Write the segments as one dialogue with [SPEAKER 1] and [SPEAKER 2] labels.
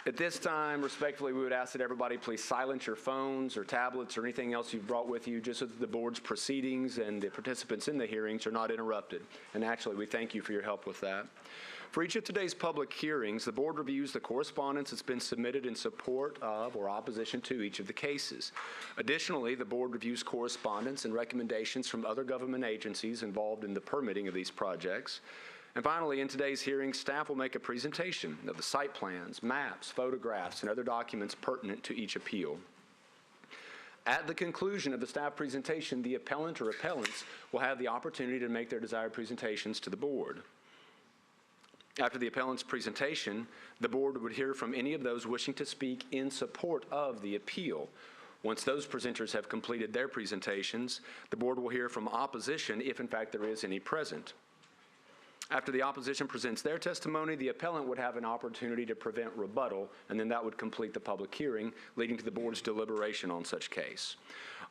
[SPEAKER 1] At this time, respectfully, we would ask that everybody please silence your phones or tablets or anything else you've brought with you, just so that the board's proceedings and the participants in the hearings are not interrupted. And actually, we thank you for your help with that. For each of today's public hearings, the board reviews the correspondence that's been submitted in support of or opposition to each of the cases. Additionally, the board reviews correspondence and recommendations from other government agencies involved in the permitting of these projects. And finally, in today's hearing, staff will make a presentation of the site plans, maps, photographs, and other documents pertinent to each appeal. At the conclusion of the staff presentation, the appellant or appellants will have the opportunity to make their desired presentations to the board. After the appellant's presentation, the board would hear from any of those wishing to speak in support of the appeal. Once those presenters have completed their presentations, the board will hear from opposition if in fact there is any present. After the opposition presents their testimony, the appellant would have an opportunity to prevent rebuttal, and then that would complete the public hearing, leading to the board's deliberation on such case.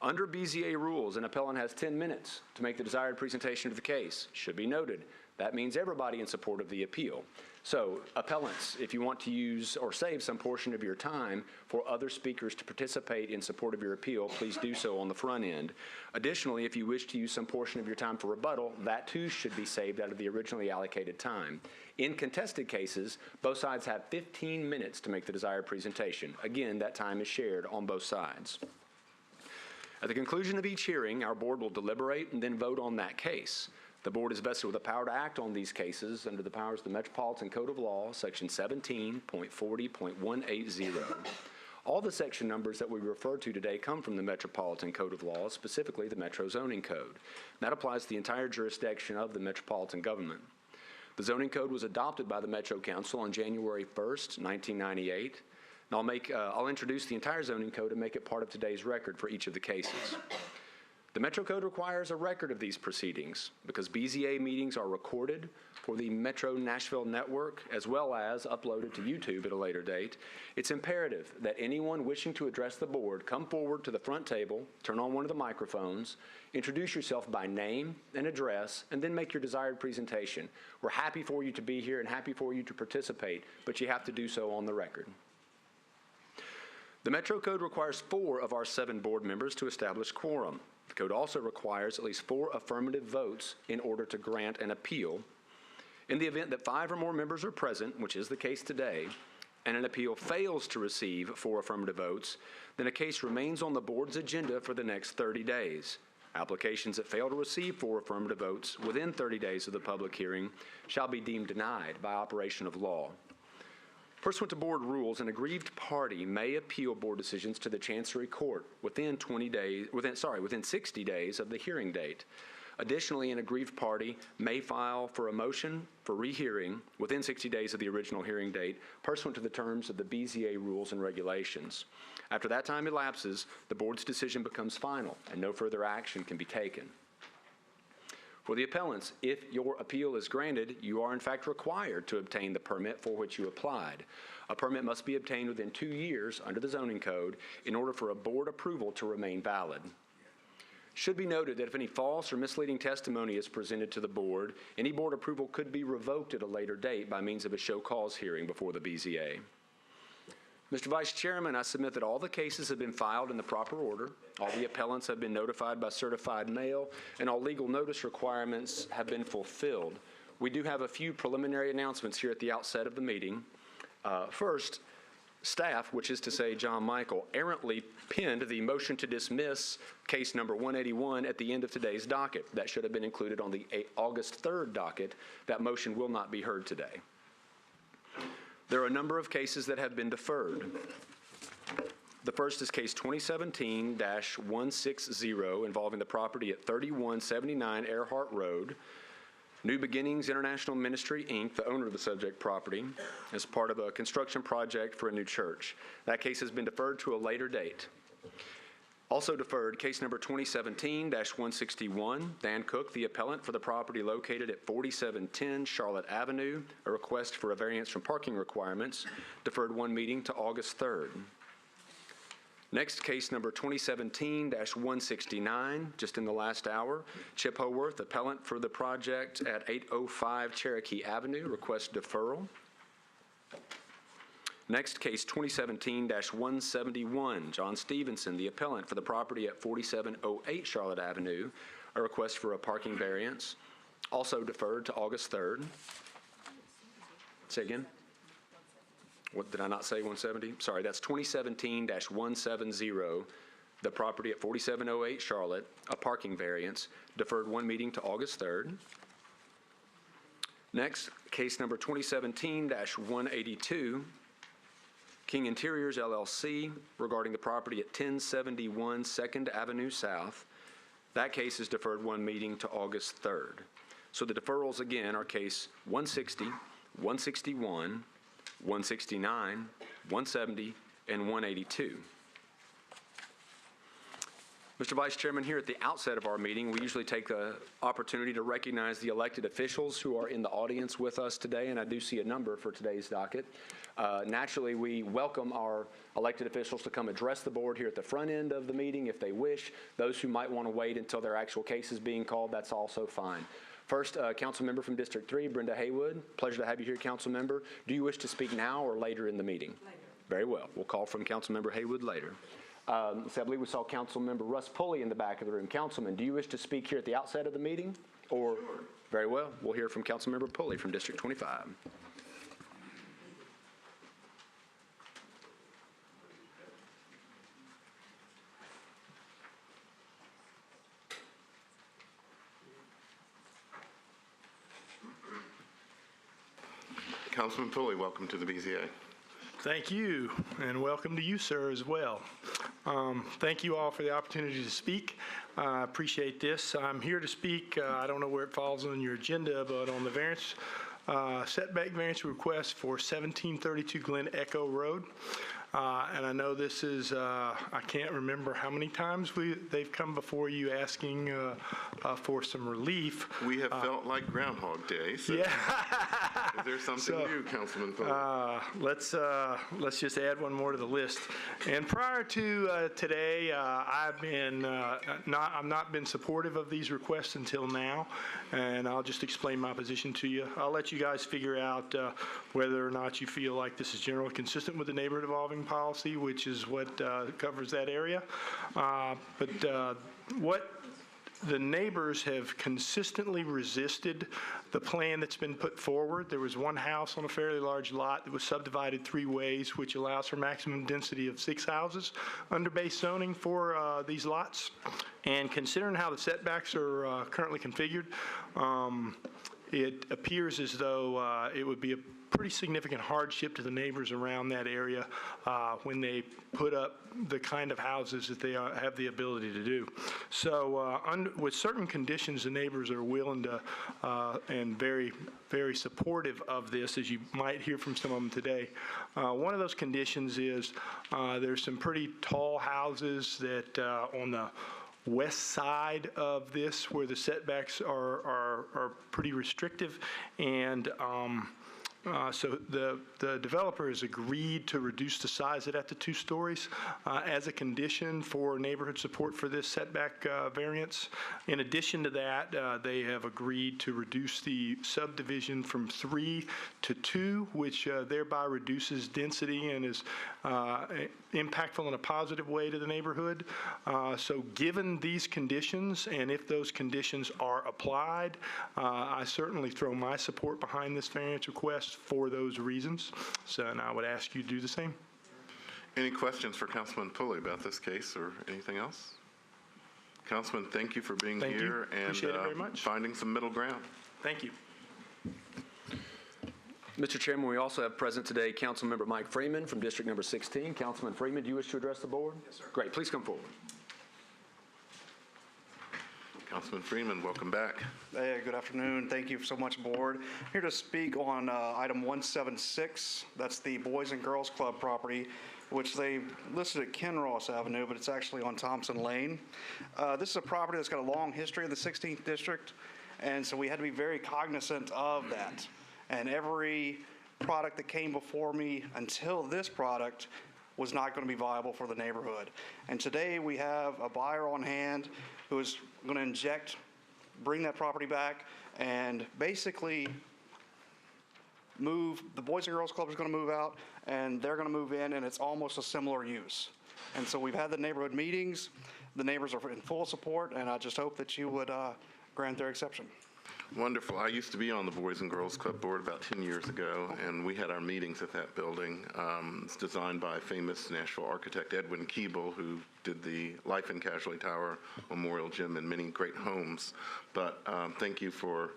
[SPEAKER 1] Under BZA rules, an appellant has 10 minutes to make the desired presentation of the case. Should be noted, that means everybody in support of the appeal. So, appellants, if you want to use or save some portion of your time for other speakers to participate in support of your appeal, please do so on the front end. Additionally, if you wish to use some portion of your time for rebuttal, that too should be saved out of the originally allocated time. In contested cases, both sides have 15 minutes to make the desired presentation. Again, that time is shared on both sides. At the conclusion of each hearing, our board will deliberate and then vote on that case. The board is vested with the power to act on these cases under the powers of the Metropolitan Code of Law, Section 17.40.180. All the section numbers that we refer to today come from the Metropolitan Code of Law, specifically the Metro Zoning Code. That applies to the entire jurisdiction of the metropolitan government. The Zoning Code was adopted by the Metro Council on January 1st, 1998. And I'll introduce the entire Zoning Code and make it part of today's record for each of the cases. The Metro Code requires a record of these proceedings because BZA meetings are recorded for the Metro Nashville network as well as uploaded to YouTube at a later date. It's imperative that anyone wishing to address the board come forward to the front table, turn on one of the microphones, introduce yourself by name and address, and then make your desired presentation. We're happy for you to be here and happy for you to participate, but you have to do so on the record. The Metro Code requires 4 of our 7 board members to establish quorum. The code also requires at least 4 affirmative votes in order to grant an appeal. In the event that 5 or more members are present, which is the case today, and an appeal fails to receive 4 affirmative votes, then a case remains on the board's agenda for the next 30 days. Applications that fail to receive 4 affirmative votes within 30 days of the public hearing shall be deemed denied by operation of law. Pursuant to board rules, an aggrieved party may appeal board decisions to the Chancery Court within 60 days of the hearing date. Additionally, an aggrieved party may file for a motion for rehearing within 60 days of the original hearing date, pursuant to the terms of the BZA rules and regulations. After that time elapses, the board's decision becomes final and no further action can be taken. For the appellants, if your appeal is granted, you are in fact required to obtain the permit for which you applied. A permit must be obtained within 2 years under the Zoning Code in order for a board approval to remain valid. Should be noted that if any false or misleading testimony is presented to the board, any board approval could be revoked at a later date by means of a show cause hearing before the BZA. Mr. Vice Chairman, I submit that all the cases have been filed in the proper order, all the appellants have been notified by certified mail, and all legal notice requirements have been fulfilled. We do have a few preliminary announcements here at the outset of the meeting. First, staff, which is to say John Michael, errantly pinned the motion to dismiss case number 181 at the end of today's docket. That should have been included on the August 3rd docket. That motion will not be heard today. There are a number of cases that have been deferred. The first is case 2017-160 involving the property at 3179 Earhart Road. New Beginnings International Ministry, Inc., the owner of the subject property, as part of a construction project for a new church. That case has been deferred to a later date. Also deferred, case number 2017-161, Dan Cook, the appellant for the property located at 4710 Charlotte Avenue, a request for a variance from parking requirements, deferred 1 meeting to August 3rd. Next, case number 2017-169, just in the last hour, Chip Howarth, appellant for the project at 805 Cherokee Avenue, request deferral. Next, case 2017-171, John Stevenson, the appellant for the property at 4708 Charlotte Avenue, a request for a parking variance, also deferred to August 3rd. Say again? What, did I not say 170? Sorry, that's 2017-170, the property at 4708 Charlotte, a parking variance, deferred one meeting to August 3rd. Next, case number 2017-182, King Interiors LLC, regarding the property at 1071 2nd Avenue South. That case is deferred one meeting to August 3rd. So the deferrals again are case 160, 161, 169, 170, and 182. Mr. Vice Chairman, here at the outset of our meeting, we usually take the opportunity to recognize the elected officials who are in the audience with us today, and I do see a number for today's docket. Naturally, we welcome our elected officials to come address the board here at the front end of the meeting if they wish. Those who might want to wait until their actual case is being called, that's also fine. First, council member from District 3, Brenda Haywood. Pleasure to have you here, council member. Do you wish to speak now or later in the meeting? Later. Very well. We'll call from council member Haywood later. So I believe we saw council member Russ Pulley in the back of the room. Councilman, do you wish to speak here at the outset of the meeting? Or, sure. Very well. We'll hear from council member Pulley from District 25.
[SPEAKER 2] Councilman Pulley, welcome to the BZA.
[SPEAKER 3] Thank you, and welcome to you, sir, as well. Thank you all for the opportunity to speak. I appreciate this. I'm here to speak, I don't know where it falls on your agenda, but on the variance, setback variance request for 1732 Glen Echo Road. And I know this is, I can't remember how many times they've come before you asking for some relief.
[SPEAKER 2] We have felt like Groundhog Day. So yeah. Is there something new, Councilman Pulley?
[SPEAKER 3] Let's just add one more to the list. And prior to today, I've not been supportive of these requests until now, and I'll just explain my position to you. I'll let you guys figure out whether or not you feel like this is generally consistent with the neighborhood evolving policy, which is what covers that area. What the neighbors have consistently resisted the plan that's been put forward. There was one house on a fairly large lot that was subdivided 3 ways, which allows for maximum density of 6 houses under base zoning for these lots. And considering how the setbacks are currently configured, it appears as though it would be a pretty significant hardship to the neighbors around that area when they put up the kind of houses that they have the ability to do. So with certain conditions, the neighbors are willing to and very, very supportive of this, as you might hear from some of them today. One of those conditions is there's some pretty tall houses that on the west side of this where the setbacks are pretty restrictive, and so the developer has agreed to reduce the size of that to 2 stories as a condition for neighborhood support for this setback variance. In addition to that, they have agreed to reduce the subdivision from 3 to 2, which thereby reduces density and is impactful in a positive way to the neighborhood. So given these conditions, and if those conditions are applied, I certainly throw my support behind this variance request for those reasons. So, and I would ask you to do the same.
[SPEAKER 2] Any questions for Councilman Pulley about this case or anything else? Councilman, thank you for being here and
[SPEAKER 3] appreciate it very much.
[SPEAKER 2] Finding some middle ground.
[SPEAKER 3] Thank you.
[SPEAKER 1] Mr. Chairman, we also have present today Councilmember Mike Freeman from District Number 16. Councilman Freeman, do you wish to address the board?
[SPEAKER 4] Yes, sir.
[SPEAKER 1] Great. Please come forward.
[SPEAKER 2] Councilman Freeman, welcome back.
[SPEAKER 4] Hey, good afternoon. Thank you so much, board. I'm here to speak on item 176. That's the Boys and Girls Club property, which they listed at Kinross Avenue, but it's actually on Thompson Lane. This is a property that's got a long history in the 16th district, and so we had to be very cognizant of that. And every product that came before me until this product was not going to be viable for the neighborhood. And today we have a buyer on hand who is going to bring that property back, and basically move, the Boys and Girls Club is going to move out, and they're going to move in, and it's almost a similar use. And so we've had the neighborhood meetings. The neighbors are in full support, and I just hope that you would grant their exception.
[SPEAKER 2] Wonderful. I used to be on the Boys and Girls Club board about 10 years ago, and we had our meetings at that building. It's designed by famous Nashville architect Edwin Keeble, who did the Life and Casualty Tower, Memorial Gym, and many great homes. But thank you for,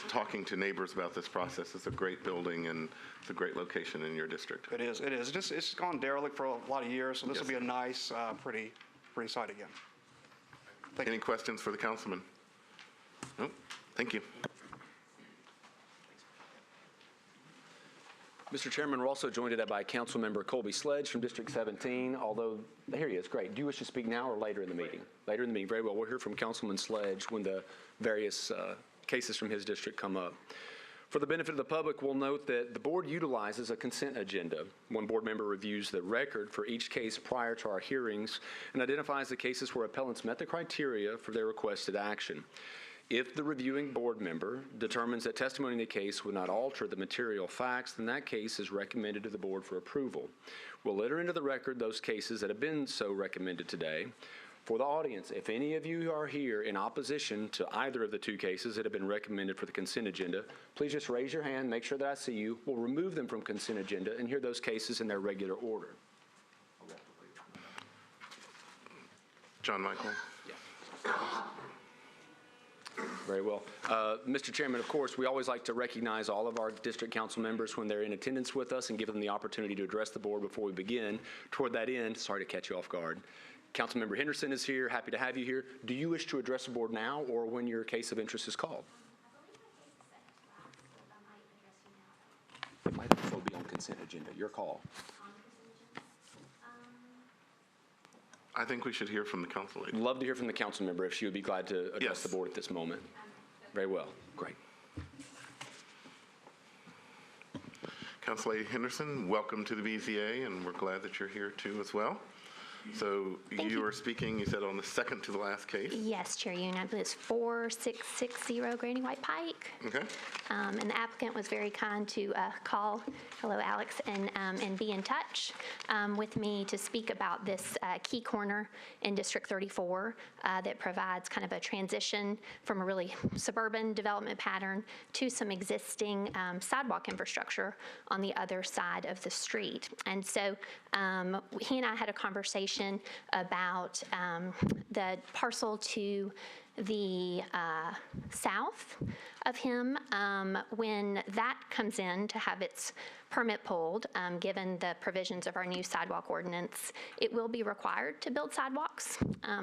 [SPEAKER 2] talking to neighbors about this process. It's a great building, and it's a great location in your district.
[SPEAKER 4] It is. It's gone derelict for a lot of years, so this will be a nice, pretty site again.
[SPEAKER 2] Any questions for the councilman? No? Thank you.
[SPEAKER 1] Mr. Chairman, we're also joined today by Councilmember Colby Sledge from District 17, although, here he is, great. Do you wish to speak now or later in the meeting? Later in the meeting, very well. We'll hear from Councilman Sledge when the various cases from his district come up. For the benefit of the public, we'll note that the board utilizes a consent agenda. One board member reviews the record for each case prior to our hearings and identifies the cases where appellants met the criteria for their requested action. If the reviewing board member determines that testimony in the case would not alter the material facts, then that case is recommended to the board for approval. We'll enter into the record those cases that have been so recommended today. For the audience, if any of you are here in opposition to either of the two cases that have been recommended for the consent agenda, please just raise your hand, make sure that I see you. We'll remove them from consent agenda and hear those cases in their regular order.
[SPEAKER 2] John Michael?
[SPEAKER 1] Yeah. Very well. Mr. Chairman, of course, we always like to recognize all of our district council members when they're in attendance with us and give them the opportunity to address the board before we begin. Toward that end, sorry to catch you off guard, Councilmember Henderson is here. Happy to have you here. Do you wish to address the board now or when your case of interest is called? It might also be on consent agenda. Your call.
[SPEAKER 2] I think we should hear from the council lady.
[SPEAKER 1] Love to hear from the council member if she would be glad to address
[SPEAKER 2] Yes.
[SPEAKER 1] the board at this moment. Very well. Great.
[SPEAKER 2] Council Lady Henderson, welcome to the BZA, and we're glad that you're here too as well. So you were speaking, you said, on the second to the last case?
[SPEAKER 5] Yes, Chair Union. I believe it's 4660 Granny White Pike.
[SPEAKER 2] Okay.
[SPEAKER 5] And the applicant was very kind to call, hello Alex, and be in touch with me to speak about this key corner in District 34 that provides kind of a transition from a really suburban development pattern to some existing sidewalk infrastructure on the other side of the street. And so he and I had a conversation about the parcel to the south of him. When that comes in to have its permit pulled, given the provisions of our new sidewalk ordinance, it will be required to build sidewalks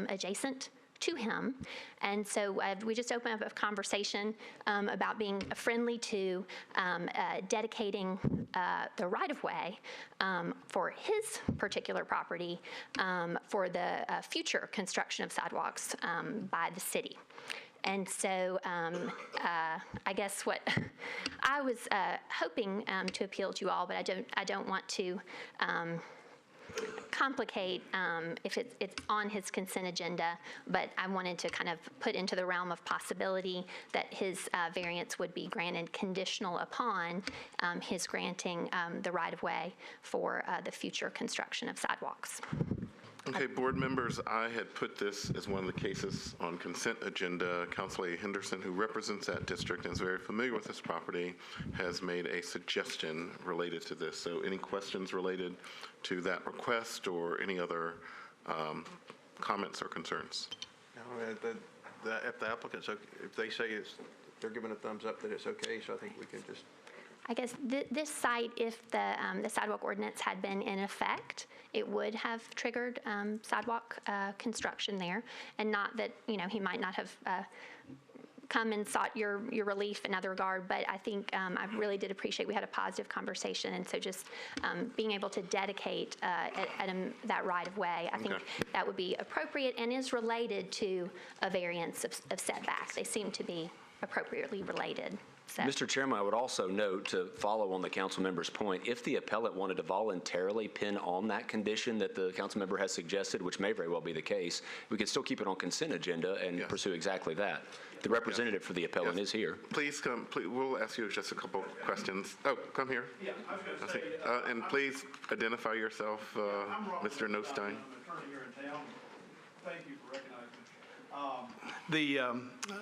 [SPEAKER 5] adjacent to him. And so we just opened up a conversation about being friendly to dedicating the right-of-way for his particular property for the future construction of sidewalks by the city. And so I guess what I was hoping to appeal to you all, but I don't want to complicate if it's on his consent agenda, but I wanted to kind of put into the realm of possibility that his variance would be granted conditional upon his granting the right-of-way for the future construction of sidewalks.
[SPEAKER 2] Okay, board members, I had put this as one of the cases on consent agenda. Council Lady Henderson, who represents that district and is very familiar with this property, has made a suggestion related to this. So any questions related to that request or any other comments or concerns?
[SPEAKER 6] No, if the applicants, if they say they're giving a thumbs up that it's okay, so I think we can just.
[SPEAKER 5] I guess this site, if the sidewalk ordinance had been in effect, it would have triggered sidewalk construction there, and not that, he might not have come and sought your relief in other regard, but I think I really did appreciate we had a positive conversation, and so just being able to dedicate that right-of-way, I think that would be appropriate and is related to a variance of setback. They seem to be appropriately related. So.
[SPEAKER 1] Mr. Chairman, I would also note, to follow on the council member's point, if the appellant wanted to voluntarily pin on that condition that the council member has suggested, which may very well be the case, we could still keep it on consent agenda and pursue exactly that. The representative for the appellant
[SPEAKER 2] Yes.
[SPEAKER 1] is here.
[SPEAKER 2] Please come, we'll ask you just a couple questions. Oh, come here.
[SPEAKER 3] Yeah, I was going to say.
[SPEAKER 2] And please identify yourself,
[SPEAKER 3] I'm Robert
[SPEAKER 2] Mr. Nostine.
[SPEAKER 3] I'm an attorney here in town. Thank you for recognizing me.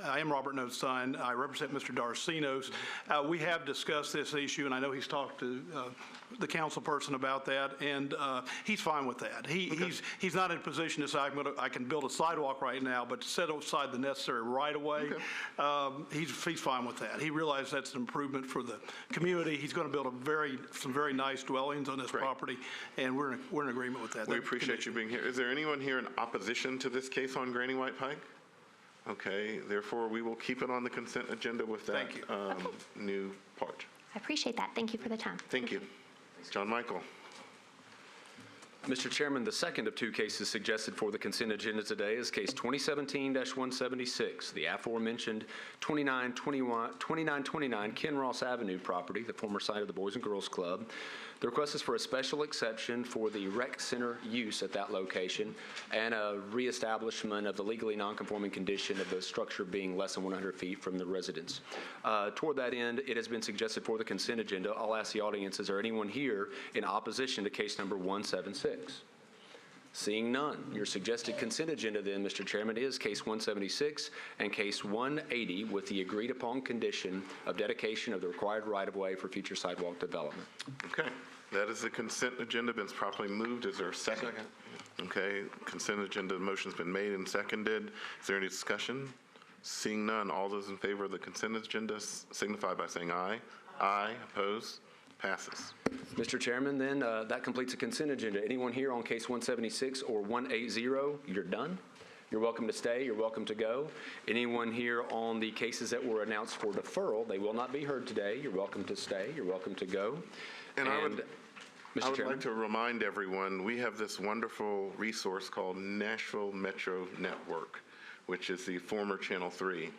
[SPEAKER 3] I am Robert Nostine. I represent Mr. Darcinos. We have discussed this issue, and I know he's talked to the council person about that, and he's fine with that. He's not in a position to say, I can build a sidewalk right now, but to set aside the necessary right-of-way, he's fine with that. He realizes that's an improvement for the community. He's going to build some very nice dwellings on this property, and we're in agreement with that.
[SPEAKER 2] We appreciate you being here. Is there anyone here in opposition to this case on Granny White Pike? Okay, therefore, we will keep it on the consent agenda with that new part.
[SPEAKER 5] I appreciate that. Thank you for the time.
[SPEAKER 2] Thank you. John Michael.
[SPEAKER 1] Mr. Chairman, the second of two cases suggested for the consent agenda today is case 2017-176, the aforementioned 2929 Ken Ross Avenue property, the former site of the Boys and Girls Club. The request is for a special exception for the rec center use at that location and a reestablishment of the legally nonconforming condition of the structure being less than 100 feet from the residence. Toward that end, it has been suggested for the consent agenda. I'll ask the audience, is there anyone here in opposition to case number 176? Seeing none, your suggested consent agenda then, Mr. Chairman, is case 176 and case 180 with the agreed upon condition of dedication of the required right-of-way for future sidewalk development.
[SPEAKER 2] Okay, that is the consent agenda, been properly moved. Is there a second?
[SPEAKER 6] Second.
[SPEAKER 2] Okay, consent agenda motion's been made and seconded. Is there any discussion? Seeing none, all those in favor of the consent agenda signify by saying aye. Aye, opposed, passes.
[SPEAKER 1] Mr. Chairman, then that completes the consent agenda. Anyone here on case 176 or 180, you're done. You're welcome to stay. You're welcome to go. Anyone here on the cases that were announced for deferral, they will not be heard today. You're welcome to stay. You're welcome to go.
[SPEAKER 2] And I would
[SPEAKER 1] Mr. Chairman?
[SPEAKER 2] like to remind everyone, we have this wonderful resource called Nashville Metro Network, which is the former Channel 3.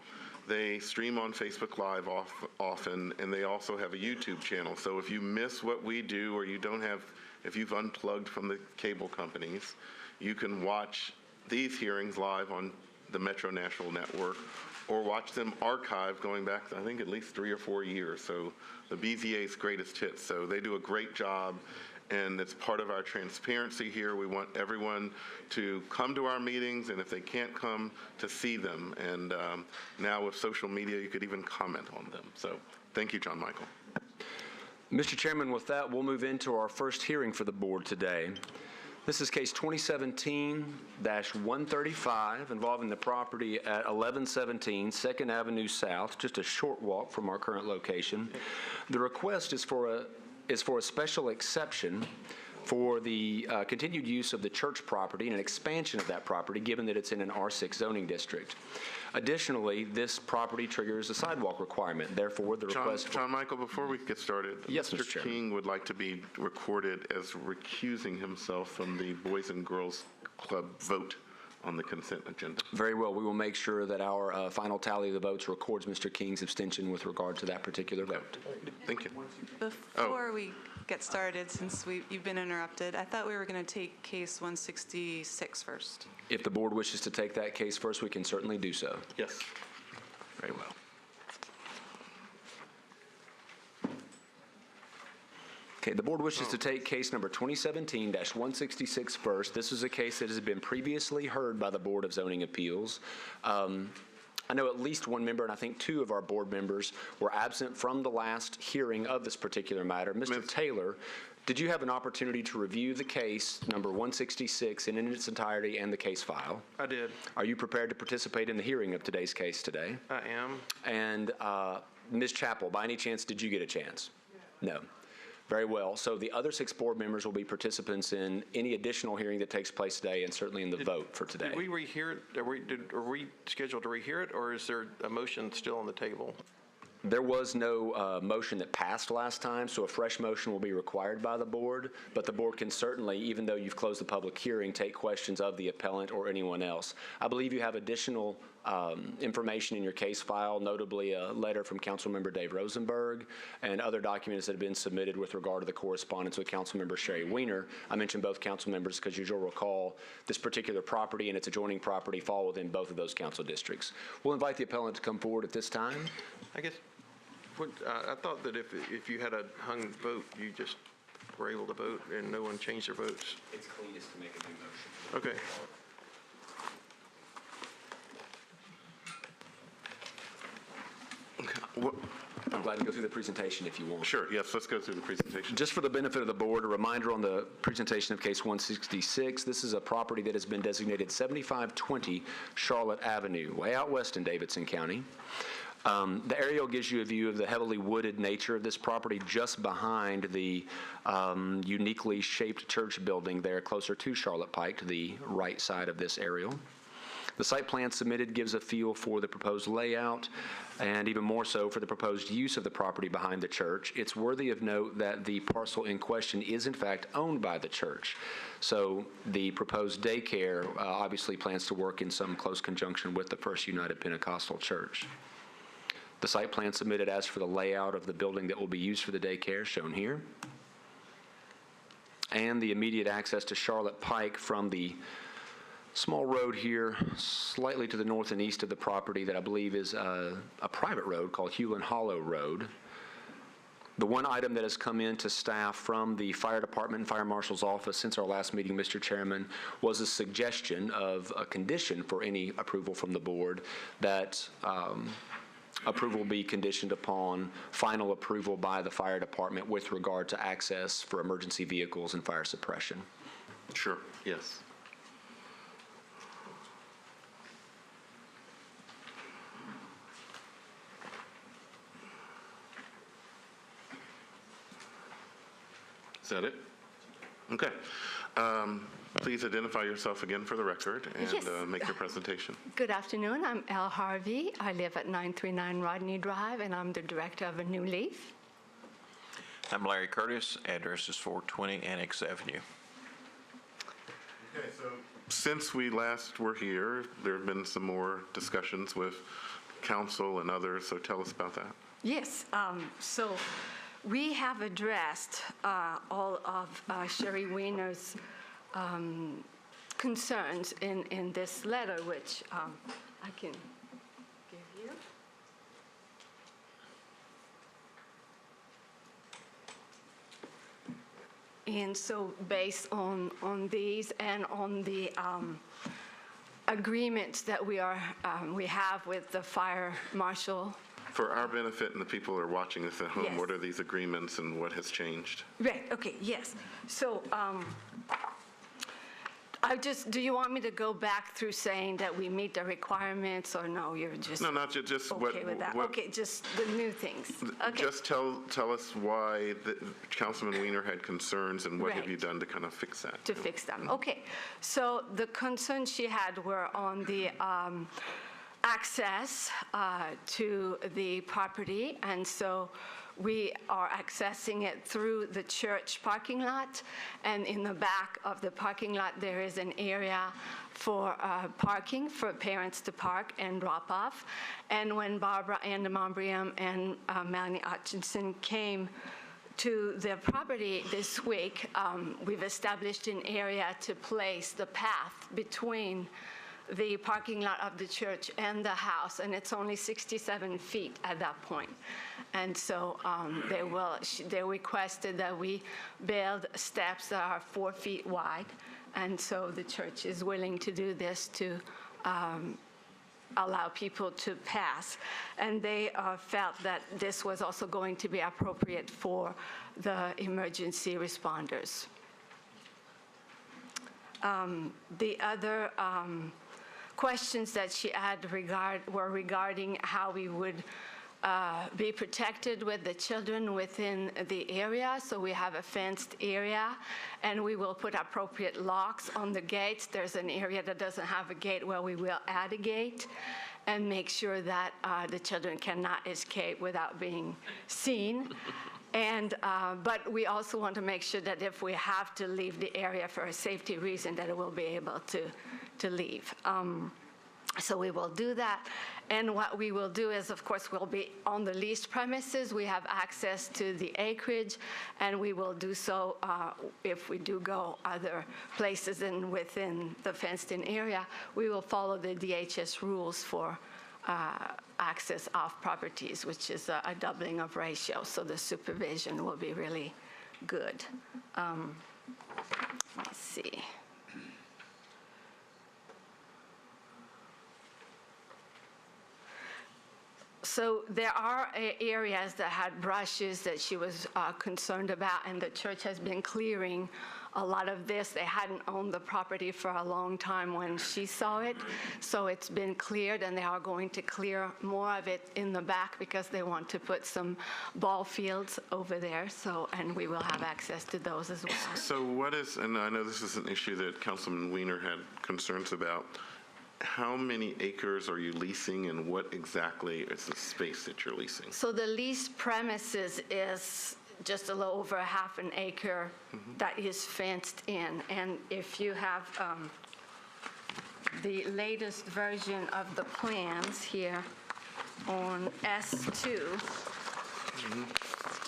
[SPEAKER 2] They stream on Facebook Live often, and they also have a YouTube channel. So if you miss what we do, or if you've unplugged from the cable companies, you can watch these hearings live on the Metro Nashville Network, or watch them archived going back, I think, at least 3 or 4 years. So the BZA's greatest hits. So they do a great job, and it's part of our transparency here. We want everyone to come to our meetings, and if they can't come, to see them. And now with social media, you could even comment on them. So thank you, John Michael.
[SPEAKER 1] Mr. Chairman, with that, we'll move into our first hearing for the board today. This is case 2017-135 involving the property at 1117 2nd Avenue South, just a short walk from our current location. The request is for a special exception for the continued use of the church property and an expansion of that property, given that it's in an R6 zoning district. Additionally, this property triggers a sidewalk requirement. Therefore, the request...
[SPEAKER 2] John Michael, before we get started,
[SPEAKER 1] Yes, Mr.
[SPEAKER 2] Mr.
[SPEAKER 1] Chairman.
[SPEAKER 2] King would like to be recorded as recusing himself from the Boys and Girls Club vote on the consent agenda.
[SPEAKER 1] Very well. We will make sure that our final tally of the votes records Mr. King's abstention with regard to that particular vote.
[SPEAKER 2] Thank you.
[SPEAKER 7] Before we get started, since you've been interrupted, I thought we were going to take case 166 first.
[SPEAKER 1] If the board wishes to take that case first, we can certainly do so.
[SPEAKER 2] Yes.
[SPEAKER 1] Very well. Okay, the board wishes to take case number 2017-166 first. This is a case that has been previously heard by the Board of Zoning Appeals. I know at least one member, and I think 2 of our board members, were absent from the last hearing of this particular matter. Mr. Taylor, did you have an opportunity to review the case number 166 in its entirety and the case file?
[SPEAKER 6] I did.
[SPEAKER 1] Are you prepared to participate in the hearing of today's case today?
[SPEAKER 6] I am.
[SPEAKER 1] And Ms. Chappell, by any chance, did you get a chance? No. Very well. So the other 6 board members will be participants in any additional hearing that takes place today, and certainly in the vote for today.
[SPEAKER 6] Did we rehear it? Are we scheduled to rehear it, or is there a motion still on the table?
[SPEAKER 1] There was no motion that passed last time, so a fresh motion will be required by the board, but the board can certainly, even though you've closed the public hearing, take questions of the appellant or anyone else. I believe you have additional information in your case file, notably a letter from Councilmember Dave Rosenberg and other documents that have been submitted with regard to the correspondence with Councilmember Sherry Weiner. I mentioned both council members because, as you'll recall, this particular property and its adjoining property fall within both of those council districts. We'll invite the appellant to come forward at this time.
[SPEAKER 6] I guess, I thought that if you had a hung vote, you just were able to vote and no one changed their votes.
[SPEAKER 1] It's cleanest to make a new motion.
[SPEAKER 6] Okay.
[SPEAKER 1] I'm glad to go through the presentation if you want.
[SPEAKER 2] Sure, yes, let's go through the presentation.
[SPEAKER 1] Just for the benefit of the board, a reminder on the presentation of case 166. This is a property that has been designated 7520 Charlotte Avenue, way out west in Davidson County. The aerial gives you a view of the heavily wooded nature of this property just behind the uniquely shaped church building there closer to Charlotte Pike to the right side of this aerial. The site plan submitted gives a feel for the proposed layout and even more so for the proposed use of the property behind the church. It's worthy of note that the parcel in question is in fact owned by the church. So the proposed daycare obviously plans to work in some close conjunction with the First United Pentecostal Church. The site plan submitted as for the layout of the building that will be used for the daycare shown here. And the immediate access to Charlotte Pike from the small road here, slightly to the north and east of the property that I believe is a private road called Hewlin Hollow Road. The one item that has come in to staff from the fire department and fire marshal's office since our last meeting, Mr. Chairman, was a suggestion of a condition for any approval from the board that approval be conditioned upon final approval by the fire department with regard to access for emergency vehicles and fire suppression.
[SPEAKER 2] Sure, yes. Is that it? Okay. Please identify yourself again for the record and
[SPEAKER 8] Yes.
[SPEAKER 2] make your presentation.
[SPEAKER 8] Good afternoon. I'm Elle Harvey. I live at 939 Rodney Drive, and I'm the director of A New Leaf.
[SPEAKER 9] I'm Larry Curtis. Address is 420 Annex Avenue.
[SPEAKER 2] Okay, so since we last were here, there have been some more discussions with council and others, so tell us about that.
[SPEAKER 8] Yes. So we have addressed all of Sherry Weiner's concerns in this letter, which I can give you. And so based on these and on the agreements that we have with the fire marshal.
[SPEAKER 2] For our benefit and the people who are watching this at home,
[SPEAKER 8] Yes.
[SPEAKER 2] what are these agreements and what has changed?
[SPEAKER 8] Right, okay, yes. So do you want me to go back through saying that we meet the requirements, or no, you're just
[SPEAKER 2] No, not just what.
[SPEAKER 8] okay with that?
[SPEAKER 2] what-
[SPEAKER 8] Okay, just the new things. Okay.
[SPEAKER 2] Just tell us why Councilman Weiner had concerns and what have
[SPEAKER 8] Right.
[SPEAKER 2] you done to kind of fix that?
[SPEAKER 8] To fix them. Okay. So the concerns she had were on the access to the property, and so we are accessing it through the church parking lot, and in the back of the parking lot there is an area for parking for parents to park and drop off. And when Barbara Andemombrium and Melanie Hutchinson came to the property this week, we've established an area to place the path between the parking lot of the church and the house, and it's only 67 feet at that point. And so they requested that we build steps that are 4 feet wide, and so the church is willing to do this to allow people to pass. And they felt that this was also going to be appropriate for the emergency responders. The other questions that she had were regarding how we would be protected with the children within the area. So we have a fenced area, and we will put appropriate locks on the gates. There's an area that doesn't have a gate where we will add a gate. and make sure that the children cannot escape without being seen. And, but we also want to make sure that if we have to leave the area for a safety reason, that it will be able to leave. So we will do that. And what we will do is, of course, we'll be on the leased premises. We have access to the acreage, and we will do so if we do go other places and within the fenced-in area. We will follow the DHS rules for access off properties, which is a doubling of ratio, so the supervision will be really good. Let's see. So there are areas that had brushes that she was concerned about, and the church has been clearing a lot of this. They hadn't owned the property for a long time when she saw it, so it's been cleared, and they are going to clear more of it in the back because they want to put some ball fields over there, so, and we will have access to those as well.
[SPEAKER 2] So what is, and I know this is an issue that Councilman Weiner had concerns about, how many acres are you leasing, and what exactly is the space that you're leasing?
[SPEAKER 8] So the leased premises is just a little over a half an acre that is fenced in. And if you have the latest version of the plans here on S2,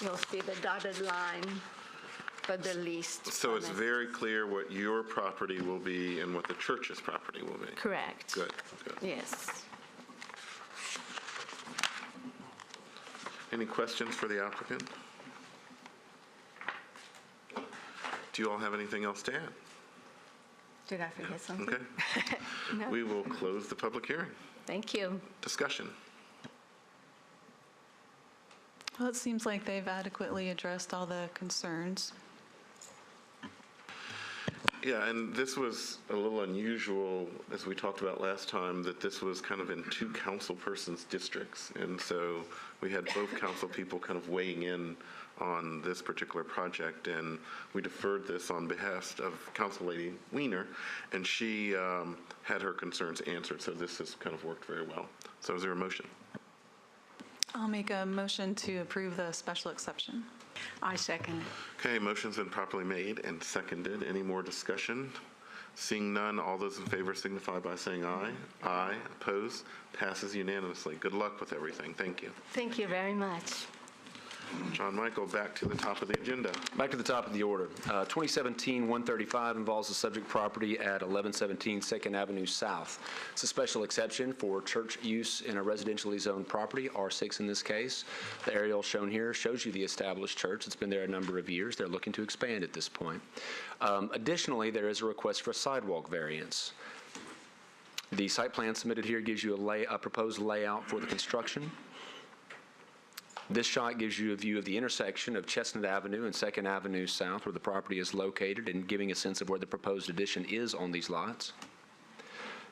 [SPEAKER 8] you'll see the dotted line for the leased
[SPEAKER 2] So it's
[SPEAKER 8] premise.
[SPEAKER 2] very clear what your property will be and what the church's property will be?
[SPEAKER 8] Correct.
[SPEAKER 2] Good, good.
[SPEAKER 8] Yes.
[SPEAKER 2] Any questions for the applicant? Do you all have anything else to add?
[SPEAKER 8] Did I forget something?
[SPEAKER 2] Okay.
[SPEAKER 8] No.
[SPEAKER 2] We will close the public hearing.
[SPEAKER 8] Thank you.
[SPEAKER 2] Discussion.
[SPEAKER 7] Well, it seems like they've adequately addressed all the concerns.
[SPEAKER 2] Yeah, and this was a little unusual, as we talked about last time, that this was kind of in two council persons' districts. And so we had both council people kind of weighing in on this particular project, and we deferred this on behalf of Council Lady Weiner, and she had her concerns answered, so this has kind of worked very well. So is there a motion?
[SPEAKER 7] I'll make a motion to approve the special exception.
[SPEAKER 8] I second.
[SPEAKER 2] Okay, motion's been properly made and seconded. Any more discussion? Seeing none, all those in favor signify by saying aye. Aye. Opposed? Passes unanimously. Good luck with everything. Thank you.
[SPEAKER 8] Thank you very much.
[SPEAKER 2] John Michael, back to the top of the agenda.
[SPEAKER 1] Back to the top of the order. 2017-135 involves the subject property at 1117 2nd Avenue South. It's a special exception for church use in a residentially zoned property, R6 in this case. The aerial shown here shows you the established church. It's been there a number of years. They're looking to expand at this point. Additionally, there is a request for a sidewalk variance. The site plan submitted here gives you a proposed layout for the construction. This shot gives you a view of the intersection of Chestnut Avenue and 2nd Avenue South, where the property is located, and giving a sense of where the proposed addition is on these lots.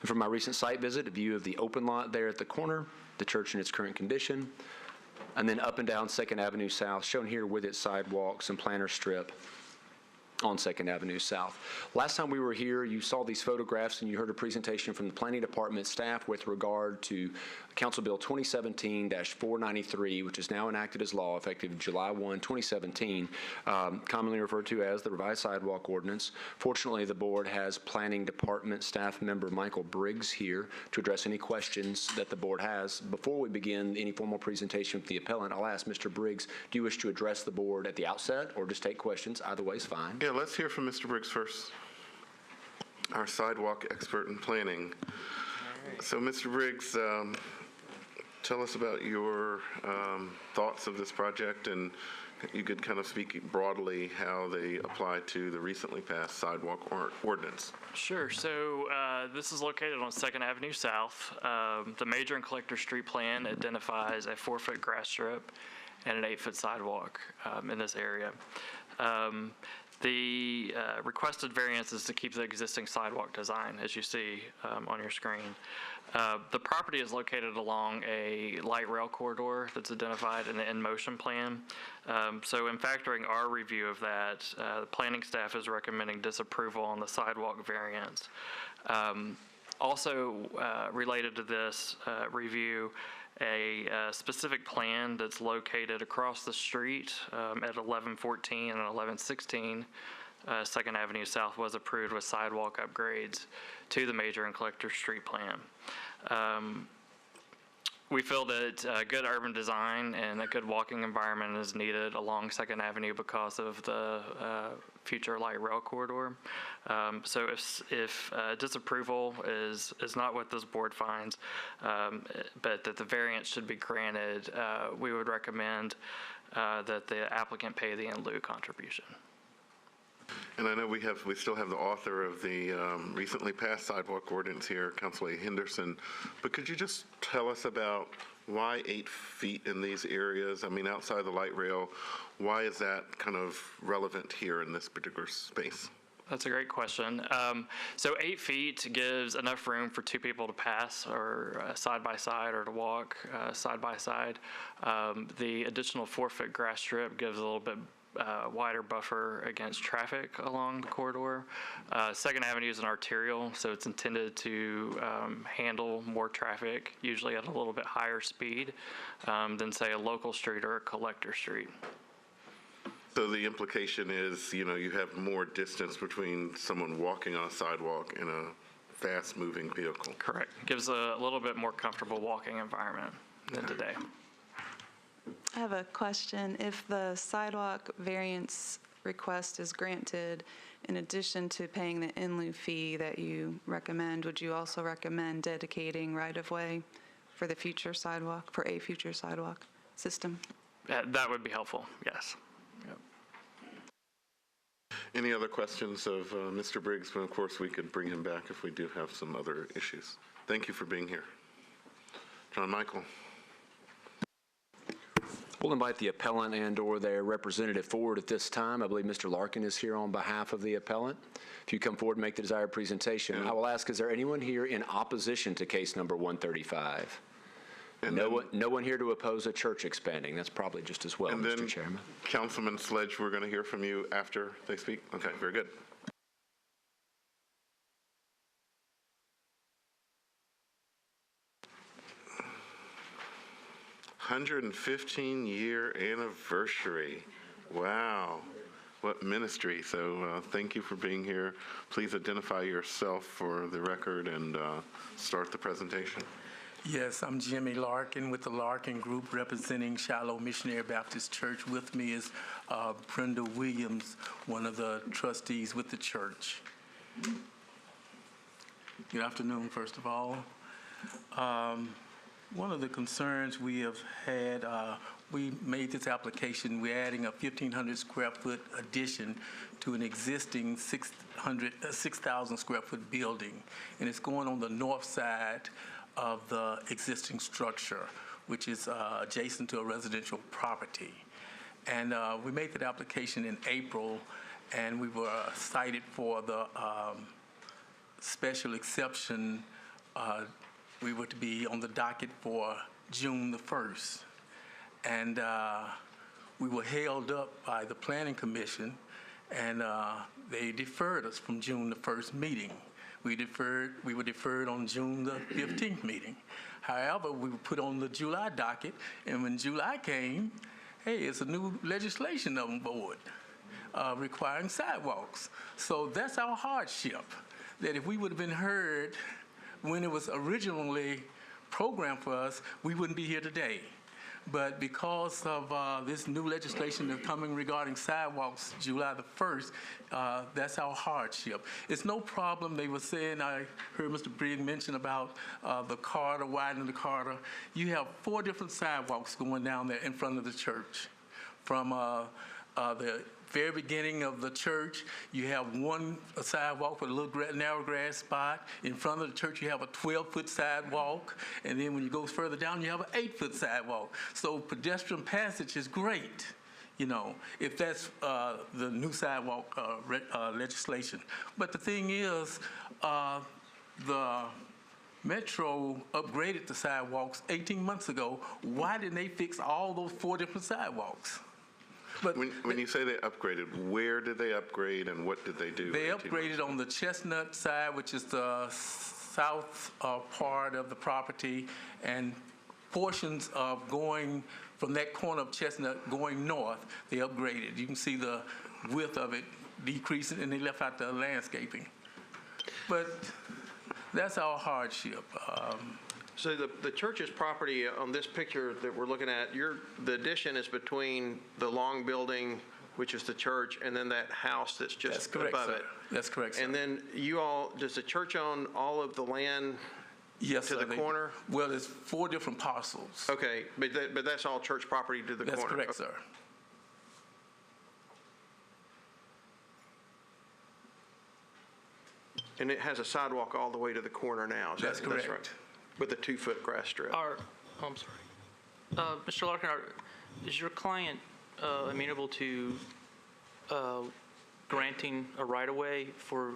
[SPEAKER 1] And from my recent site visit, a view of the open lot there at the corner, the church in its current condition, and then up and down 2nd Avenue South, shown here with its sidewalks and planter strip on 2nd Avenue South. Last time we were here, you saw these photographs and you heard a presentation from the Planning Department staff with regard to Council Bill 2017-493, which is now enacted as law effective July 1, 2017, commonly referred to as the Revised Sidewalk Ordinance. Fortunately, the board has Planning Department staff member Michael Briggs here to address any questions that the board has. Before we begin any formal presentation with the appellant, I'll ask Mr. Briggs, do you wish to address the board at the outset or just take questions? Either way is fine.
[SPEAKER 2] Yeah, let's hear from Mr. Briggs first, our sidewalk expert in planning. So, Mr. Briggs, tell us about your thoughts of this project, and you could kind of speak broadly how they apply to the recently passed sidewalk ordinance.
[SPEAKER 10] Sure. So this is located on 2nd Avenue South. The major and collector street plan identifies a 4-foot grass strip and an 8-foot sidewalk in this area. The requested variance is to keep the existing sidewalk design, as you see on your screen. The property is located along a light rail corridor that's identified in the in-motion plan. So in factoring our review of that, the planning staff is recommending disapproval on the sidewalk variance. Also, related to this review, a specific plan that's located across the street at 1114 and 1116 Second Avenue South was approved with sidewalk upgrades to the major and collector street plan. We feel that good urban design and a good walking environment is needed along Second Avenue because of the future light rail corridor. So if disapproval is not what this board finds, but that the variance should be granted, we would recommend that the applicant pay the in lieu contribution.
[SPEAKER 2] And I know we still have the author of the recently passed sidewalk ordinance here, Councilor Henderson. But could you just tell us about why 8 feet in these areas? I mean, outside the light rail, why is that kind of relevant here in this particular space?
[SPEAKER 10] That's a great question. So 8 feet gives enough room for 2 people to pass or side by side or to walk side by side. The additional 4-foot grass strip gives a little bit wider buffer against traffic along the corridor. Second Avenue is an arterial, so it's intended to handle more traffic, usually at a little bit higher speed than, say, a local street or a collector street.
[SPEAKER 2] So the implication is, you have more distance between someone walking on a sidewalk and a fast-moving vehicle.
[SPEAKER 10] Correct. Gives a little bit more comfortable walking environment than today.
[SPEAKER 7] I have a question. If the sidewalk variance request is granted, in addition to paying the in lieu fee that you recommend, would you also recommend dedicating right-of-way for the future sidewalk, for a future sidewalk system?
[SPEAKER 10] That would be helpful, yes. Yep.
[SPEAKER 2] Any other questions of Mr. Briggs? But of course, we could bring him back if we do have some other issues. Thank you for being here. John Michael.
[SPEAKER 1] We'll invite the appellant and/or their representative forward at this time. I believe Mr. Larkin is here on behalf of the appellant. If you come forward and make the desired presentation, I will ask, is there anyone here in opposition to case number 135? No one here to oppose a church expanding. That's probably just as well, Mr. Chairman.
[SPEAKER 2] Councilman Sledge, we're going to hear from you after they speak. Okay, very good. $115-year anniversary. Wow. What ministry. So thank you for being here. Please identify yourself for the record and start the presentation.
[SPEAKER 11] Yes, I'm Jimmy Larkin with the Larkin Group representing Shiloh Missionary Baptist Church. With me is Brenda Williams, one of the trustees with the church. Good afternoon, first of all. One of the concerns we have had, we made this application, we're adding a 1,500 square foot addition to an existing 6,000 square foot building. And it's going on the north side of the existing structure, which is adjacent to a residential property. And we made that application in April, and we were cited for the special exception. We were to be on the docket for June the 1st. And we were held up by the Planning Commission, and they deferred us from June the 1st meeting. We were deferred on June the 15th meeting. However, we were put on the July docket, and when July came, hey, it's a new legislation on board requiring sidewalks. So that's our hardship, that if we would have been heard when it was originally programmed for us, we wouldn't be here today. But because of this new legislation that's coming regarding sidewalks July the 1st, that's our hardship. It's no problem. They were saying, I heard Mr. Briggs mention about the corridor, widening the corridor. You have 4 different sidewalks going down there in front of the church. From the very beginning of the church, you have one sidewalk with a little narrow grass spot. In front of the church, you have a 12-foot sidewalk. And then when you go further down, you have an 8-foot sidewalk. So pedestrian passage is great, if that's the new sidewalk legislation. But the thing is, the Metro upgraded the sidewalks 18 months ago. Why didn't they fix all those 4 different sidewalks? But
[SPEAKER 2] when you say they upgraded, where did they upgrade and what did they do?
[SPEAKER 11] They upgraded on the Chestnut side, which is the south part of the property and portions of going from that corner of Chestnut going north, they upgraded. You can see the width of it decreasing, and they left out the landscaping. But that's our hardship.
[SPEAKER 6] So the church's property on this picture that we're looking at, the addition is between the long building, which is the church, and then that house that's just above it.
[SPEAKER 11] That's correct, sir.
[SPEAKER 6] And then does the church own all of the land
[SPEAKER 11] Yes,
[SPEAKER 6] to
[SPEAKER 11] sir.
[SPEAKER 6] the corner?
[SPEAKER 11] Well, there's 4 different parcels.
[SPEAKER 6] Okay, but that's all church property to the corner?
[SPEAKER 11] That's correct, sir.
[SPEAKER 6] And it has a sidewalk all the way to the corner now?
[SPEAKER 11] That's correct.
[SPEAKER 6] right? With a 2-foot grass strip?
[SPEAKER 10] I'm sorry. Mr. Larkin, is your client amenable to granting a right-of-way for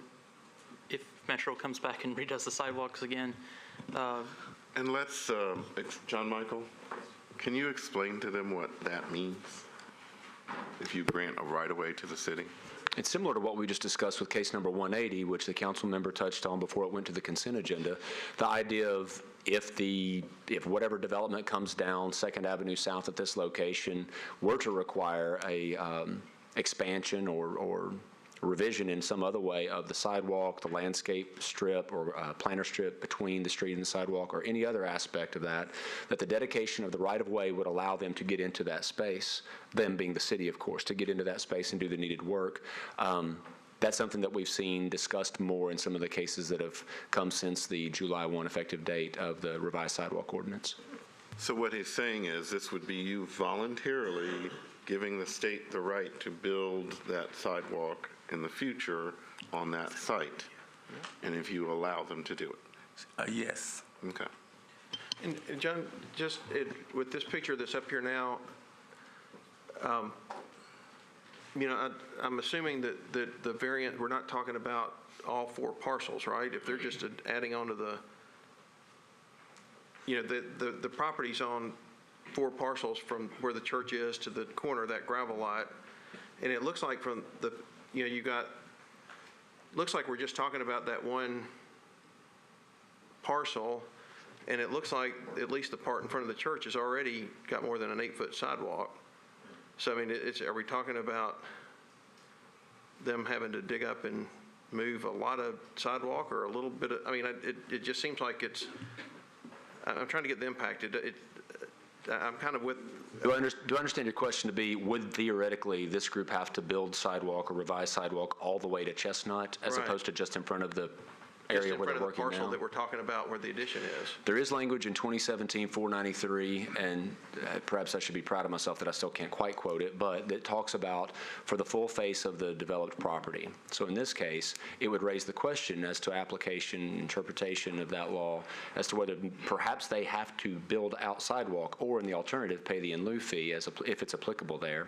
[SPEAKER 10] if Metro comes back and redoes the sidewalks again?
[SPEAKER 2] And let's, John Michael, can you explain to them what that means? If you grant a right-of-way to the city?
[SPEAKER 1] It's similar to what we just discussed with case number 180, which the council member touched on before it went to the consent agenda. The idea of if whatever development comes down 2nd Avenue South at this location were to require a expansion or revision in some other way of the sidewalk, the landscape strip, or planter strip between the street and the sidewalk, or any other aspect of that the dedication of the right-of-way would allow them to get into that space, them being the city, of course, to get into that space and do the needed work. That's something that we've seen discussed more in some of the cases that have come since the July 1 effective date of the revised sidewalk ordinance.
[SPEAKER 2] So what he's saying is this would be you voluntarily giving the state the right to build that sidewalk in the future on that site, and if you allow them to do it?
[SPEAKER 11] Yes.
[SPEAKER 2] Okay.
[SPEAKER 6] And John, just with this picture that's up here now, I'm assuming that the variant, we're not talking about all 4 parcels, right? If they're just adding on to the property's on 4 parcels from where the church is to the corner of that gravel lot, and it looks like from the, looks like we're just talking about that one parcel, and it looks like at least the part in front of the church has already got more than an 8-foot sidewalk. So, I mean, are we talking about them having to dig up and move a lot of sidewalk or a little bit of, it just seems like I'm trying to get the impact. I'm kind of with.
[SPEAKER 1] Do I understand your question to be, would theoretically this group have to build sidewalk or revise sidewalk all the way to Chestnut as
[SPEAKER 6] Right.
[SPEAKER 1] opposed to just in front of the area where they're working
[SPEAKER 6] Just in front of the parcel
[SPEAKER 1] now?
[SPEAKER 6] that we're talking about where the addition is.
[SPEAKER 1] There is language in 2017-493, and perhaps I should be proud of myself that I still can't quite quote it, but that talks about for the full face of the developed property. So in this case, it would raise the question as to application, interpretation of that law, as to whether perhaps they have to build out sidewalk or, in the alternative, pay the in lieu fee if it's applicable there.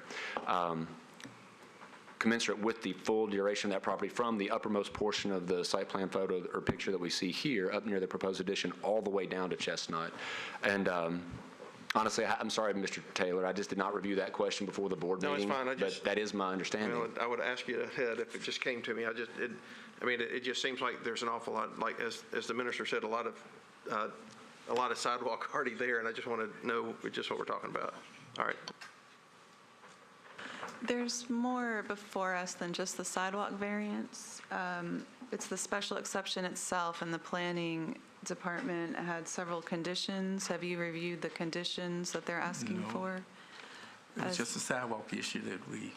[SPEAKER 1] Commensurate with the full duration of that property from the uppermost portion of the site plan photo or picture that we see here up near the proposed addition all the way down to Chestnut. And honestly, I'm sorry, Mr. Taylor, I just did not review that question before the board meeting.
[SPEAKER 6] No, it's fine.
[SPEAKER 1] But that is my understanding.
[SPEAKER 6] I would ask you ahead if it just came to me. It just seems like there's an awful lot, like as the minister said, a lot of sidewalk already there, and I just want to know just what we're talking about. All right.
[SPEAKER 7] There's more before us than just the sidewalk variance. It's the special exception itself, and the planning department had several conditions. Have you reviewed the conditions that they're asking
[SPEAKER 11] No.
[SPEAKER 7] for?
[SPEAKER 11] It's just a sidewalk issue that we,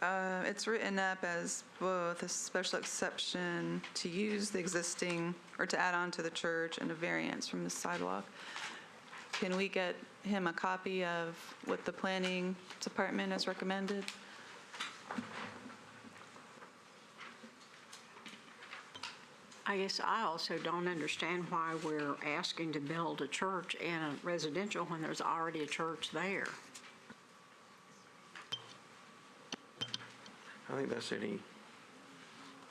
[SPEAKER 7] It's written up as both a special exception to use the existing, or to add on to the church, and a variance from the sidewalk. Can we get him a copy of what the planning department has recommended?
[SPEAKER 12] I guess I also don't understand why we're asking to build a church and a residential when there's already a church there.
[SPEAKER 6] I think that's any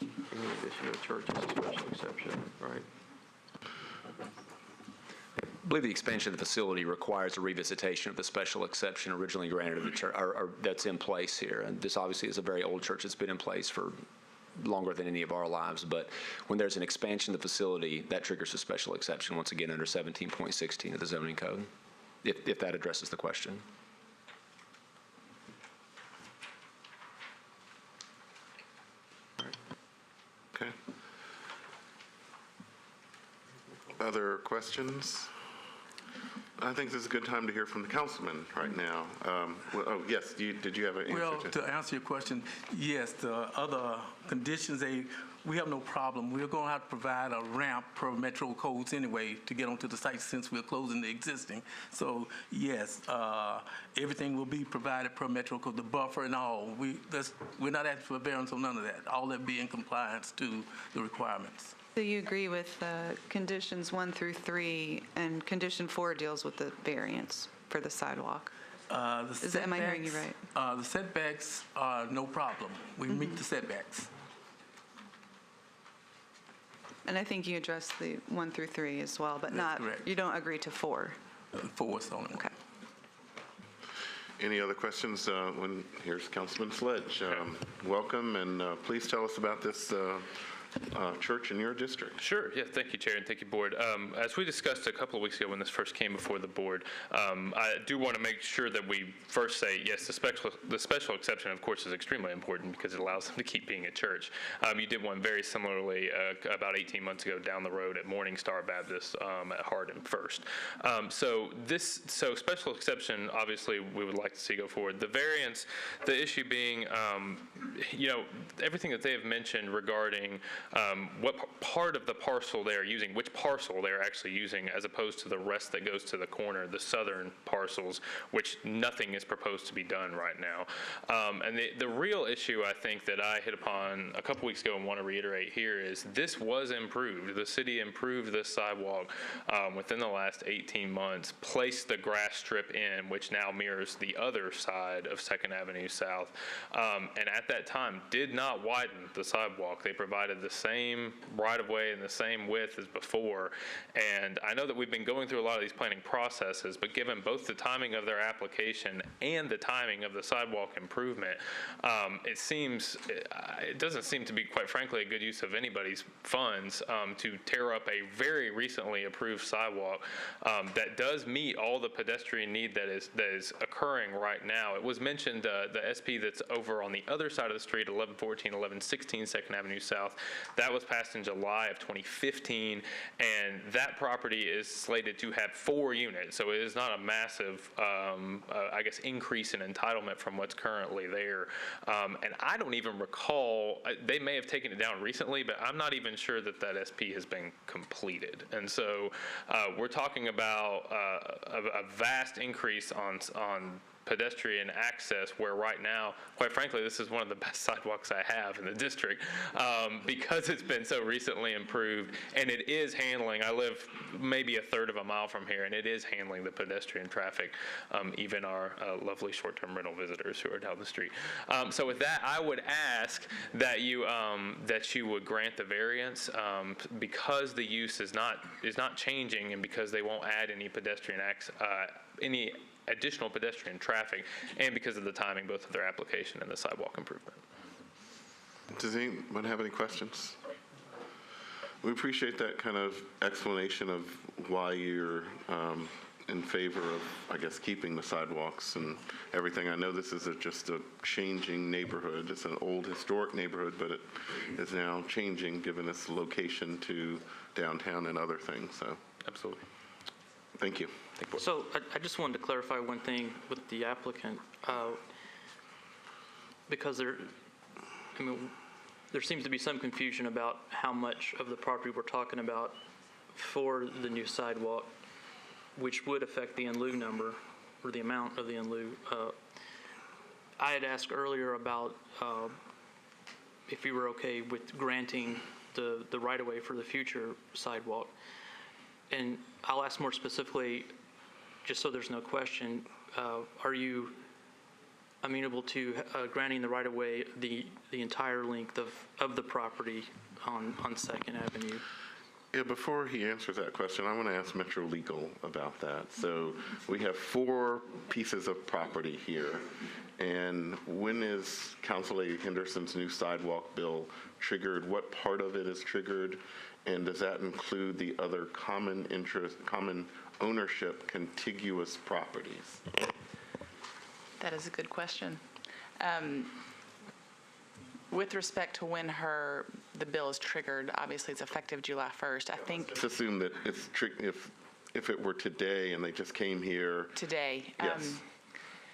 [SPEAKER 6] addition to a church is a special exception, right?
[SPEAKER 1] I believe the expansion of the facility requires a revisitation of the special exception originally granted to the church, or that's in place here. And this obviously is a very old church that's been in place for longer than any of our lives. But when there's an expansion of the facility, that triggers a special exception, once again, under 17.16 of the zoning code, if that addresses the question.
[SPEAKER 2] Okay. Other questions? I think this is a good time to hear from the councilman right now. Oh, yes, did you have an answer
[SPEAKER 11] Well,
[SPEAKER 2] to?
[SPEAKER 11] to answer your question, yes, the other conditions, we have no problem. We're going to have to provide a ramp per metro codes anyway to get onto the site since we're closing the existing. So, yes, everything will be provided per metro code, the buffer and all. We're not asking for variance on none of that. All that be in compliance to the requirements.
[SPEAKER 7] So you agree with conditions 1 through 3, and condition 4 deals with the variance for the sidewalk? Am I hearing you right?
[SPEAKER 11] The setbacks are no problem. We meet the setbacks.
[SPEAKER 7] And I think you addressed the 1 through 3 as well, but
[SPEAKER 11] That's correct.
[SPEAKER 7] you don't agree to 4?
[SPEAKER 11] 4 is the only one.
[SPEAKER 7] Okay.
[SPEAKER 2] Any other questions? Here's Councilman Sledge. Welcome, and please tell us about this church in your district.
[SPEAKER 13] Sure. Yeah. Thank you, Chair, and thank you, Board. As we discussed a couple of weeks ago when this first came before the Board, I do want to make sure that we first say, yes, the special exception, of course, is extremely important because it allows them to keep being a church. You did one very similarly about 18 months ago down the road at Morning Star Baptist at Hardin First. So special exception, obviously, we would like to see go forward. The variance, the issue being, everything that they have mentioned regarding what part of the parcel they are using, which parcel they're actually using, as opposed to the rest that goes to the corner, the southern parcels, which nothing is proposed to be done right now. And the real issue, I think, that I hit upon a couple weeks ago and want to reiterate here is this was improved. The city improved this sidewalk within the last 18 months, placed the grass strip in, which now mirrors the other side of 2nd Avenue South, and at that time did not widen the sidewalk. They provided the same right-of-way and the same width as before. And I know that we've been going through a lot of these planning processes, but given both the timing of their application and the timing of the sidewalk improvement, it doesn't seem to be, quite frankly, a good use of anybody's funds to tear up a very recently approved sidewalk that does meet all the pedestrian need that is occurring right now. It was mentioned the SP that's over on the other side of the street, 1114, 1116 2nd Avenue South. That was passed in July of 2015, and that property is slated to have 4 units. So it is not a massive, increase in entitlement from what's currently there. And I don't even recall, they may have taken it down recently, but I'm not even sure that SP has been completed. And so we're talking about a vast increase on pedestrian access, where right now, quite frankly, this is one of the best sidewalks I have in the district because it's been so recently improved, and it is handling, I live maybe a third of a mile from here, and it is handling the pedestrian traffic, even our lovely short-term rental visitors who are down the street. So with that, I would ask that you would grant the variance because the use is not changing, and because they won't add any pedestrian any additional pedestrian traffic, and because of the timing both of their application and the sidewalk improvement.
[SPEAKER 2] Does anyone have any questions? We appreciate that kind of explanation of why you're in favor of, keeping the sidewalks and everything. I know this is just a changing neighborhood. It's an old historic neighborhood, but it is now changing given its location to downtown and other things. So,
[SPEAKER 13] absolutely.
[SPEAKER 2] Thank you.
[SPEAKER 10] So I just wanted to clarify one thing with the applicant, because there seems to be some confusion about how much of the property we're talking about for the new sidewalk, which would affect the in lieu number or the amount of the in lieu. I had asked earlier about if you were okay with granting the right-of-way for the future sidewalk. And I'll ask more specifically, just so there's no question, are you amenable to granting the right-of-way the entire length of the property on 2nd Avenue?
[SPEAKER 2] Yeah, before he answers that question, I want to ask Metro Legal about that. So we have 4 pieces of property here, and when is Councilor Henderson's new sidewalk bill triggered? What part of it is triggered? And does that include the other common ownership contiguous properties?
[SPEAKER 14] That is a good question. With respect to when the bill is triggered, obviously it's effective July 1st. I think
[SPEAKER 2] Let's assume that it's if it were today and they just came here.
[SPEAKER 14] today.
[SPEAKER 2] Yes.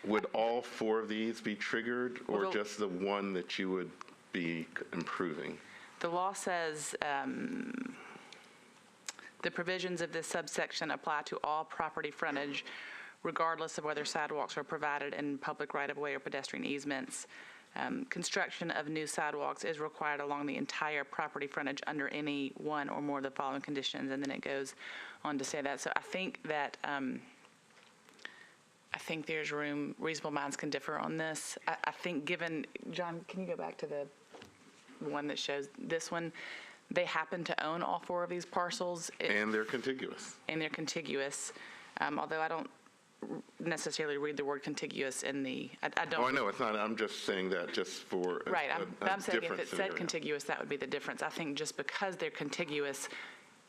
[SPEAKER 2] Would all 4 of these be triggered, or
[SPEAKER 14] Well,
[SPEAKER 2] just the one that you would be improving?
[SPEAKER 14] The law says the provisions of this subsection apply to all property frontage, regardless of whether sidewalks are provided in public right-of-way or pedestrian easements. Construction of new sidewalks is required along the entire property frontage under any one or more of the following conditions, and then it goes on to say that. So I think that there's room, reasonable minds can differ on this. I think given, John, can you go back to the one that shows this one? They happen to own all 4 of these parcels.
[SPEAKER 2] And they're contiguous.
[SPEAKER 14] Although I don't necessarily read the word contiguous in the, I don't.
[SPEAKER 2] Oh, I know, it's not, I'm just saying that just for a
[SPEAKER 14] Right, I'm saying if
[SPEAKER 2] different
[SPEAKER 14] it said
[SPEAKER 2] scenario.
[SPEAKER 14] contiguous, that would be the difference. I think just because they're contiguous,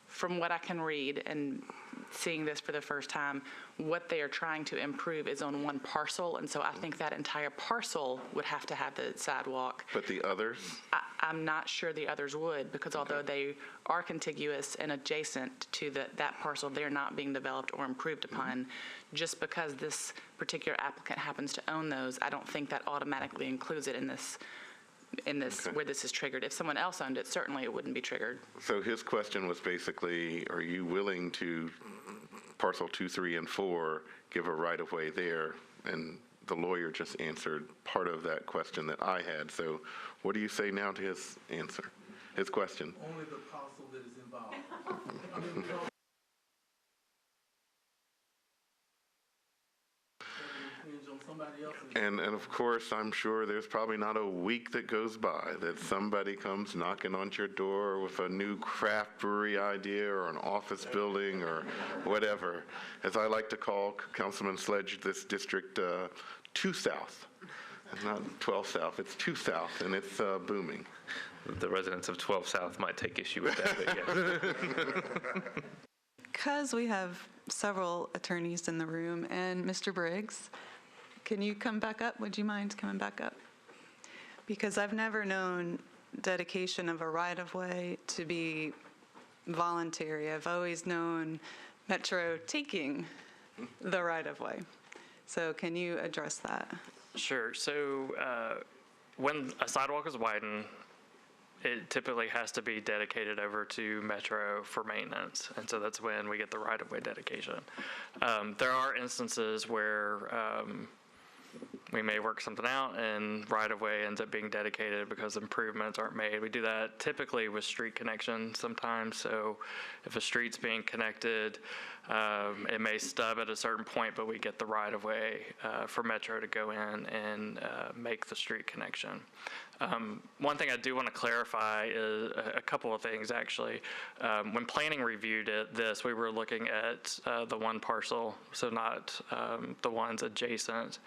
[SPEAKER 14] from what I can read and seeing this for the first time, what they are trying to improve is on one parcel, and so I think that entire parcel would have to have the sidewalk.
[SPEAKER 2] But the others?
[SPEAKER 14] I'm not sure the others would, because although they are contiguous and adjacent to that parcel, they're not being developed or improved upon. Just because this particular applicant happens to own those, I don't think that automatically includes it in this,
[SPEAKER 2] Okay.
[SPEAKER 14] where this is triggered. If someone else owned it, certainly it wouldn't be triggered.
[SPEAKER 2] So his question was basically, are you willing to, parcel 2, 3, and 4, give a right-of-way there? And the lawyer just answered part of that question that I had. So what do you say now to his answer, his question?
[SPEAKER 11] Only the parcel that is involved. On somebody else's.
[SPEAKER 2] And of course, I'm sure there's probably not a week that goes by that somebody comes knocking on your door with a new craft brewery idea or an office building or whatever. As I like to call Councilman Sledge, this district 2 South. It's not 12 South, it's 2 South, and it's booming.
[SPEAKER 13] The residents of 12 South might take issue with that, but yeah.
[SPEAKER 7] Because we have several attorneys in the room, and Mr. Briggs, can you come back up? Would you mind coming back up? Because I've never known dedication of a right-of-way to be voluntary. I've always known Metro taking the right-of-way. So can you address that?
[SPEAKER 10] Sure. So when a sidewalk is widened, it typically has to be dedicated over to Metro for maintenance, and so that's when we get the right-of-way dedication. There are instances where we may work something out and right-of-way ends up being dedicated because improvements aren't made. We do that typically with street connection sometimes. So if a street's being connected, it may stub at a certain point, but we get the right-of-way for Metro to go in and make the street connection. One thing I do want to clarify is a couple of things, actually. When planning reviewed this, we were looking at the one parcel, so not the ones adjacent.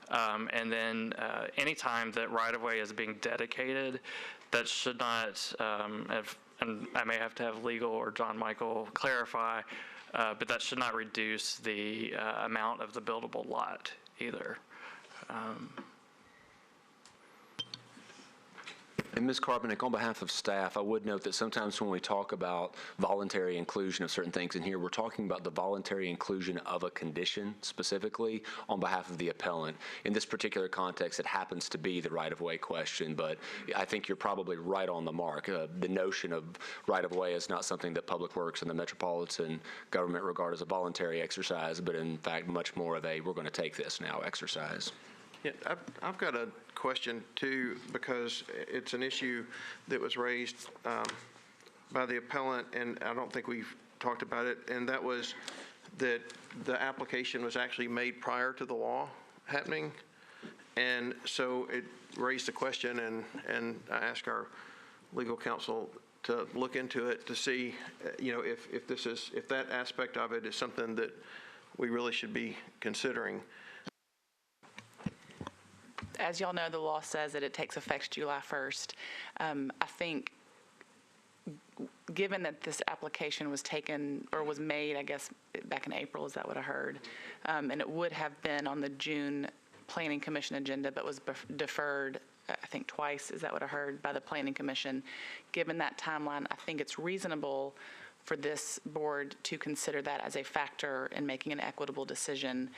[SPEAKER 10] And then anytime that right-of-way is being dedicated, that should not, and I may have to have legal or John Michael clarify, but that should not reduce the amount of the buildable lot either.
[SPEAKER 1] And Ms. Carpenter, on behalf of staff, I would note that sometimes when we talk about voluntary inclusion of certain things in here, we're talking about the voluntary inclusion of a condition specifically on behalf of the appellant. In this particular context, it happens to be the right-of-way question, but I think you're probably right on the mark. The notion of right-of-way is not something that Public Works and the metropolitan government regard as a voluntary exercise, but in fact much more of a we're going to take this now exercise.
[SPEAKER 6] Yeah, I've got a question too, because it's an issue that was raised by the appellant, and I don't think we've talked about it, and that was that the application was actually made prior to the law happening. And so it raised a question, and I asked our legal counsel to look into it to see, if that aspect of it is something that we really should be considering.
[SPEAKER 14] As y'all know, the law says that it takes effect July 1st. I think, given that this application was taken, or was made, I guess, back in April, is that what I heard? And it would have been on the June Planning Commission agenda, but was deferred, I think twice, is that what I heard, by the Planning Commission. Given that timeline, I think it's reasonable for this board to consider that as a factor in making an equitable decision,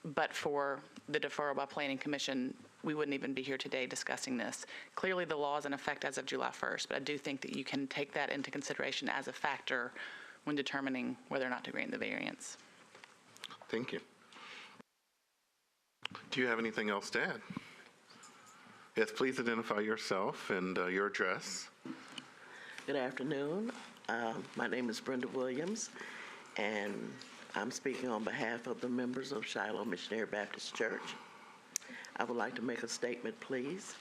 [SPEAKER 14] but for the deferral by Planning Commission, we wouldn't even be here today discussing this. Clearly, the law is in effect as of July 1st, but I do think that you can take that into consideration as a factor when determining whether or not to grant the variance.
[SPEAKER 2] Thank you. Do you have anything else to add? Yes, please identify yourself and your address.
[SPEAKER 15] Good afternoon. My name is Brenda Williams, and I'm speaking on behalf of the members of Shiloh Missionary Baptist Church. I would like to make a statement, please.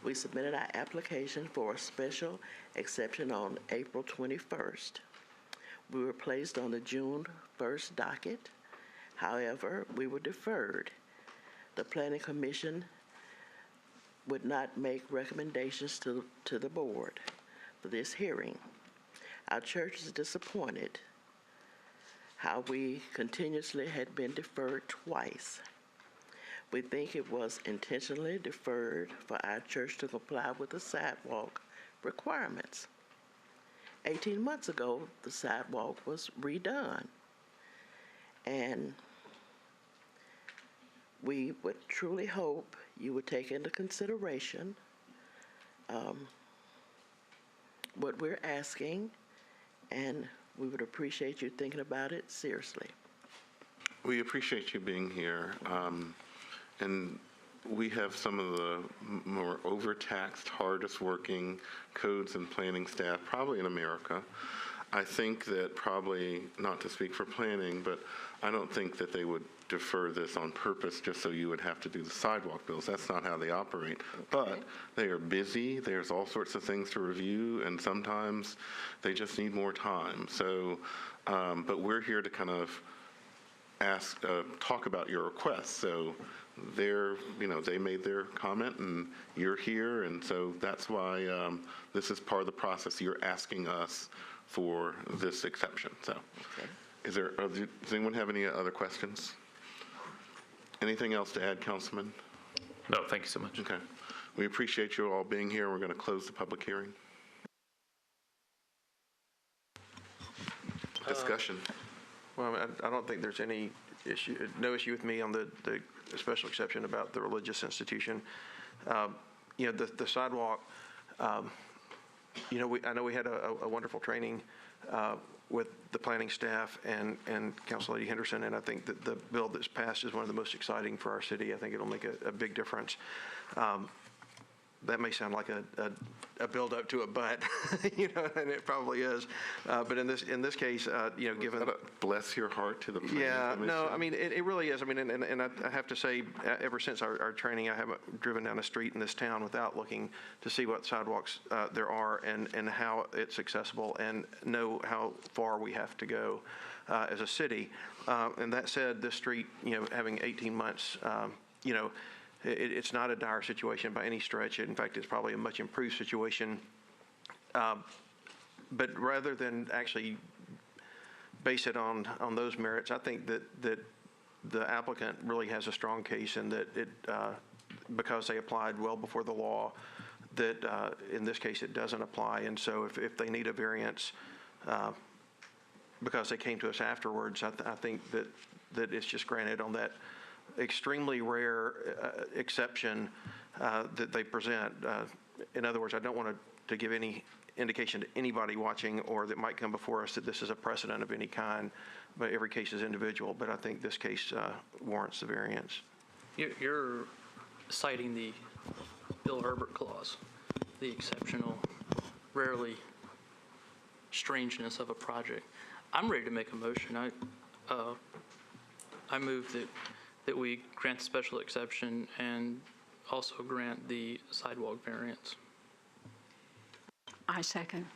[SPEAKER 15] We submitted our application for a special exception on April 21st. We were placed on the June 1st docket. However, we were deferred. The Planning Commission would not make recommendations to the board for this hearing. Our church is disappointed how we continuously had been deferred twice. We think it was intentionally deferred for our church to comply with the sidewalk requirements. 18 months ago, the sidewalk was redone. And we would truly hope you would take into consideration what we're asking, and we would appreciate you thinking about it seriously.
[SPEAKER 2] We appreciate you being here. And we have some of the more overtaxed, hardest working codes and planning staff probably in America. I think that probably, not to speak for planning, but I don't think that they would defer this on purpose just so you would have to do the sidewalk bills. That's not how they operate. But they are busy. There's all sorts of things to review, and sometimes they just need more time. So, but we're here to kind of talk about your requests. So they made their comment, and you're here, and so that's why this is part of the process. You're asking us for this exception. So, does anyone have any other questions? Anything else to add, Councilman?
[SPEAKER 13] No, thank you so much.
[SPEAKER 2] Okay. We appreciate you all being here. We're going to close the public hearing. Discussion.
[SPEAKER 6] Well, I don't think there's any issue, no issue with me on the special exception about the religious institution. The sidewalk, I know we had a wonderful training with the planning staff and Council Lady Henderson, and I think that the bill that's passed is one of the most exciting for our city. I think it'll make a big difference. That may sound like a build up to a but, and it probably is. But in this case, given
[SPEAKER 2] bless your heart to the planning commission.
[SPEAKER 6] No, I mean it really is. I mean, and I have to say, ever since our training, I haven't driven down a street in this town without looking to see what sidewalks there are and how it's accessible and know how far we have to go as a city. And that said, this street, having 18 months, it's not a dire situation by any stretch. In fact, it's probably a much improved situation. But rather than actually base it on those merits, I think that the applicant really has a strong case, and that because they applied well before the law, that in this case it doesn't apply. And so if they need a variance because they came to us afterwards, I think that it's just granted on that extremely rare exception that they present. In other words, I don't want to give any indication to anybody watching or that might come before us that this is a precedent of any kind, but every case is individual. But I think this case warrants the variance.
[SPEAKER 16] You're citing the Bill Herbert clause, the exceptional, rarely strangeness of a project. I'm ready to make a motion. I move that we grant the special exception and also grant the sidewalk variance.
[SPEAKER 12] I second.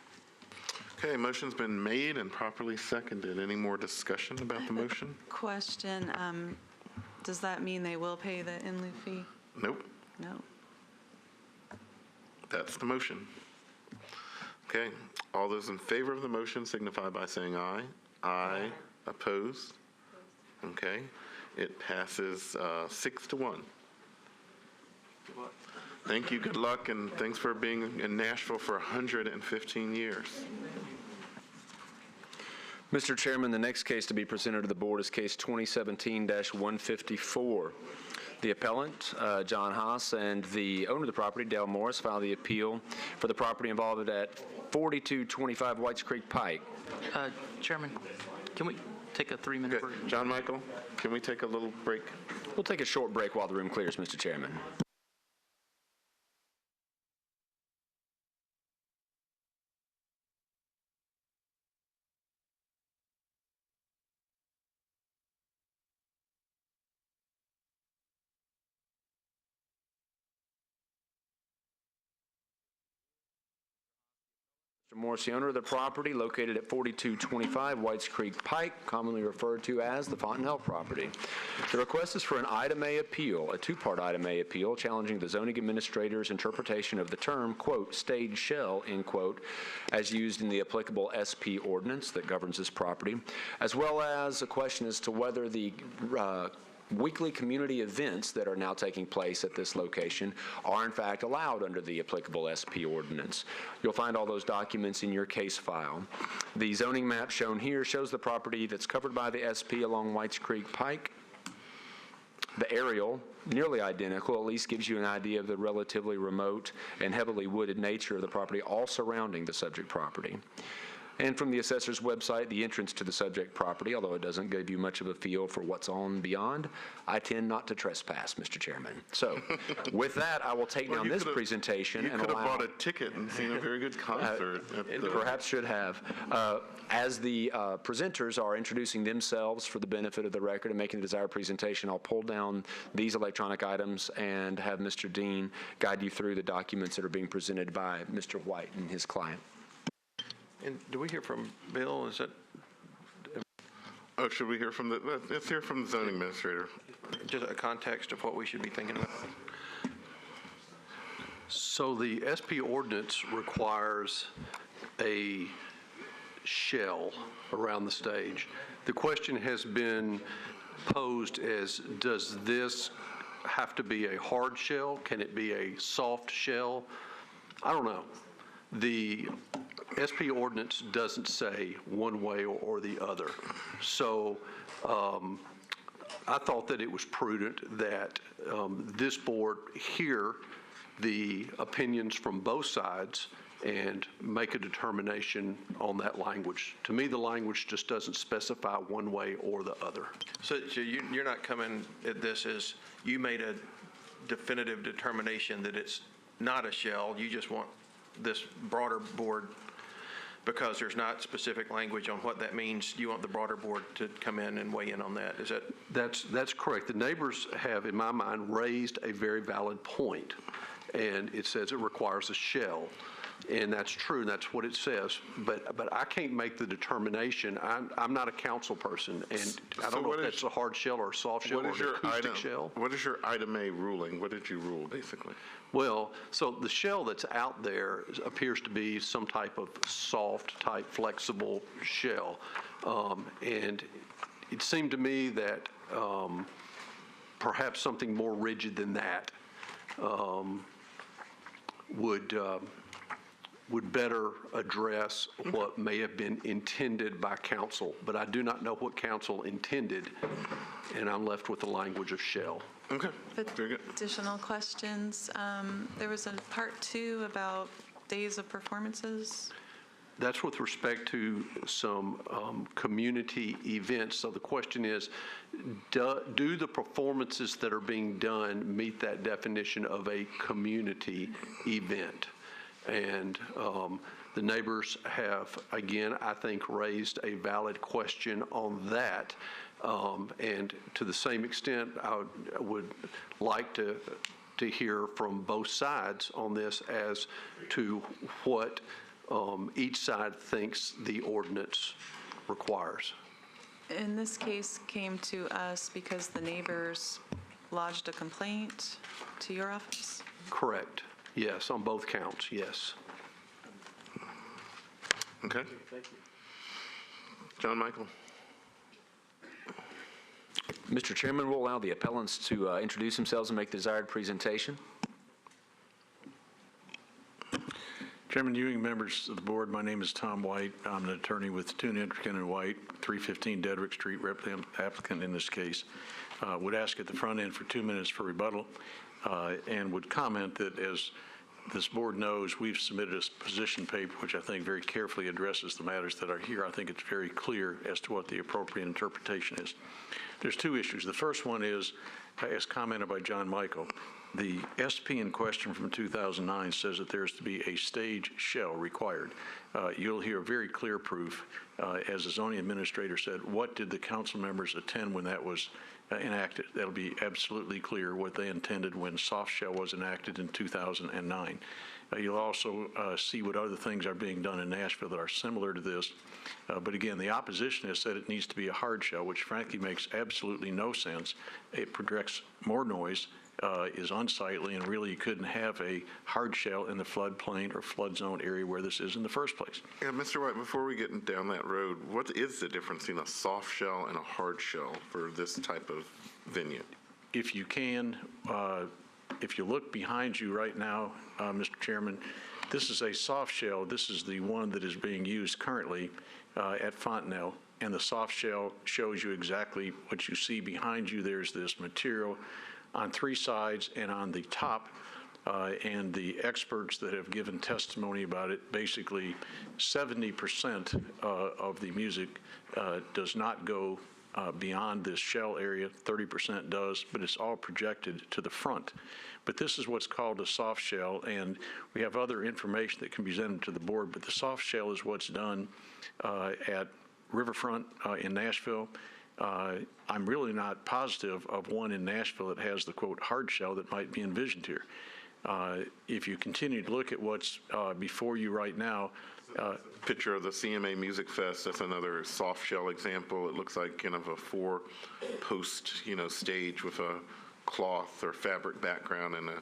[SPEAKER 2] Okay, motion's been made and properly seconded. Any more discussion about the motion?
[SPEAKER 7] Question, does that mean they will pay the in lieu fee?
[SPEAKER 2] Nope,
[SPEAKER 7] No.
[SPEAKER 2] that's the motion. Okay, all those in favor of the motion signify by saying aye. Aye. Opposed? Okay, it passes 6-1. Thank you, good luck, and thanks for being in Nashville for 115 years.
[SPEAKER 1] Mr. Chairman, the next case to be presented to the board is case 2017-154. The appellant, John Haas, and the owner of the property, Dale Morris, filed the appeal for the property involved at 4225 Whites Creek Pike.
[SPEAKER 16] Chairman, can we take a 3-minute break?
[SPEAKER 2] John Michael, can we take a little break?
[SPEAKER 1] We'll take a short break while the room clears, Mr. Chairman. Mr. Morris, the owner of the property located at 4225 Whites Creek Pike, commonly referred to as the Fontanelle property. The request is for an Item A appeal, a two-part Item A appeal challenging the zoning administrator's interpretation of the term, quote, "stage shell," end quote, as used in the applicable SP ordinance that governs this property, as well as a question as to whether the weekly community events that are now taking place at this location are in fact allowed under the applicable SP ordinance. You'll find all those documents in your case file. The zoning map shown here shows the property that's covered by the SP along Whites Creek Pike. The aerial, nearly identical, at least gives you an idea of the relatively remote and heavily wooded nature of the property all surrounding the subject property. And from the assessor's website, the entrance to the subject property, although it doesn't give you much of a feel for what's on beyond, I tend not to trespass, Mr. Chairman. So with that, I will take down this presentation and allow...
[SPEAKER 2] You could have bought a ticket and seen a very good concert.
[SPEAKER 1] Perhaps should have. As the presenters are introducing themselves for the benefit of the record and making the desired presentation, I'll pull down these electronic items and have Mr. Dean guide you through the documents that are being presented by Mr. White and his client.
[SPEAKER 6] And do we hear from Bill? Is that?
[SPEAKER 2] Oh, should we hear from the, let's hear from the zoning administrator.
[SPEAKER 6] Just a context of what we should be thinking about.
[SPEAKER 17] So the SP ordinance requires a shell around the stage. The question has been posed as, does this have to be a hard shell? Can it be a soft shell? I don't know. The SP ordinance doesn't say one way or the other. So I thought that it was prudent that this board hear the opinions from both sides and make a determination on that language. To me, the language just doesn't specify one way or the other.
[SPEAKER 6] So you're not coming at this as you made a definitive determination that it's not a shell. You just want this broader board, because there's not specific language on what that means, you want the broader board to come in and weigh in on that. Is that?
[SPEAKER 17] That's correct. The neighbors have, in my mind, raised a very valid point, and it says it requires a shell. And that's true, and that's what it says. But I can't make the determination. I'm not a council person, and I don't know if that's a hard shell or a soft shell or an acoustic shell.
[SPEAKER 2] What is your Item A ruling? What did you rule, basically?
[SPEAKER 17] Well, so the shell that's out there appears to be some type of soft type flexible shell. And it seemed to me that perhaps something more rigid than that would better address what may have been intended by council. But I do not know what council intended, and I'm left with the language of shell.
[SPEAKER 2] Okay, very good.
[SPEAKER 7] Additional questions? There was a part 2 about days of performances.
[SPEAKER 17] That's with respect to some community events. So the question is, do the performances that are being done meet that definition of a community event? And the neighbors have, again, I think, raised a valid question on that. And to the same extent, I would like to hear from both sides on this as to what each side thinks the ordinance requires.
[SPEAKER 7] In this case, came to us because the neighbors lodged a complaint to your office?
[SPEAKER 17] Correct. Yes, on both counts, yes.
[SPEAKER 2] Okay. John Michael.
[SPEAKER 1] Mr. Chairman, we'll allow the appellants to introduce themselves and make the desired presentation.
[SPEAKER 18] Chairman Ewing, members of the board, my name is Tom White. I'm an attorney with Toon Entrican and White, 315 Dedrick Street, applicant in this case. Would ask at the front end for 2 minutes for rebuttal, and would comment that as this board knows, we've submitted a position paper which I think very carefully addresses the matters that are here. I think it's very clear as to what the appropriate interpretation is. There's two issues. The first one is, as commented by John Michael, the SP in question from 2009 says that there's to be a stage shell required. You'll hear very clear proof, as the zoning administrator said, what did the council members attend when that was enacted. That'll be absolutely clear what they intended when soft shell was enacted in 2009. You'll also see what other things are being done in Nashville that are similar to this. But again, the opposition has said it needs to be a hard shell, which frankly makes absolutely no sense. It projects more noise, is unsightly, and really you couldn't have a hard shell in the floodplain or flood zone area where this is in the first place.
[SPEAKER 2] Yeah, Mr. White, before we get down that road, what is the difference between a soft shell and a hard shell for this type of venue?
[SPEAKER 18] If you can, if you look behind you right now, Mr. Chairman, this is a soft shell. This is the one that is being used currently at Fontenelle, and the soft shell shows you exactly what you see behind you. There's this material on three sides and on the top, and the experts that have given testimony about it, basically 70% of the music does not go beyond this shell area, 30% does, but it's all projected to the front. But this is what's called a soft shell, and we have other information that can be presented to the board, but the soft shell is what's done at Riverfront in Nashville. I'm really not positive of one in Nashville that has the, quote, hard shell that might be envisioned here. If you continue to look at what's before you right now,
[SPEAKER 2] picture of the CMA Music Fest, that's another soft shell example. It looks like kind of a four-post, stage with a cloth or fabric background and a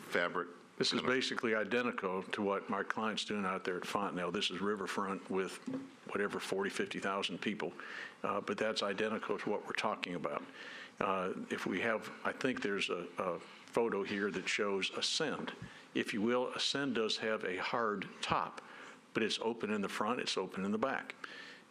[SPEAKER 2] fabric.
[SPEAKER 18] This is basically identical to what my client's doing out there at Fontenelle. This is Riverfront with whatever, 40, 50,000 people, but that's identical to what we're talking about. If we have, I think there's a photo here that shows Ascend. If you will, Ascend does have a hard top, but it's open in the front, it's open in the back.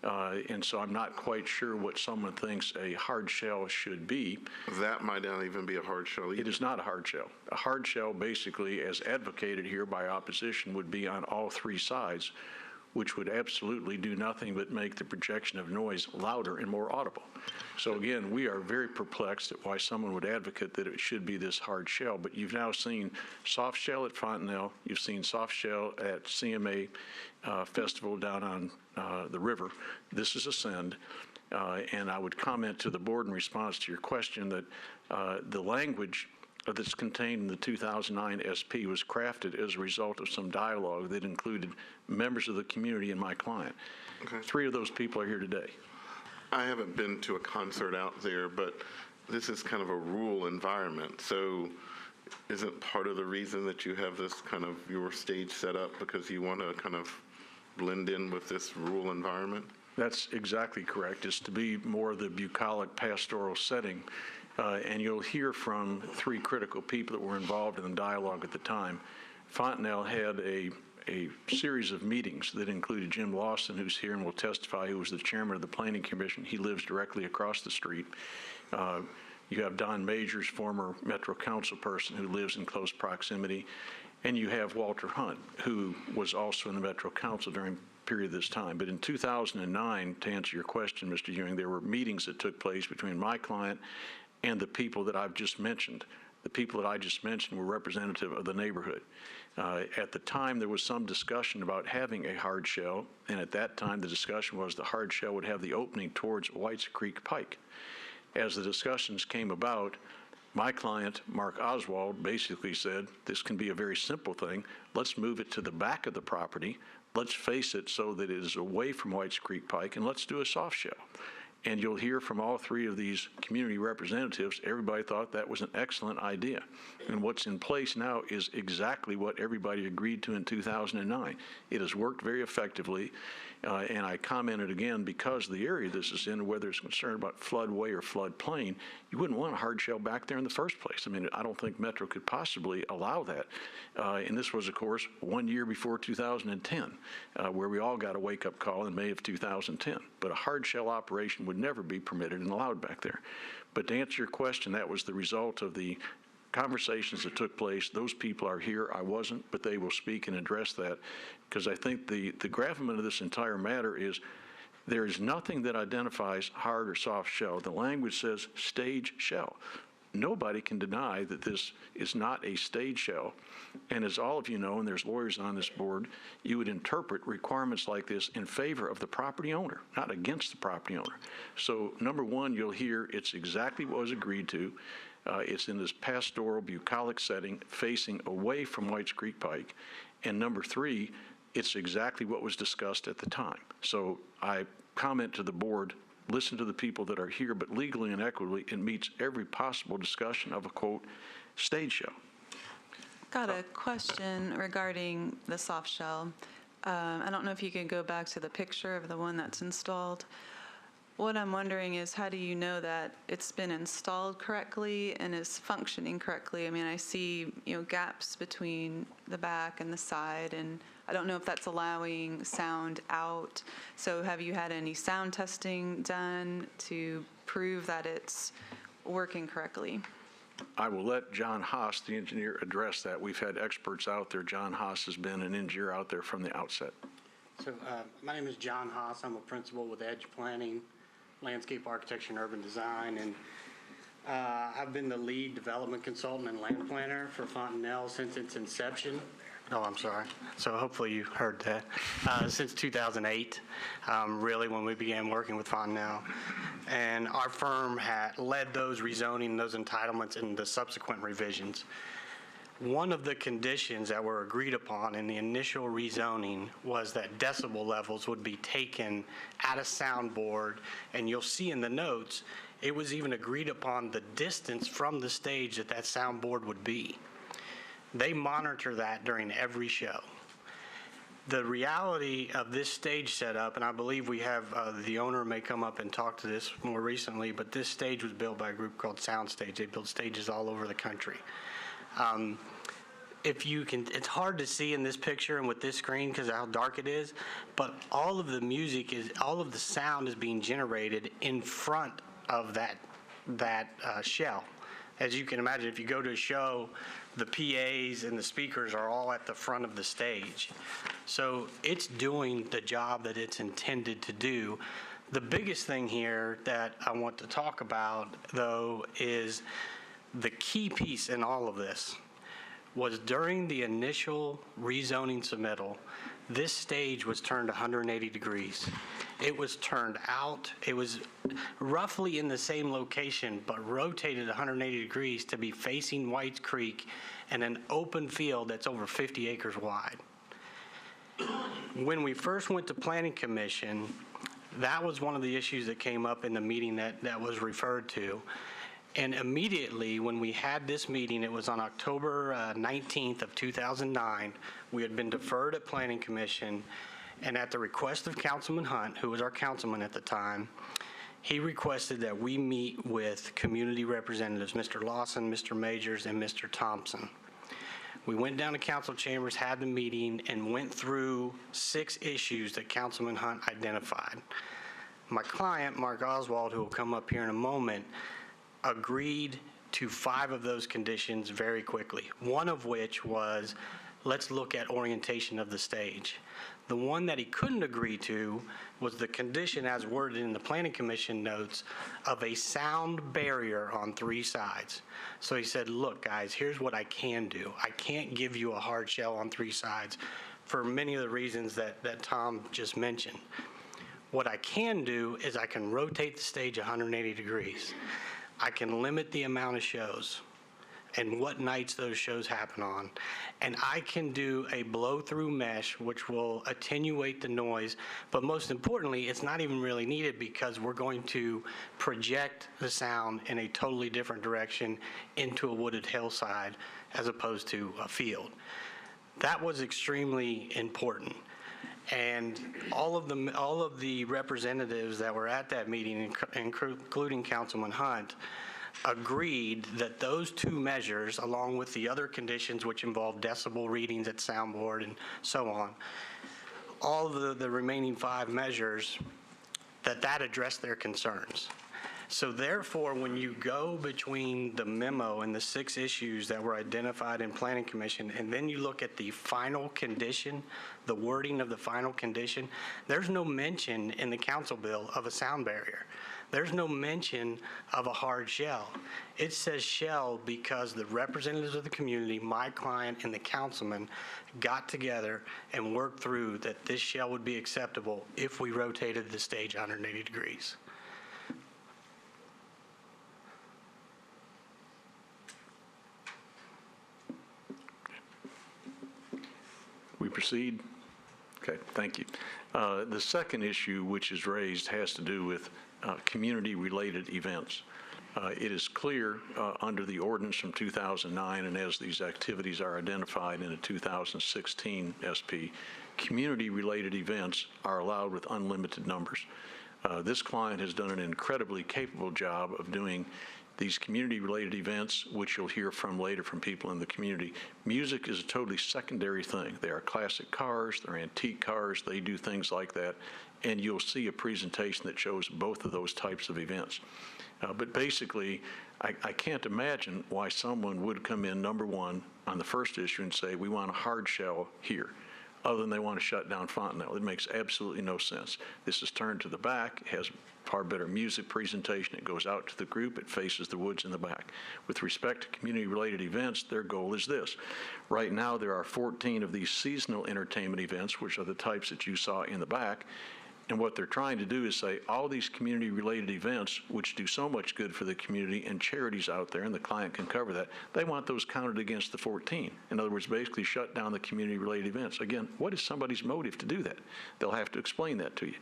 [SPEAKER 18] And so I'm not quite sure what someone thinks a hard shell should be.
[SPEAKER 2] That might not even be a hard shell either.
[SPEAKER 18] It is not a hard shell. A hard shell, basically, as advocated here by opposition, would be on all three sides, which would absolutely do nothing but make the projection of noise louder and more audible. So again, we are very perplexed at why someone would advocate that it should be this hard shell. But you've now seen soft shell at Fontenelle, you've seen soft shell at CMA Festival down on the river. This is Ascend. And I would comment to the board in response to your question that the language that's contained in the 2009 SP was crafted as a result of some dialogue that included members of the community and my client.
[SPEAKER 2] Okay.
[SPEAKER 18] 3 of those people are here today.
[SPEAKER 2] I haven't been to a concert out there, but this is kind of a rural environment. So isn't part of the reason that you have this kind of your stage set up because you want to kind of blend in with this rural environment?
[SPEAKER 18] That's exactly correct. It's to be more of the bucolic pastoral setting. And you'll hear from 3 critical people that were involved in the dialogue at the time. Fontenelle had a series of meetings that included Jim Lawson, who's here and will testify, who was the chairman of the Planning Commission. He lives directly across the street. You have Don Majors, former Metro Council person, who lives in close proximity. And you have Walter Hunt, who was also in the Metro Council during a period of this time. But in 2009, to answer your question, Mr. Ewing, there were meetings that took place between my client and the people that I've just mentioned. The people that I just mentioned were representative of the neighborhood. At the time, there was some discussion about having a hard shell, and at that time, the discussion was the hard shell would have the opening towards Whites Creek Pike. As the discussions came about, My client, Mark Oswald, basically said, this can be a very simple thing. Let's move it to the back of the property. Let's face it so that it is away from Whites Creek Pike, and let's do a soft shell. And you'll hear from all three of these community representatives, everybody thought that was an excellent idea. And what's in place now is exactly what everybody agreed to in 2009. It has worked very effectively. And I commented again, because the area this is in, whether it's concerned about floodway or floodplain, you wouldn't want a hard shell back there in the first place. I mean, I don't think Metro could possibly allow that. And this was, of course, 1 year before 2010, where we all got a wake-up call in May of 2010. But a hard shell operation would never be permitted and allowed back there. But to answer your question, that was the result of the conversations that took place. Those people are here. I wasn't, but they will speak and address that, because I think the gravamen of this entire matter is there is nothing that identifies hard or soft shell. The language says stage shell. Nobody can deny that this is not a stage shell. And as all of you know, and there's lawyers on this board, you would interpret requirements like this in favor of the property owner, not against the property owner. So number one, you'll hear it's exactly what was agreed to. It's in this pastoral bucolic setting facing away from Whites Creek Pike. And number three, it's exactly what was discussed at the time. So I comment to the board, listen to the people that are here, but legally and equitably, it meets every possible discussion of a, quote, stage show.
[SPEAKER 7] Got a question regarding the soft shell. I don't know if you can go back to the picture of the one that's installed. What I'm wondering is, how do you know that it's been installed correctly and is functioning correctly? I mean, I see, gaps between the back and the side, and I don't know if that's allowing sound out. So have you had any sound testing done to prove that it's working correctly?
[SPEAKER 18] I will let John Haas, the engineer, address that. We've had experts out there. John Haas has been an engineer out there from the outset.
[SPEAKER 19] So my name is John Haas. I'm a principal with Edge Planning, Landscape Architecture and Urban Design, and I've been the lead development consultant and land planner for Fontanelle since its inception. Oh, I'm sorry. So hopefully you heard that. Since 2008, really, when we began working with Fontanelle. And our firm had led those rezoning, those entitlements, and the subsequent revisions. One of the conditions that were agreed upon in the initial rezoning was that decibel levels would be taken at a soundboard, and you'll see in the notes, it was even agreed upon the distance from the stage that soundboard would be. They monitor that during every show. The reality of this stage setup, and I believe we have the owner may come up and talk to this more recently, but this stage was built by a group called Soundstage. They build stages all over the country. If you can, it's hard to see in this picture and with this screen because of how dark it is, but all of the music all of the sound is being generated in front of that shell. As you can imagine, if you go to a show, the PAs and the speakers are all at the front of the stage. So it's doing the job that it's intended to do. The biggest thing here that I want to talk about, though, is the key piece in all of this was during the initial rezoning submittal, this stage was turned 180 degrees. It was turned out. It was roughly in the same location, but rotated 180 degrees to be facing Whites Creek and an open field that's over 50 acres wide. When we first went to Planning Commission, that was one of the issues that came up in the meeting that was referred to. And immediately when we had this meeting, it was on October 19th of 2009, we had been deferred at Planning Commission, and at the request of Councilman Hunt, who was our councilman at the time, he requested that we meet with community representatives, Mr. Lawson, Mr. Majors, and Mr. Thompson. We went down to council chambers, had the meeting, and went through 6 issues that Councilman Hunt identified. My client, Mark Oswald, who will come up here in a moment, agreed to 5 of those conditions very quickly, one of which was, let's look at orientation of the stage. The one that he couldn't agree to was the condition as worded in the Planning Commission notes of a sound barrier on 3 sides. So he said, look, guys, here's what I can do. I can't give you a hard shell on 3 sides for many of the reasons that Tom just mentioned. What I can do is I can rotate the stage 180 degrees. I can limit the amount of shows. and what nights those shows happen on. And I can do a blow-through mesh, which will attenuate the noise, but most importantly, it's not even really needed because we're going to project the sound in a totally different direction into a wooded hillside as opposed to a field. That was extremely important. And all of the representatives that were at that meeting, including Councilman Hunt, agreed that those two measures, along with the other conditions which involve decibel readings at soundboard and so on, all of the remaining 5 measures, that addressed their concerns. So therefore, when you go between the memo and the 6 issues that were identified in Planning Commission, and then you look at the final condition, the wording of the final condition, there's no mention in the council bill of a sound barrier. There's no mention of a hard shell. It says shell because the representatives of the community, my client and the councilman, got together and worked through that this shell would be acceptable if we rotated the stage 180 degrees.
[SPEAKER 18] We proceed? Okay, thank you. The second issue which is raised has to do with community-related events. It is clear under the ordinance from 2009, and as these activities are identified in a 2016 SP, community-related events are allowed with unlimited numbers. This client has done an incredibly capable job of doing these community-related events, which you'll hear from later from people in the community. Music is a totally secondary thing. They are classic cars, they're antique cars, they do things like that, and you'll see a presentation that shows both of those types of events. But basically, I can't imagine why someone would come in, number one, on the first issue and say, we want a hard shell here, other than they want to shut down Fontanelle. It makes absolutely no sense. This is turned to the back, it has far better music presentation. It goes out to the group. It faces the woods in the back. With respect to community-related events, their goal is this. Right now, there are 14 of these seasonal entertainment events, which are the types that you saw in the back. And what they're trying to do is say all these community-related events, which do so much good for the community and charities out there, and the client can cover that, they want those counted against the 14. In other words, basically shut down the community-related events. Again, what is somebody's motive to do that? They'll have to explain that to you.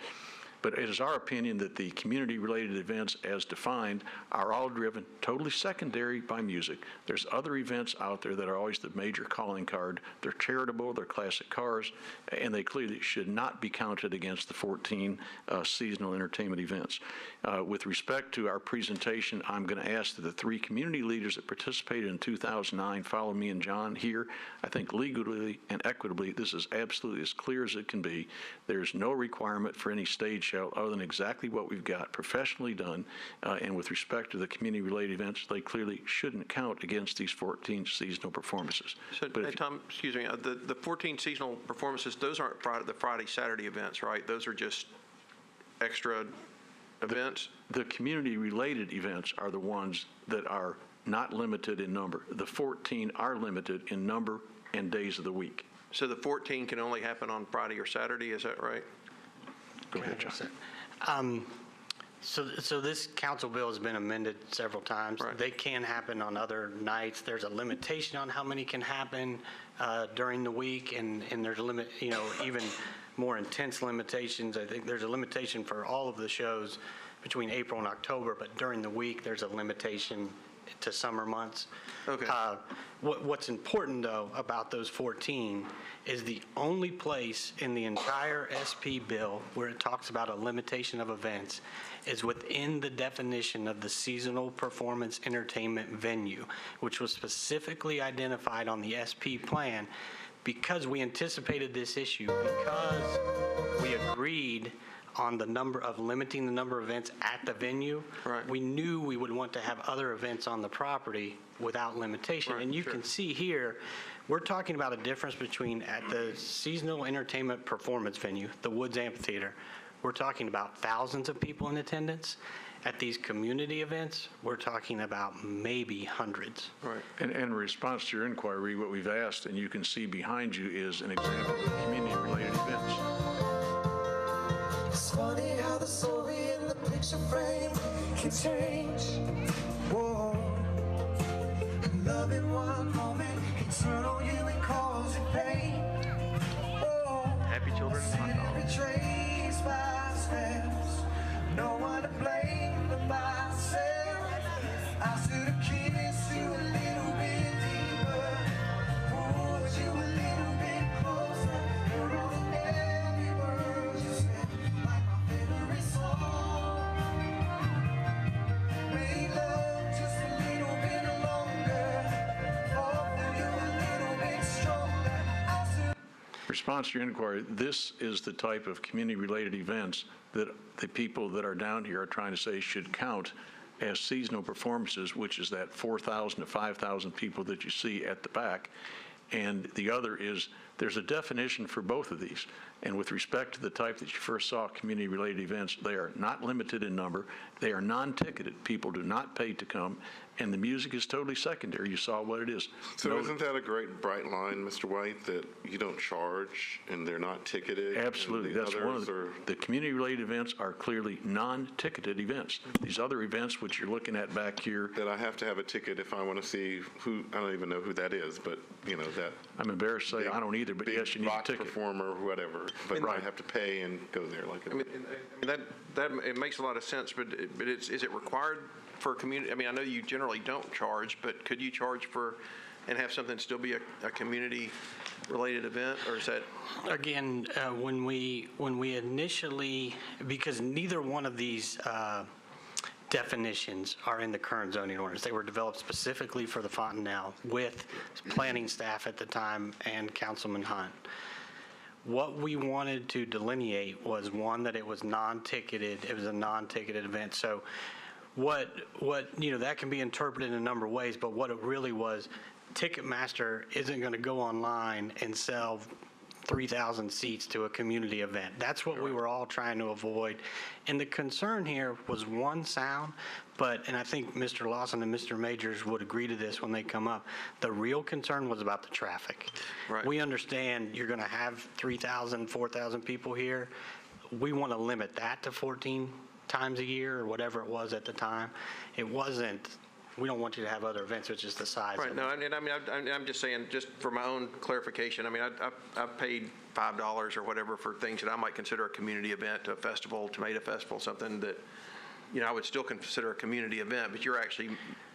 [SPEAKER 18] But it is our opinion that the community-related events as defined are all driven totally secondary by music. There's other events out there that are always the major calling card. They're charitable, they're classic cars, and they clearly should not be counted against the 14 seasonal entertainment events. With respect to our presentation, I'm going to ask that the 3 community leaders that participated in 2009 follow me and John here. I think legally and equitably, this is absolutely as clear as it can be. There's no requirement for any stage show other than exactly what we've got professionally done. And with respect to the community-related events, they clearly shouldn't count against these 14 seasonal performances.
[SPEAKER 6] So, hey, Tom, excuse me, the 14 seasonal performances, those aren't the Friday, Saturday events, right? Those are just extra events?
[SPEAKER 18] The community-related events are the ones that are not limited in number. The 14 are limited in number and days of the week.
[SPEAKER 6] So the 14 can only happen on Friday or Saturday, is that right?
[SPEAKER 18] Go ahead, John.
[SPEAKER 19] So this council bill has been amended several times.
[SPEAKER 6] Right.
[SPEAKER 19] They can happen on other nights. There's a limitation on how many can happen during the week, and there's a limit, even more intense limitations. I think there's a limitation for all of the shows between April and October, but during the week, there's a limitation to summer months.
[SPEAKER 6] Okay.
[SPEAKER 19] What's important, though, about those 14 is the only place in the entire SP bill where it talks about a limitation of events is within the definition of the seasonal performance entertainment venue, which was specifically identified on the SP plan because we anticipated this issue, because we agreed on the number of limiting the number of events at the venue.
[SPEAKER 6] Right.
[SPEAKER 19] We knew we would want to have other events on the property without limitation.
[SPEAKER 6] Right,
[SPEAKER 19] and you
[SPEAKER 6] sure.
[SPEAKER 19] can see here, we're talking about a difference between at the seasonal entertainment performance venue, the Woods Amphitheater, we're talking about thousands of people in attendance. At these community events, we're talking about maybe hundreds.
[SPEAKER 6] Right.
[SPEAKER 18] And in response to your inquiry, what we've asked, and you can see behind you, is an example of community-related events.
[SPEAKER 20] It's funny how the story in the picture frame can change. Whoa. Loving
[SPEAKER 18] response to your inquiry, this is the type of community-related events that the people that are down here are trying to say should count as seasonal performances, which is that 4,000 to 5,000 people that you see at the back. And the other is, there's a definition for both of these. And with respect to the type that you first saw, community-related events, they are not limited in number. They are non-ticketed. People do not pay to come. And the music is totally secondary. You saw what it is.
[SPEAKER 2] So isn't that a great bright line, Mr. White, that you don't charge and they're not ticketed?
[SPEAKER 18] Absolutely.
[SPEAKER 2] and the
[SPEAKER 18] That's one of
[SPEAKER 2] others
[SPEAKER 18] the community-related events are clearly non-ticketed events. These other events, which you're looking at back here.
[SPEAKER 2] That I have to have a ticket if I want to see who, I don't even know who that is, but, you know, that.
[SPEAKER 18] I'm embarrassed to say I don't either, but
[SPEAKER 2] big
[SPEAKER 18] yes, you need a
[SPEAKER 2] rock
[SPEAKER 18] ticket.
[SPEAKER 2] performer or whatever, but I have to pay and go there like.
[SPEAKER 6] I mean, that it makes a lot of sense, but is it required for a community? I mean, I know you generally don't charge, but could you charge for and have something still be a community-related event, or is that?
[SPEAKER 19] Again, when we initially, because neither one of these definitions are in the current zoning ordinance. They were developed specifically for the Fontanelle with planning staff at the time and Councilman Hunt. What we wanted to delineate was, one, that it was non-ticketed. It was a non-ticketed event. So what that can be interpreted in a number of ways, but what it really was, Ticketmaster isn't going to go online and sell 3,000 seats to a community event. That's what we were all trying to avoid. And the concern here was, one, sound, and I think Mr. Lawson and Mr. Majors would agree to this when they come up, the real concern was about the traffic.
[SPEAKER 6] Right.
[SPEAKER 19] We understand you're going to have 3,000, 4,000 people here. We want to limit that to 14 times a year or whatever it was at the time. It wasn't, we don't want you to have other events, it's just the size
[SPEAKER 6] Right.
[SPEAKER 19] of
[SPEAKER 6] No,
[SPEAKER 19] it.
[SPEAKER 6] I mean, I'm just saying, just for my own clarification, I mean, I've paid $5 or whatever for things that I might consider a community event, a festival, tomato festival, something that, I would still consider a community event, but you're actually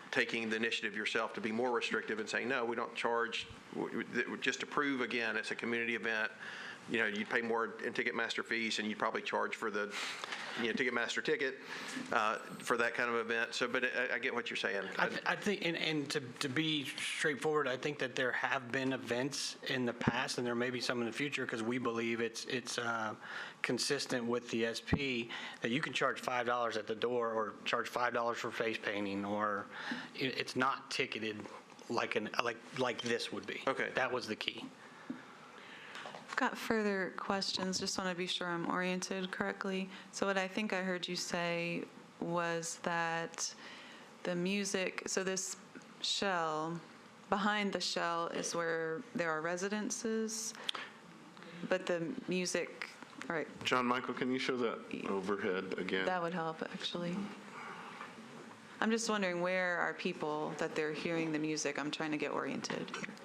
[SPEAKER 6] taking the initiative yourself to be more restrictive and saying, no, we don't charge, just to prove, again, it's a community event. You'd pay more in Ticketmaster fees, and you'd probably charge for the, Ticketmaster ticket for that kind of event. So, but I get what you're saying.
[SPEAKER 19] I think, and to be straightforward, I think that there have been events in the past, and there may be some in the future, because we believe it's consistent with the SP, that you can charge $5 at the door, or charge $5 for face painting, or it's not ticketed like this would be.
[SPEAKER 6] Okay.
[SPEAKER 19] That was the key.
[SPEAKER 7] I've got further questions. Just want to be sure I'm oriented correctly. So what I think I heard you say was that the music, so this shell, behind the shell is where there are residences, but the music, all right.
[SPEAKER 2] John Michael, can you show that overhead again?
[SPEAKER 7] That would help, actually. I'm just wondering, where are people that they're hearing the music? I'm trying to get oriented here.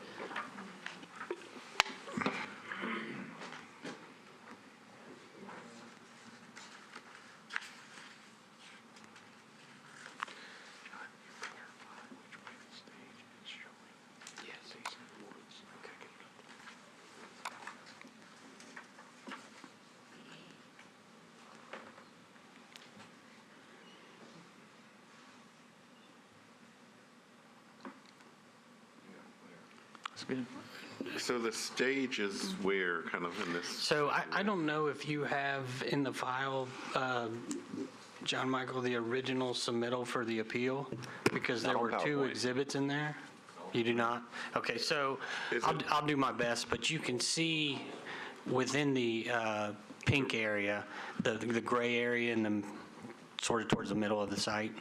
[SPEAKER 2] So the stage is where, kind of in this?
[SPEAKER 19] So I don't know if you have in the file, John Michael, the original submittal for the appeal, because there were two exhibits in there. You do not? Okay, so I'll do my best, but you can see within the pink area, the gray area in the sort of towards the middle of the site.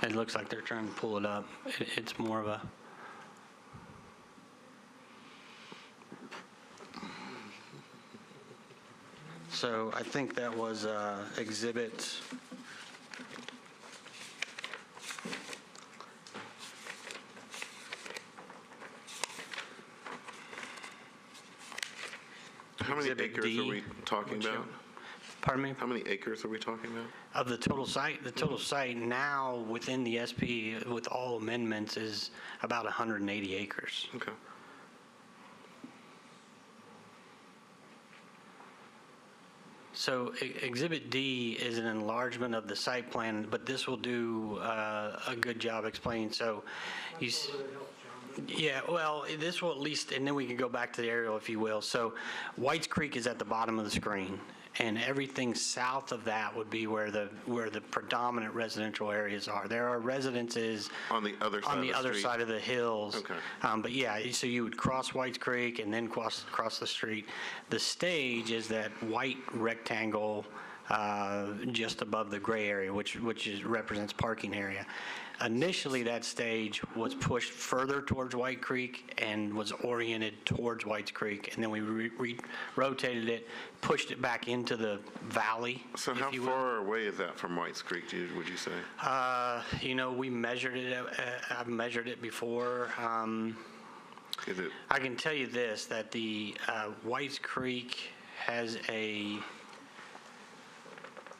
[SPEAKER 19] It looks like they're trying to pull it up. It's more of a... So I think that was exhibit.
[SPEAKER 2] How many acres are we talking about?
[SPEAKER 19] Pardon me?
[SPEAKER 2] How many acres are we talking about?
[SPEAKER 19] Of the total site? The total site now within the SP with all amendments is about 180 acres.
[SPEAKER 2] Okay.
[SPEAKER 19] So Exhibit D is an enlargement of the site plan, but this will do a good job explaining. So Yeah, well, this will at least, and then we can go back to the aerial, if you will. So Whites Creek is at the bottom of the screen, and everything south of that would be where the predominant residential areas are. There are residences
[SPEAKER 2] on the other
[SPEAKER 19] side of the hills.
[SPEAKER 2] Okay.
[SPEAKER 19] But yeah, so you would cross Whites Creek and then cross the street. The stage is that white rectangle just above the gray area, which represents parking area. Initially, that stage was pushed further towards White Creek and was oriented towards Whites Creek, and then we rotated it, pushed it back into the valley.
[SPEAKER 2] So how far away is that from Whites Creek, would you say?
[SPEAKER 19] We measured it. I've measured it before. I can tell you this, that the Whites Creek has a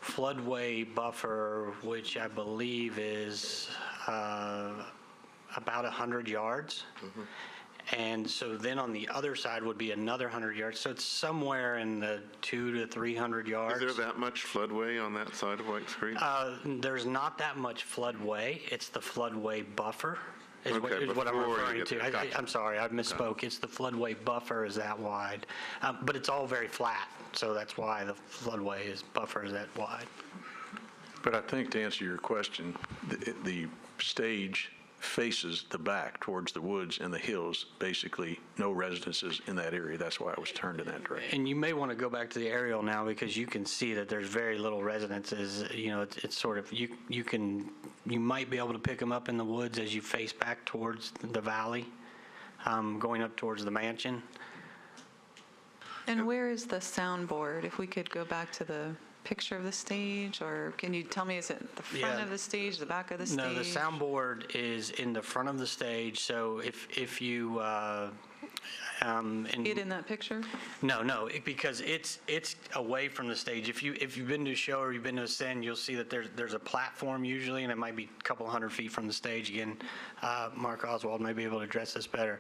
[SPEAKER 19] floodway buffer, which I believe is about 100 yards. And so then on the other side would be another 100 yards. So it's somewhere in the 200 to 300 yards.
[SPEAKER 2] Is there that much floodway on that side of Whites Creek?
[SPEAKER 19] There's not that much floodway. It's the floodway buffer is what I'm referring to. I'm sorry, I misspoke. It's the floodway buffer is that wide. But it's all very flat. So that's why the floodway buffer is that wide.
[SPEAKER 18] But I think to answer your question, the stage faces the back towards the woods and the hills, basically no residences in that area. That's why I was turned in that direction.
[SPEAKER 19] And you may want to go back to the aerial now because you can see that there's very little residences. It's sort of, you might be able to pick them up in the woods as you face back towards the valley, going up towards the mansion.
[SPEAKER 7] And where is the soundboard? If we could go back to the picture of the stage, or can you tell me, is it the front of the stage, the back of the stage?
[SPEAKER 19] No, the soundboard is in the front of the stage. So if you
[SPEAKER 7] it in that picture?
[SPEAKER 19] No, because it's away from the stage. If you've been to a show or you've been to a Ascend, you'll see that there's a platform usually, and it might be a couple hundred feet from the stage. Again, Mark Oswald may be able to address this better.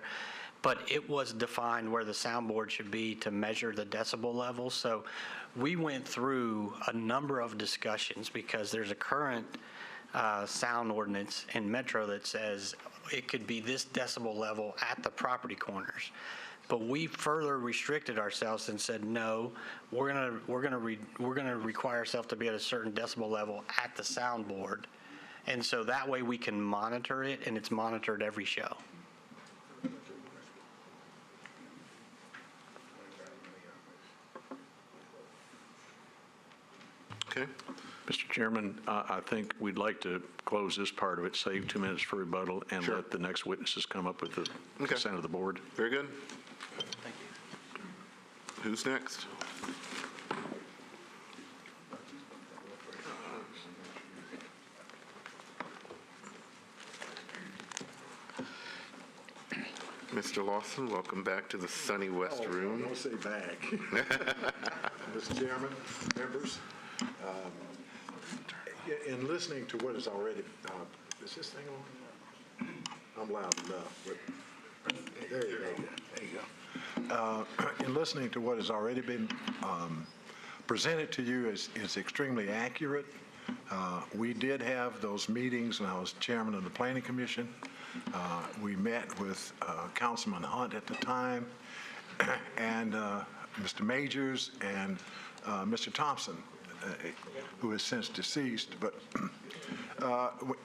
[SPEAKER 19] But it was defined where the soundboard should be to measure the decibel level. So we went through a number of discussions because there's a current sound ordinance in Metro that says it could be this decibel level at the property corners. But we further restricted ourselves and said, no, we're gonna require ourselves to be at a certain decibel level at the soundboard. And so that way we can monitor it, and it's monitored every show.
[SPEAKER 2] Okay.
[SPEAKER 18] Mr. Chairman, I think we'd like to close this part of it, save 2 minutes for rebuttal, and let the next witnesses come up with the consent of the board.
[SPEAKER 2] Very good.
[SPEAKER 19] Thank you.
[SPEAKER 2] Who's next? Mr. Lawson, welcome back to the sunny West Room.
[SPEAKER 21] Don't say back. Mr. Chairman, members, in listening to what is already, is this thing on? I'm loud enough, but there you go. In listening to what has already been presented to you is extremely accurate. We did have those meetings when I was chairman of the Planning Commission. We met with Councilman Hunt at the time, and Mr. Majors and Mr. Thompson, who is since deceased. But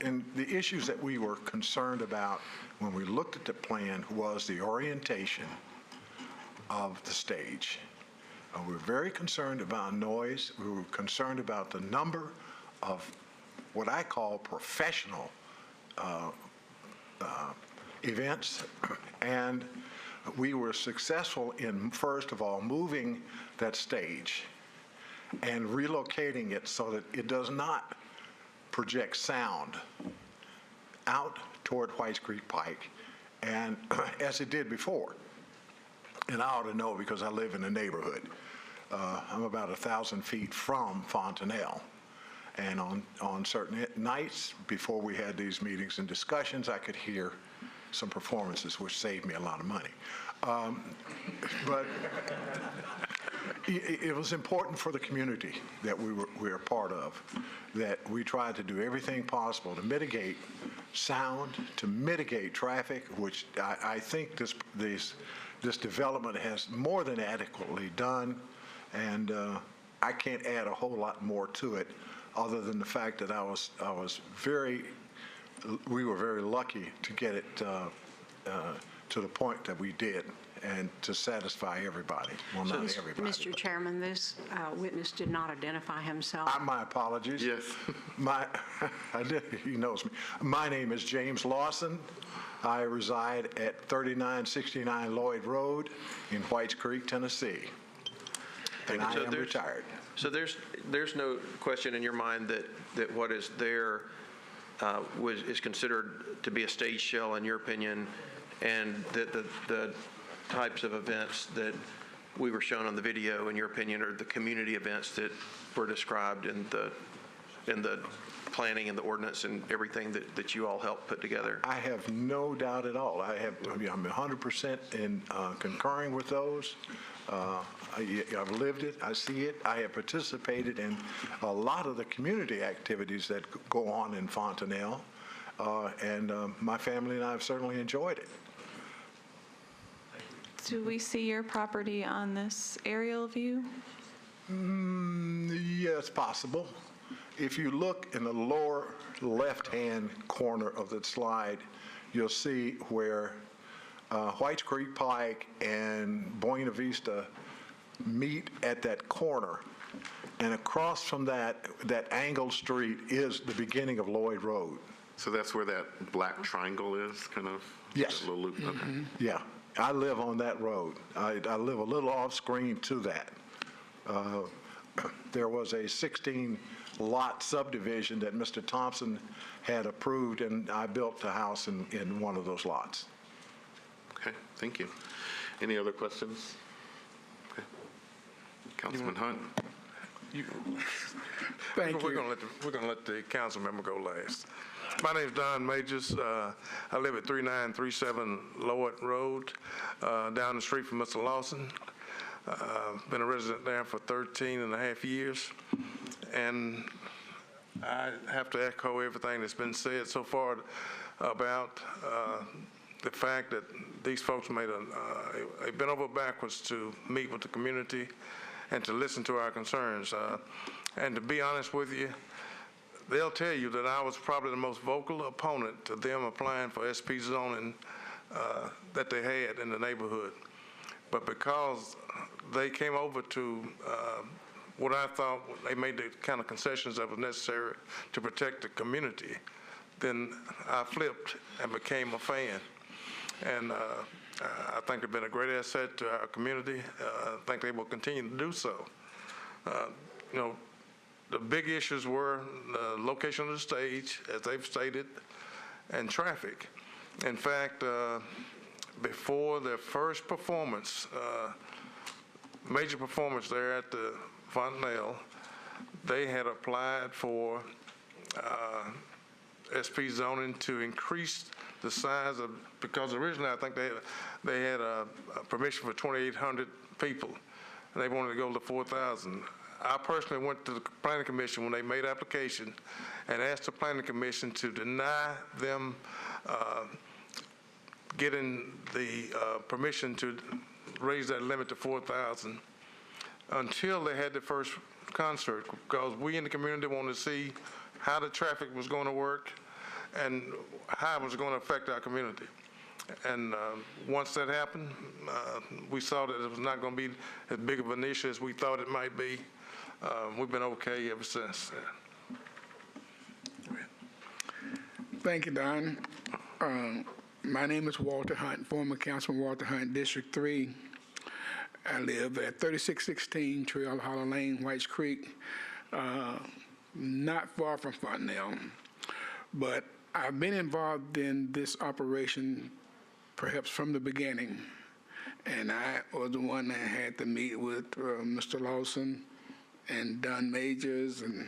[SPEAKER 21] and the issues that we were concerned about when we looked at the plan was the orientation of the stage. We were very concerned about noise. We were concerned about the number of what I call professional events, and we were successful in, first of all, moving that stage and relocating it so that it does not project sound out toward Whites Creek Pike, and as it did before. And I ought to know because I live in the neighborhood. I'm about 1,000 feet from Fontanelle. And on certain nights before we had these meetings and discussions, I could hear some performances, which saved me a lot of money. But It was important for the community that we were a part of, that we tried to do everything possible to mitigate sound, to mitigate traffic, which I think this development has more than adequately done, and I can't add a whole lot more to it, other than the fact that we were very lucky to get it to the point that we did, and to satisfy everybody. Well, not everybody.
[SPEAKER 12] Mr. Chairman, this witness did not identify himself.
[SPEAKER 21] My apologies.
[SPEAKER 2] Yes.
[SPEAKER 21] He knows me. My name is James Lawson. I reside at 3969 Lloyd Road in Whites Creek, Tennessee. And I am retired.
[SPEAKER 6] So there's no question in your mind that what is there is considered to be a stage shell, in your opinion, and that the types of events that we were shown on the video, in your opinion, are the community events that were described in the planning and the ordinance and everything that you all helped put together?
[SPEAKER 21] I have no doubt at all. I'm 100% in concurring with those. I've lived it. I see it. I have participated in a lot of the community activities that go on in Fontanelle, and my family and I have certainly enjoyed it.
[SPEAKER 7] Do we see your property on this aerial view?
[SPEAKER 21] Yeah, it's possible. If you look in the lower left-hand corner of the slide, you'll see where Whites Creek Pike and Buena Vista meet at that corner. And across from that angled street is the beginning of Lloyd Road.
[SPEAKER 2] So that's where that black triangle is, kind of?
[SPEAKER 21] Yes.
[SPEAKER 2] That little loop, okay.
[SPEAKER 21] Yeah, I live on that road. I live a little off-screen to that. There was a 16-lot subdivision that Mr. Thompson had approved, and I built the house in one of those lots.
[SPEAKER 2] Okay, thank you. Any other questions? Okay. Councilman Hunt.
[SPEAKER 4] Thank you. We're going to let the council member go last. My name is Don Majors. I live at 3937 Lloyd Road, down the street from Mr. Lawson. Been a resident there for 13 and a half years. And I have to echo everything that's been said so far about the fact that these folks made a bent over backwards to meet with the community and to listen to our concerns. And to be honest with you, they'll tell you that I was probably the most vocal opponent to them applying for SP zoning that they had in the neighborhood. But because they came over to what I thought they made the kind of concessions that was necessary to protect the community, then I flipped and became a fan. And I think they've been a great asset to our community. I think they will continue to do so. The big issues were the location of the stage, as they've stated, and traffic. In fact, before their first performance, major performance there at the Fontanelle, they had applied for SP zoning to increase the size of, because originally I think they had a permission for 2,800 people, and they wanted to go to 4,000. I personally went to the Planning Commission when they made application and asked the Planning Commission to deny them getting the permission to raise that limit to 4,000 until they had the first concert, because we in the community wanted to see how the traffic was going to work and how it was going to affect our community. And once that happened, we saw that it was not going to be as big of an issue as we thought it might be. We've been okay ever since.
[SPEAKER 22] Thank you, Don. My name is Walter Hunt, former Councilman Walter Hunt, District 3. I live at 3616 Trail Hollow Lane, Whites Creek, not far from Fontanelle. But I've been involved in this operation perhaps from the beginning. And I was the one that had to meet with Mr. Lawson and Don Majors, and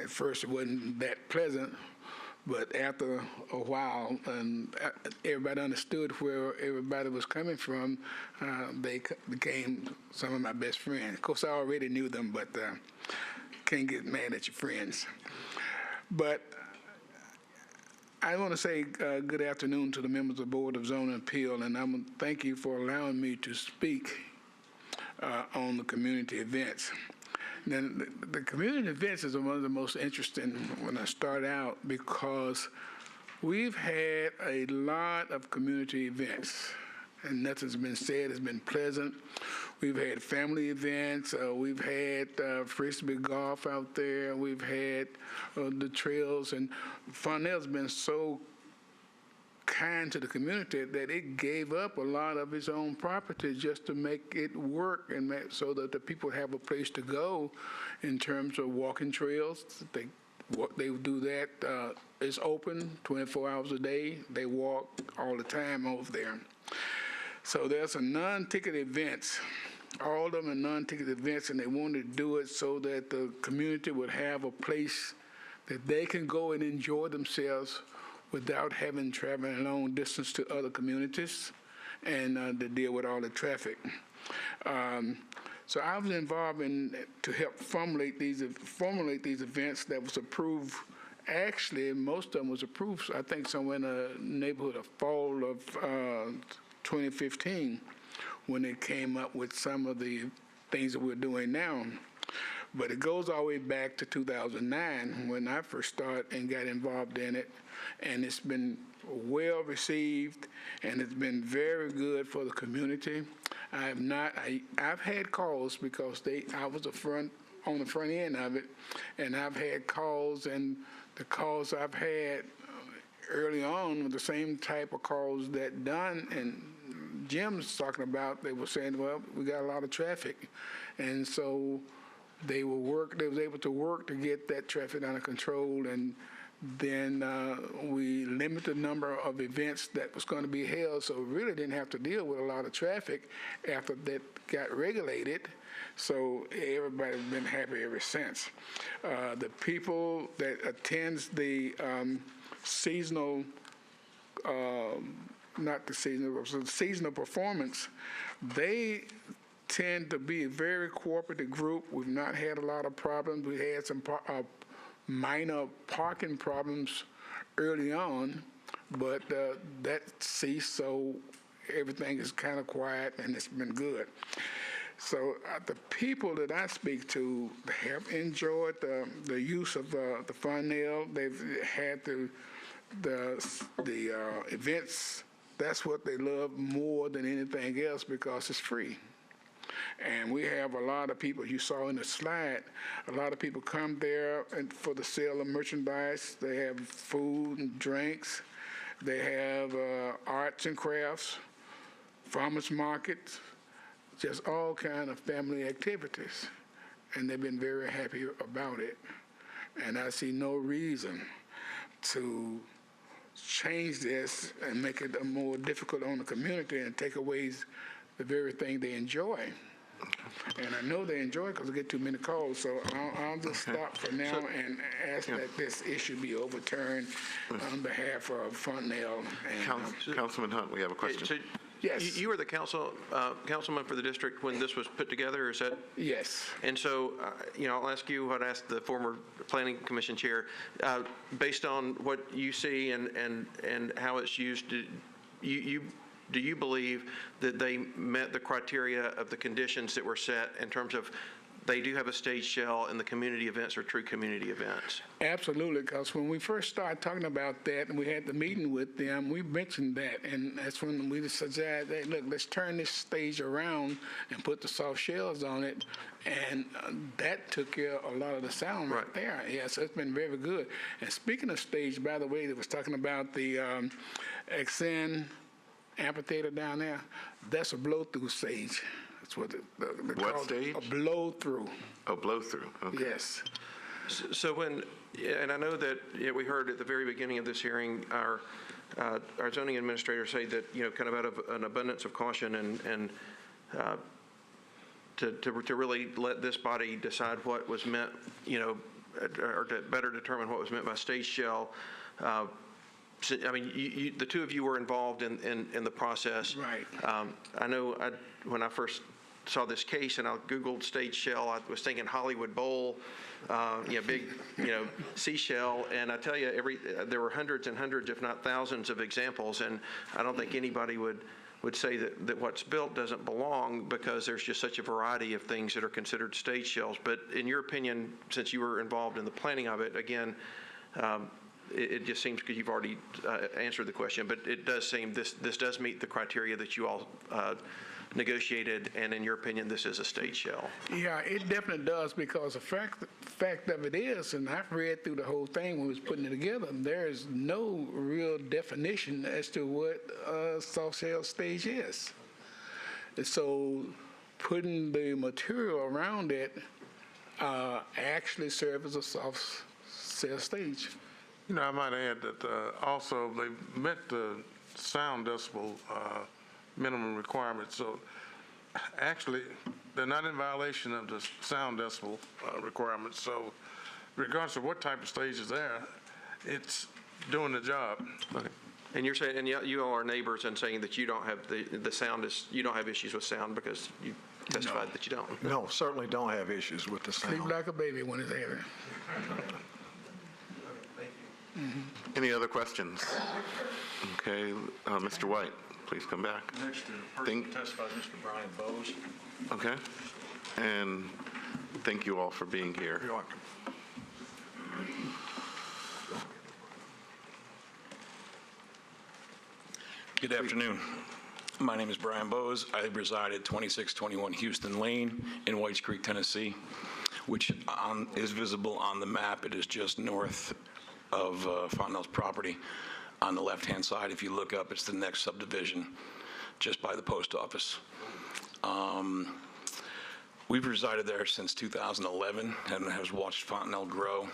[SPEAKER 22] at first it wasn't that pleasant, But after a while, and everybody understood where everybody was coming from, they became some of my best friends. Of course, I already knew them, but can't get mad at your friends. But I want to say good afternoon to the members of the Board of Zoning Appeal, and I want to thank you for allowing me to speak on the community events. Then the community events is one of the most interesting when I start out because we've had a lot of community events and nothing's been said. It's been pleasant. We've had family events. We've had Frisbee golf out there. We've had the trails, and Farnell's been so kind to the community that it gave up a lot of its own property just to make it work and so that the people have a place to go in terms of walking trails. They do that. It's open 24 hours a day. They walk all the time over there. So there's a non-ticket events. All of them are non-ticket events, and they wanted to do it so that the community would have a place that they can go and enjoy themselves without having traveling a long distance to other communities and to deal with all the traffic. So I was involved to help formulate these events that was approved. Actually, most of them was approved, I think, somewhere in the neighborhood of fall of 2015 when they came up with some of the things that we're doing now. But it goes all the way back to 2009 when I first started and got involved in it. And it's been well received, and it's been very good for the community. I've had calls because I was on the front end of it, and I've had calls, and the calls I've had early on were the same type of calls that Don and Jim's talking about. They were saying, well, we got a lot of traffic. And so they was able to work to get that traffic under control, and then we limited the number of events that was going to be held, so we really didn't have to deal with a lot of traffic after that got regulated. So everybody's been happy ever since. The people that attends the seasonal, not the seasonal, so the seasonal performance, they tend to be a very cooperative group. We've not had a lot of problems. We had some minor parking problems early on, but that ceased, so everything is kind of quiet, and it's been good. So the people that I speak to have enjoyed the use of the Farnell. They've had the events. That's what they love more than anything else because it's free. And we have a lot of people, you saw in the slide, a lot of people come there for the sale of merchandise. They have food and drinks. They have arts and crafts, farmers markets, just all kind of family activities. And they've been very happy about it. And I see no reason to change this and make it more difficult on the community and take away the very thing they enjoy. And I know they enjoy it because I get too many calls, so I'll just stop for now and ask that this issue be overturned on behalf of Farnell.
[SPEAKER 2] Councilman Hunt, we have a question.
[SPEAKER 22] Yes.
[SPEAKER 6] You were the councilman for the district when this was put together, is that?
[SPEAKER 22] Yes.
[SPEAKER 6] And so, I'll ask you what I asked the former planning commission chair. Based on what you see and how it's used, do you believe that they met the criteria of the conditions that were set in terms of they do have a stage shell and the community events are true community events?
[SPEAKER 22] Absolutely, because when we first started talking about that and we had the meeting with them, we mentioned that, and that's when we decided, hey, look, let's turn this stage around and put the soft shells on it, and that took care of a lot of the sound right there. Yeah, so it's been very good. And speaking of stage, by the way, they was talking about the XN amphitheater down there. That's a blow-through stage. That's what
[SPEAKER 2] what stage?
[SPEAKER 22] A blow-through.
[SPEAKER 2] Oh, blow-through. Okay.
[SPEAKER 22] Yes.
[SPEAKER 6] So and I know that we heard at the very beginning of this hearing our zoning administrator say that kind of out of an abundance of caution and to really let this body decide what was meant, or to better determine what was meant by stage shell, I mean, the two of you were involved in the process.
[SPEAKER 22] Right.
[SPEAKER 6] I know when I first saw this case and I Googled stage shell, I was thinking Hollywood Bowl, big, seashell. And I tell you, there were hundreds and hundreds, if not thousands of examples. And I don't think anybody would say that what's built doesn't belong, because there's just such a variety of things that are considered stage shells. But in your opinion, since you were involved in the planning of it, again, it just seems, because you've already answered the question, but it does seem this does meet the criteria that you all negotiated, and in your opinion, this is a stage shell.
[SPEAKER 22] Yeah, it definitely does, because the fact of it is, and I've read through the whole thing when we was putting it together, there is no real definition as to what a soft shell stage is. And so putting the material around it actually serves as a soft shell stage.
[SPEAKER 4] I might add that also they met the sound decibel minimum requirements. So actually, they're not in violation of the sound decibel requirements. So regardless of what type of stage is there, it's doing the job.
[SPEAKER 6] Okay. And you're saying, and you all are neighbors, and saying that you don't have the sound you don't have issues with sound, because you testified that you don't.
[SPEAKER 21] No, certainly don't have issues with the sound.
[SPEAKER 22] Sleep like a baby when it's heavy.
[SPEAKER 2] Any other questions? Okay, Mr. White, please come back.
[SPEAKER 18] Next, the person who testifies, Mr. Brian Bowes.
[SPEAKER 2] Okay, and thank you all for being here.
[SPEAKER 21] You're welcome.
[SPEAKER 3] Good afternoon. My name is Brian Bowes. I reside at 2621 Houston Lane in Whites Creek, Tennessee, which is visible on the map. It is just north of Fontenelle's property. On the left-hand side, if you look up, it's the next subdivision, just by the post office. We've resided there since 2011 and has watched Fontenelle grow.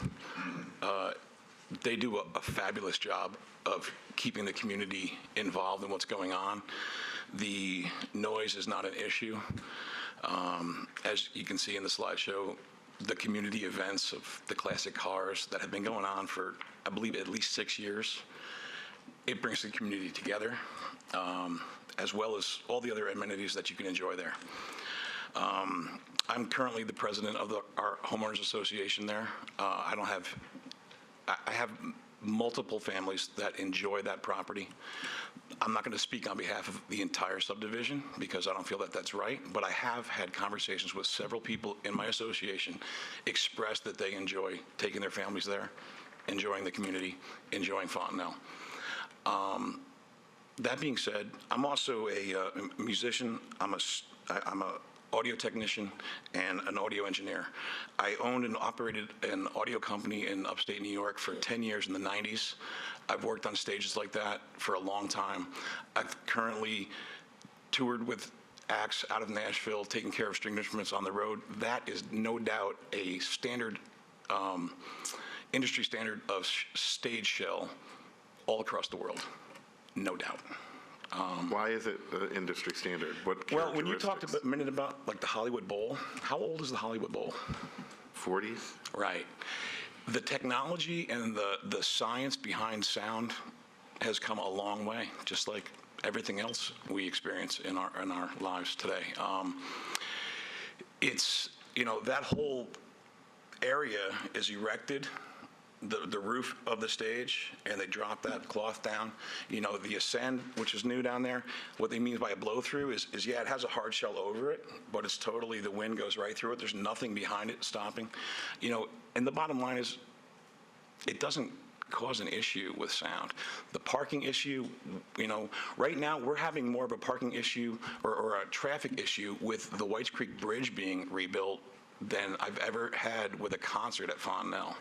[SPEAKER 3] They do a fabulous job of keeping the community involved in what's going on. The noise is not an issue. As you can see in the slideshow, the community events of the classic cars that have been going on for, I believe, at least 6 years. It brings the community together, as well as all the other amenities that you can enjoy there. I'm currently the president of our homeowners association there. I have multiple families that enjoy that property. I'm not going to speak on behalf of the entire subdivision, because I don't feel that that's right, but I have had conversations with several people in my association express that they enjoy taking their families there, enjoying the community, enjoying Fontenelle. That being said, I'm also a musician. I'm a audio technician and an audio engineer. I owned and operated an audio company in upstate New York for 10 years in the 90s. I've worked on stages like that for a long time. I've currently toured with acts out of Nashville, taking care of string instruments on the road. That is no doubt a standard, industry standard of stage shell all across the world, no doubt.
[SPEAKER 2] Why is it the industry standard? What
[SPEAKER 3] Well, when you talked a minute about like the Hollywood Bowl, how old is the Hollywood Bowl?
[SPEAKER 2] 40s.
[SPEAKER 3] Right. The technology and the science behind sound has come a long way, just like everything else we experience in our lives today. It's, that whole area is erected, the roof of the stage, and they drop that cloth down. The Ascend, which is new down there, what they mean by a blow-through is yeah, it has a hard shell over it, but it's totally, the wind goes right through it. There's nothing behind it stopping. And the bottom line is, it doesn't cause an issue with sound. The parking issue, right now we're having more of a parking issue or a traffic issue with the Whites Creek Bridge being rebuilt than I've ever had with a concert at Fontenelle.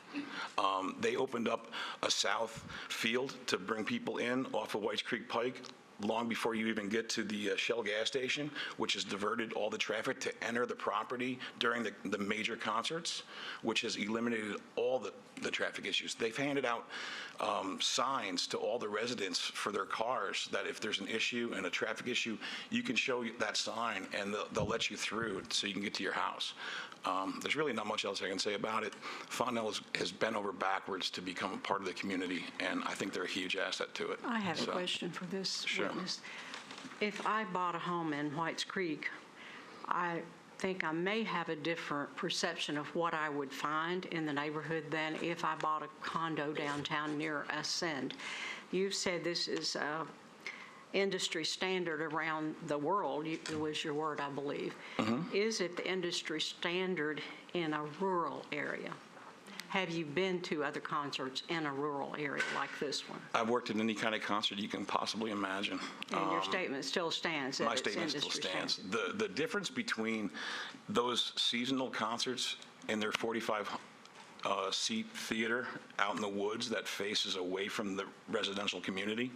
[SPEAKER 3] They opened up a south field to bring people in off of Whites Creek Pike long before you even get to the Shell gas station, which has diverted all the traffic to enter the property during the major concerts, which has eliminated all the the traffic issues. They've handed out signs to all the residents for their cars that if there's an issue and a traffic issue, you can show that sign and they'll let you through so you can get to your house. There's really not much else I can say about it. Fondell has bent over backwards to become a part of the community, and I think they're a huge asset to it.
[SPEAKER 12] I have a question for this
[SPEAKER 3] Sure.
[SPEAKER 12] witness. If I bought a home in Whites Creek, I think I may have a different perception of what I would find in the neighborhood than if I bought a condo downtown near Ascend. You've said this is industry standard around the world, was your word, I believe. Is it the industry standard in a rural area? Have you been to other concerts in a rural area like this one?
[SPEAKER 3] I've worked in any kind of concert you can possibly imagine.
[SPEAKER 12] And your statement still stands that
[SPEAKER 3] My
[SPEAKER 12] it's
[SPEAKER 3] statement still
[SPEAKER 12] industry
[SPEAKER 3] stands.
[SPEAKER 12] standard?
[SPEAKER 3] The difference between those seasonal concerts and their 45-seat theater out in the woods that faces away from the residential community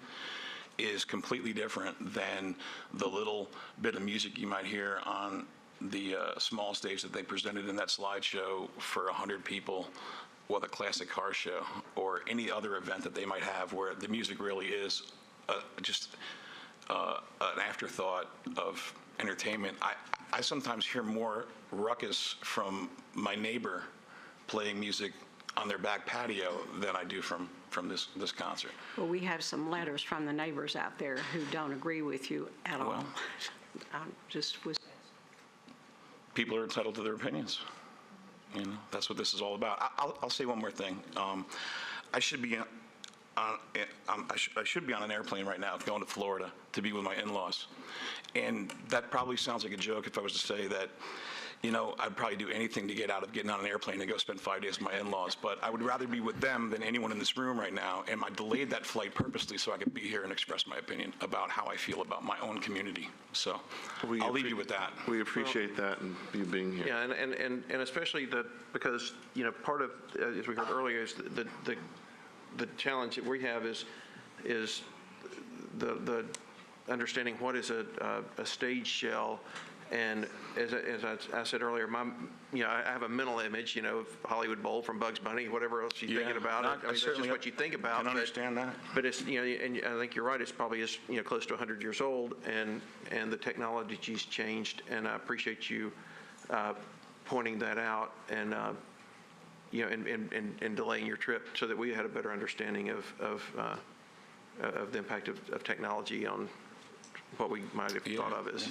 [SPEAKER 3] is completely different than the little bit of music you might hear on the small stage that they presented in that slideshow for 100 people with a classic car show, or any other event that they might have where the music really is just an afterthought of entertainment. I sometimes hear more ruckus from my neighbor playing music on their back patio than I do from this concert.
[SPEAKER 12] Well, we have some letters from the neighbors out there who don't agree with you at all. I just was.
[SPEAKER 3] People are entitled to their opinions. You know, that's what this is all about. I'll say one more thing. I should be on an airplane right now going to Florida to be with my in-laws. And that probably sounds like a joke if I was to say that, you know, I'd probably do anything to get out of getting on an airplane and go spend 5 days with my in-laws. But I would rather be with them than anyone in this room right now. And I delayed that flight purposely so I could be here and express my opinion about how I feel about my own community. So I'll leave you with that.
[SPEAKER 2] We appreciate that and you being here.
[SPEAKER 6] Yeah, and especially because, you know, part of, as we heard earlier, is the challenge that we have is the understanding what is a stage shell. And as I said earlier, I have a mental image, you know, of Hollywood Bowl from Bugs Bunny, whatever else you're thinking about. I mean, that's just what you think about.
[SPEAKER 3] I understand that.
[SPEAKER 6] But it's, you know, and I think you're right. It's probably close to 100 years old, and the technology's changed. And I appreciate you pointing that out, and you know, and delaying your trip so that we had a better understanding of the impact of technology on what we might have thought of as.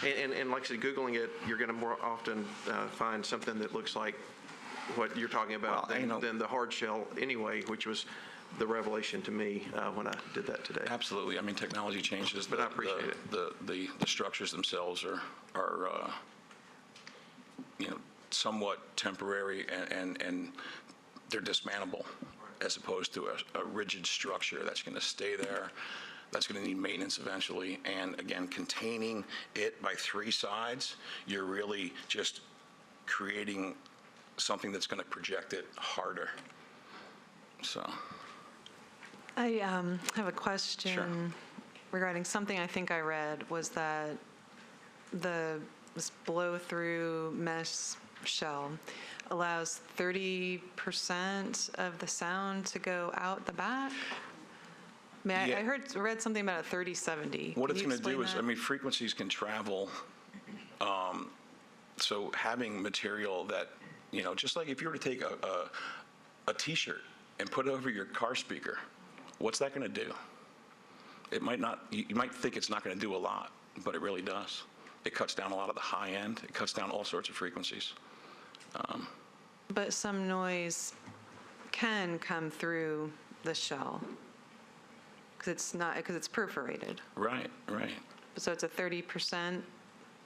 [SPEAKER 6] And like I said, Googling it, you're going to more often find something that looks like what you're talking about than the hard shell anyway, which was the revelation to me when I did that today.
[SPEAKER 3] Absolutely. I mean, technology changes.
[SPEAKER 6] But I appreciate it.
[SPEAKER 3] The structures themselves are you know, somewhat temporary and they're dismantleable as opposed to a rigid structure that's going to stay there. That's going to need maintenance eventually. And again, containing it by 3 sides, you're really just creating something that's going to project it harder. So.
[SPEAKER 7] I have a question regarding something I think I read was that this blow-through mesh shell allows 30% of the sound to go out the back. I mean, I read something about a 30-70.
[SPEAKER 3] What it's going to do is, I mean, frequencies can travel. So having material that, you know, just like if you were to take a T-shirt and put it over your car speaker, what's that going to do? It might not. You might think it's not going to do a lot, but it really does. It cuts down a lot of the high end. It cuts down all sorts of frequencies.
[SPEAKER 7] But some noise can come through the shell. Because it's perforated.
[SPEAKER 3] Right.
[SPEAKER 7] So it's a 30%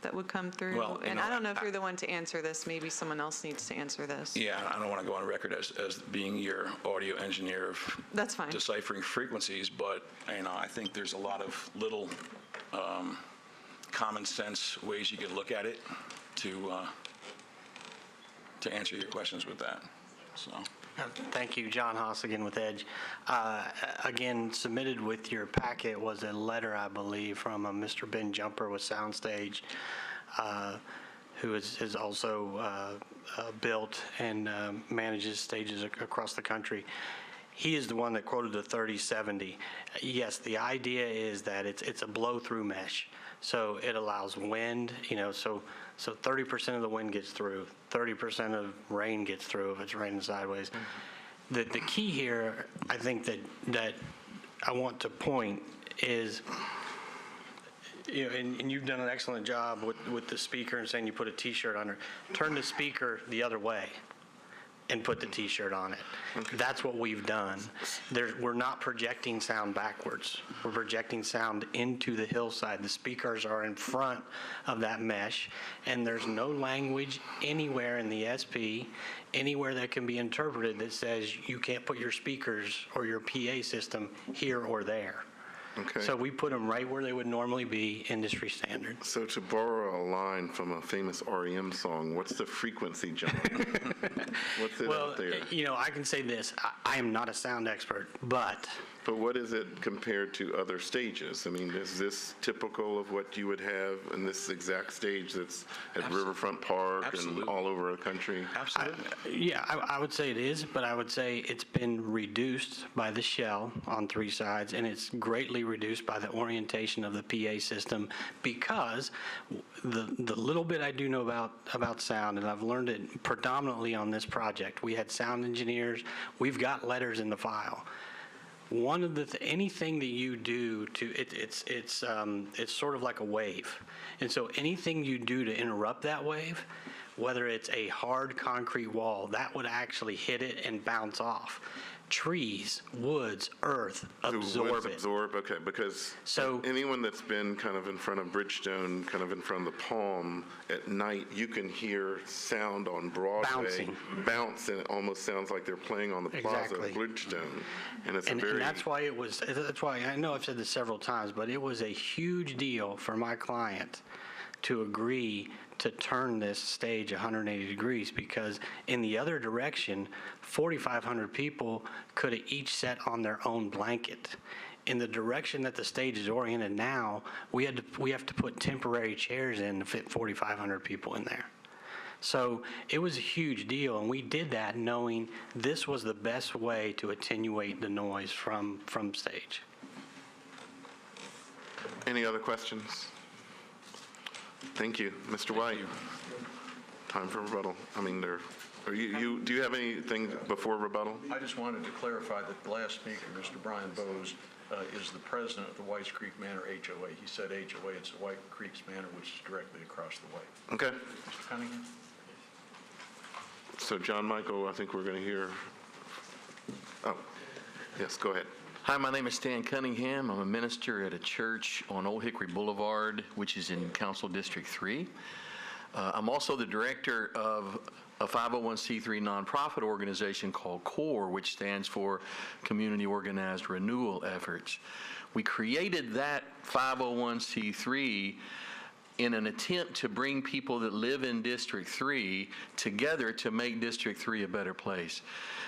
[SPEAKER 7] that would come through.
[SPEAKER 3] Well,
[SPEAKER 7] and I don't know if you're the one to answer this. Maybe someone else needs to answer this.
[SPEAKER 3] Yeah, I don't want to go on record as being your audio engineer of
[SPEAKER 7] That's fine.
[SPEAKER 3] Deciphering frequencies, but you know, I think there's a lot of little common sense ways you could look at it to answer your questions with that. So.
[SPEAKER 19] Thank you, John Haas again with Edge. Again, submitted with your packet was a letter, I believe, from Mr. Ben Jumper with Soundstage. who is also built and manages stages across the country. He is the one that quoted the 30/70. Yes, the idea is that it's a blow-through mesh, so it allows wind. So 30% of the wind gets through, 30% of rain gets through if it's raining sideways. The key here, I think that I want to point is, and you've done an excellent job with the speaker and saying you put a T-shirt on her. Turn the speaker the other way and put the T-shirt on it. Okay. That's what we've done. We're not projecting sound backwards. We're projecting sound into the hillside. The speakers are in front of that mesh, and there's no language anywhere in the SP, anywhere that can be interpreted that says you can't put your speakers or your PA system here or there.
[SPEAKER 2] Okay.
[SPEAKER 19] So we put them right where they would normally be, industry standard.
[SPEAKER 2] So to borrow a line from a famous REM song, what's the frequency, John? What's it out there?
[SPEAKER 19] I can say this. I am not a sound expert, but
[SPEAKER 2] what is it compared to other stages? I mean, is this typical of what you would have in this exact stage that's at Riverfront Park and all over the country?
[SPEAKER 19] Absolutely. I would say it is, but I would say it's been reduced by the shell on three sides, and it's greatly reduced by the orientation of the PA system, because the little bit I do know about sound, and I've learned it predominantly on this project. We had sound engineers. We've got letters in the file. One of anything that you do it's sort of like a wave, and so anything you do to interrupt that wave, whether it's a hard concrete wall, that would actually hit it and bounce off. Trees, woods, earth absorb it.
[SPEAKER 2] Okay, because anyone that's been kind of in front of Bridgestone, kind of in front of the Palm at night, you can hear sound on Broadway bounce, and it almost sounds like they're playing on the plaza of Bridgestone. And it's
[SPEAKER 19] and that's why I know I've said this several times, but it was a huge deal for my client to agree to turn this stage 180 degrees, because in the other direction, 4,500 people could have each sat on their own blanket. In the direction that the stage is oriented now, we have to put temporary chairs in to fit 4,500 people in there. So it was a huge deal, and we did that knowing this was the best way to attenuate the noise from stage.
[SPEAKER 2] Any other questions? Thank you. Mr. White. Time for rebuttal. I mean, do you have anything before rebuttal?
[SPEAKER 5] I just wanted to clarify that the last speaker, Mr. Brian Bowes, is the president of the Whites Creek Manor HOA. He said HOA, it's the White Creeks Manor, which is directly across the way.
[SPEAKER 2] Okay.
[SPEAKER 5] Mr. Cunningham?
[SPEAKER 2] So, John Michael, I think we're going to hear. Oh, yes, go ahead.
[SPEAKER 9] Hi, my name is Stan Cunningham. I'm a minister at a church on Old Hickory Boulevard, which is in Council District 3. I'm also the director of a 501c3 nonprofit organization called CORE, which stands for Community Organized Renewal Efforts. We created that 501c3 in an attempt to bring people that live in District 3 together to make District 3 a better place.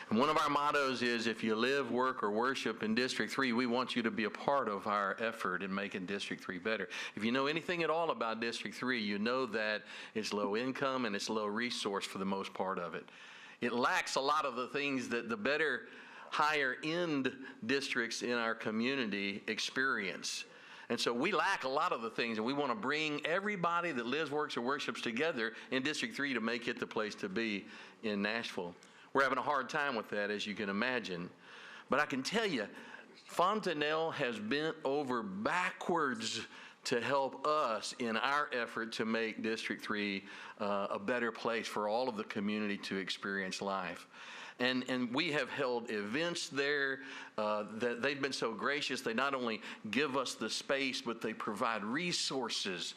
[SPEAKER 9] And one of our mottos is, if you live, work, or worship in District 3, we want you to be a part of our effort in making District 3 better. If you know anything at all about District 3, you know that it's low income and it's low resource for the most part of it. It lacks a lot of the things that the better, higher end districts in our community experience. And so we lack a lot of the things, and we want to bring everybody that lives, works, or worships together in District 3 to make it the place to be in Nashville. We're having a hard time with that, as you can imagine. But I can tell you, Fontanelle has bent over backwards to help us in our effort to make District 3 a better place for all of the community to experience life. And we have held events there that they've been so gracious. They not only give us the space, but they provide resources,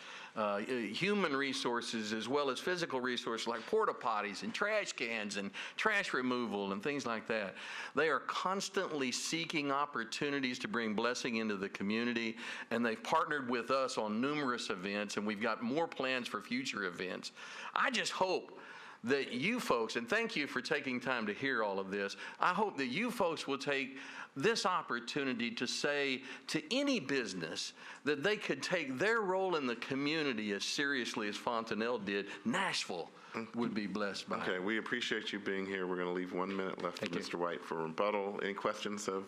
[SPEAKER 9] human resources as well as physical resources like porta potties and trash cans and trash removal and things like that. They are constantly seeking opportunities to bring blessing into the community, and they've partnered with us on numerous events, and we've got more plans for future events. I just hope that you folks, and thank you for taking time to hear all of this, I hope that you folks will take this opportunity to say to any business that they could take their role in the community as seriously as Fontanelle did. Nashville would be blessed by it.
[SPEAKER 2] Okay, we appreciate you being here. We're going to leave 1 minute left for Mr. White for rebuttal. Any questions of?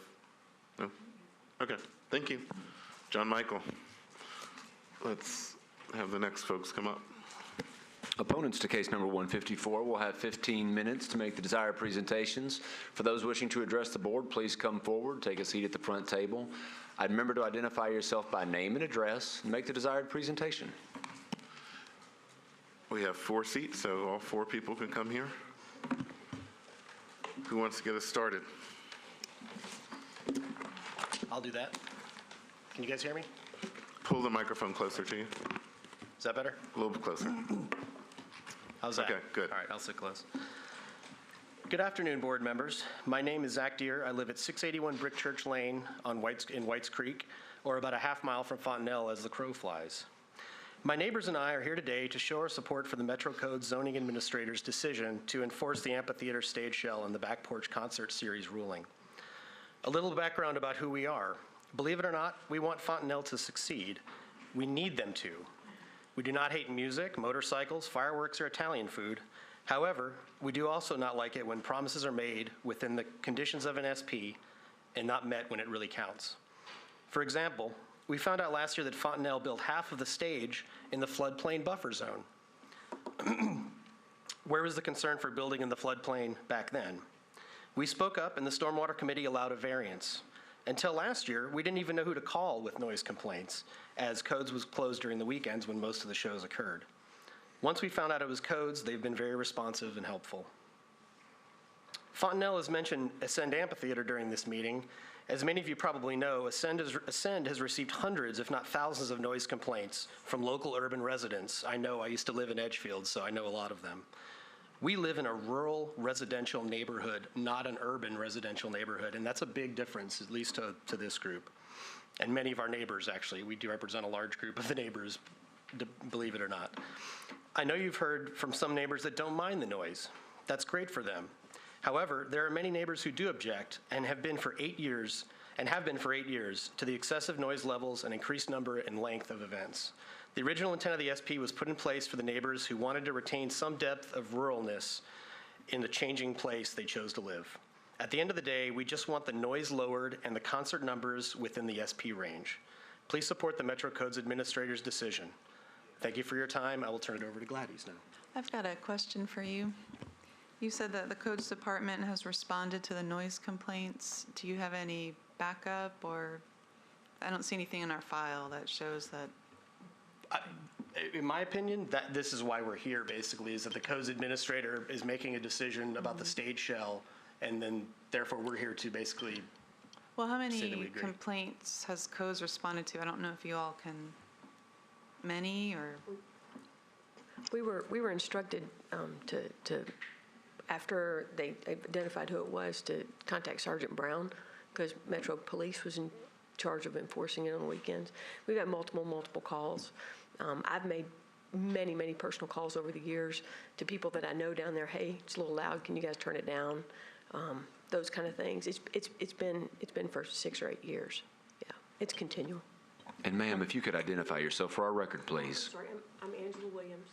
[SPEAKER 2] No? Okay, thank you. John Michael. Let's have the next folks come up.
[SPEAKER 1] Opponents to case number 154 will have 15 minutes to make the desired presentations. For those wishing to address the board, please come forward, take a seat at the front table. I'd remember to identify yourself by name and address and make the desired presentation.
[SPEAKER 2] We have 4 seats, so all 4 people can come here. Who wants to get us started?
[SPEAKER 8] I'll do that. Can you guys hear me?
[SPEAKER 2] Pull the microphone closer to you.
[SPEAKER 8] Is that better?
[SPEAKER 2] A little bit closer.
[SPEAKER 8] How's that?
[SPEAKER 2] Okay, good.
[SPEAKER 8] All right, I'll sit close. Good afternoon, board members. My name is Zach Deere. I live at 681 Brick Church Lane in Whites Creek, or about a half mile from Fontanelle as the crow flies. My neighbors and I are here today to show our support for the Metro Code zoning administrator's decision to enforce the amphitheater stage shell and the back porch concert series ruling. A little background about who we are. Believe it or not, we want Fontanelle to succeed. We need them to. We do not hate music, motorcycles, fireworks, or Italian food. However, we do also not like it when promises are made within the conditions of an SP and not met when it really counts. For example, we found out last year that Fontanelle built half of the stage in the floodplain buffer zone. Where was the concern for building in the floodplain back then? We spoke up and the Stormwater Committee allowed a variance. Until last year, we didn't even know who to call with noise complaints, as Codes was closed during the weekends when most of the shows occurred. Once we found out it was Codes, they've been very responsive and helpful. Fontanelle has mentioned Ascend Amphitheater during this meeting. As many of you probably know, Ascend has received hundreds, if not thousands, of noise complaints from local urban residents. I know, I used to live in Edgefield, so I know a lot of them. We live in a rural residential neighborhood, not an urban residential neighborhood, and that's a big difference, at least to this group. And many of our neighbors, actually. We do represent a large group of the neighbors, believe it or not. I know you've heard from some neighbors that don't mind the noise. That's great for them. However, there are many neighbors who do object and have been for 8 years to the excessive noise levels and increased number and length of events. The original intent of the SP was put in place for the neighbors who wanted to retain some depth of ruralness in the changing place they chose to live. At the end of the day, we just want the noise lowered and the concert numbers within the SP range. Please support the Metro Codes Administrator's decision. Thank you for your time. I will turn it over to Gladys now.
[SPEAKER 7] I've got a question for you. You said that the Codes Department has responded to the noise complaints. Do you have any backup, or I don't see anything in our file that shows that?
[SPEAKER 8] In my opinion, this is why we're here, basically, is that the Codes Administrator is making a decision about the stage shell, and then therefore we're here to basically
[SPEAKER 7] Well, how
[SPEAKER 8] say that we
[SPEAKER 7] many
[SPEAKER 8] agree.
[SPEAKER 7] complaints has Codes responded to? I don't know if you all can, many or?
[SPEAKER 11] We were instructed to after they identified who it was, to contact Sergeant Brown, because Metro Police was in charge of enforcing it on the weekends. We've had multiple calls. I've made many personal calls over the years to people that I know down there. Hey, it's a little loud. Can you guys turn it down? Those kind of things. It's been for 6 or 8 years. Yeah, it's continual.
[SPEAKER 1] And ma'am, if you could identify yourself for our record, please.
[SPEAKER 11] Sorry, I'm Angela Williams.